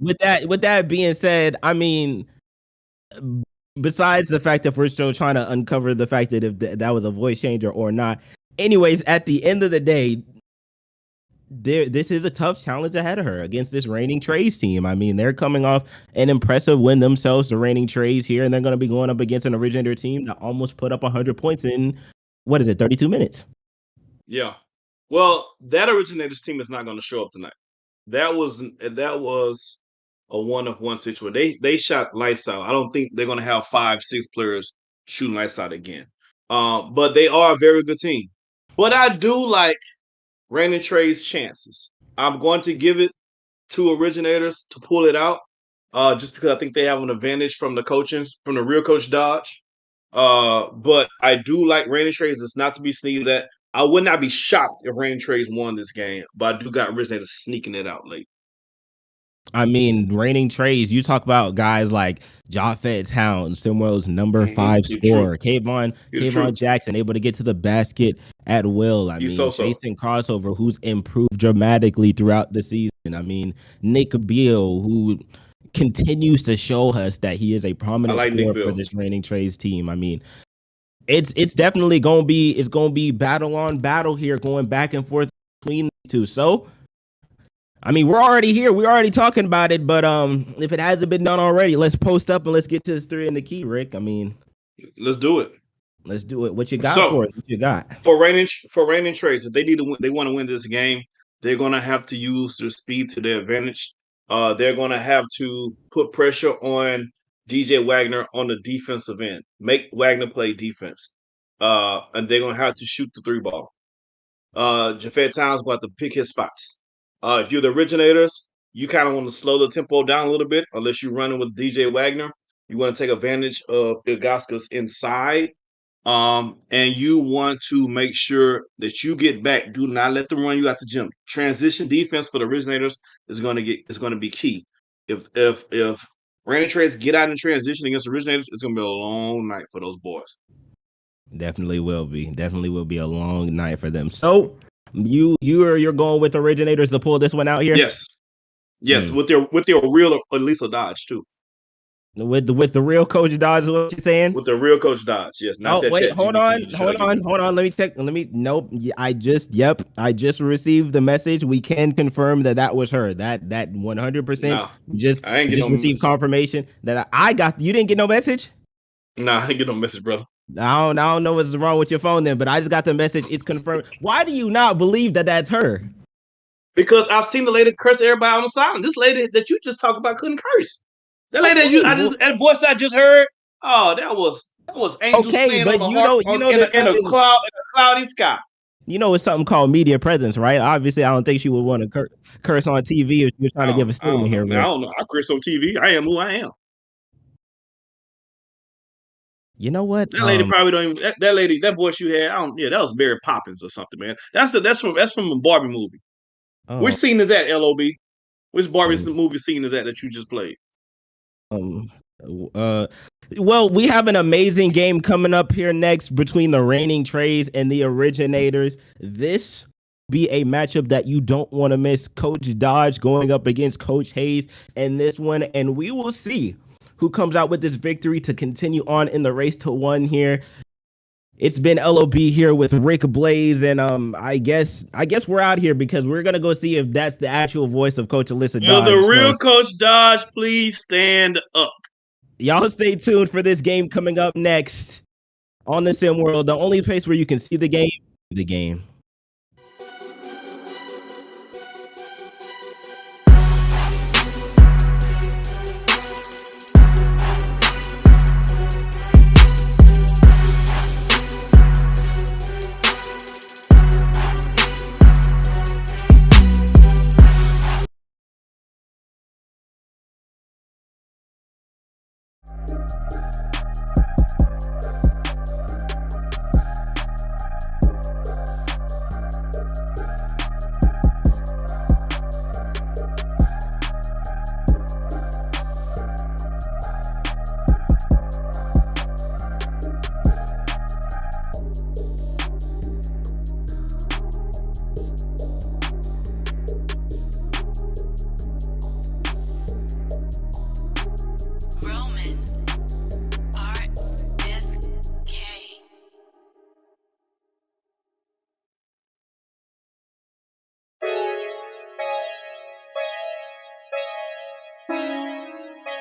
E: with that being said, I mean, besides the fact that we're still trying to uncover the fact that if that was a voice changer or not. Anyways, at the end of the day, this is a tough challenge ahead of her against this reigning Trays team. I mean, they're coming off an impressive win themselves, the reigning Trays here, and they're going to be going up against an originator team that almost put up 100 points in, 32 minutes?
J: Yeah. Well, that originators team is not going to show up tonight. That was a one-of-one situation. They shot lights out. I don't think they're going to have 5-6 players shooting lights out again. But they are a very good team. But I do like Raymond Trey's chances. I'm going to give it to originators to pull it out, just because I think they have an advantage from the real Coach Dodge. But I do like Raymond Trey's. It's not to be sneezed at. I would not be shocked if Raymond Trey's won this game, but I do got originators sneaking it out late.
E: I mean, reigning Trays, you talk about guys like Japheth Towns, Simworld's number 5 scorer, Kayvon Jackson, able to get to the basket at will. I mean, Jason Crossover, who's improved dramatically throughout the season. I mean, Nick Beal, who continues to show us that he is a prominent scorer for this reigning Trays team. I mean, it's definitely gonna be battle on battle here, going back and forth between the two. So, I mean, we're already here. We're already talking about it, but if it hasn't been done already, let's post up and let's get to this 3 in the key, Rick. I mean,
J: let's do it.
E: Let's do it. What you got for it? What you got
J: for reigning Trays? If they want to win this game, they're gonna have to use their speed to their advantage. They're gonna have to put pressure on DJ Wagner on the defensive end. Make Wagner play defense, and they're gonna have to shoot the 3 ball. Japheth Towns will have to pick his spots. If you're the originators, you kind of want to slow the tempo down a little bit, unless you're running with DJ Wagner. You want to take advantage of Ilgauskas inside, and you want to make sure that you get back. Do not let them run you out the gym. Transition defense for the originators is going to be key. If Random Trades get out in transition against originators, it's going to be a long night for those boys.
E: Definitely will be a long night for them. So you're going with originators to pull this one out here?
J: Yes, with their real Elisa Dodge too.
E: With the real Coach Dodge, is what you saying?
J: With the real Coach Dodge, yes. Not that wait,
E: hold on. Let me check. Nope. I just received the message. We can confirm that was her. That 100%.
J: No, I ain't just
E: received confirmation that I got. You didn't get no message?
J: No, I didn't get no message, brother.
E: I don't know what's wrong with your phone then, but I just got the message. It's confirmed. Why do you not believe that that's her?
J: Because I've seen the lady curse everybody on the side. This lady that you just talked about couldn't curse. That lady that voice I just heard. Oh, that was angels playing on the in a cloudy sky.
E: You know, it's something called media presence, right? Obviously, I don't think she would want to curse on TV if you're trying to give a statement here.
J: I don't know. I curse on TV. I am who I am.
E: You know what?
J: That lady probably don't even. That lady, that voice you had, I don't. Yeah, that was Mary Poppins or something, man. That's from a Barbie movie. Which scene is that, LOB? Which Barbie movie scene is that you just played?
E: Well, we have an amazing game coming up here next between the reigning Trays and the originators. This be a matchup that you don't want to miss. Coach Dodge going up against Coach Hayes in this one, and we will see who comes out with this victory to continue on in the race to 1 here. It's been LOB here with Rick Blaze, and I guess we're out here because we're gonna go see if that's the actual voice of Coach Alyssa Dodge.
J: Will the real Coach Dodge please stand up?
E: Y'all stay tuned for this game coming up next on the Sim World, the only place where you can see the game.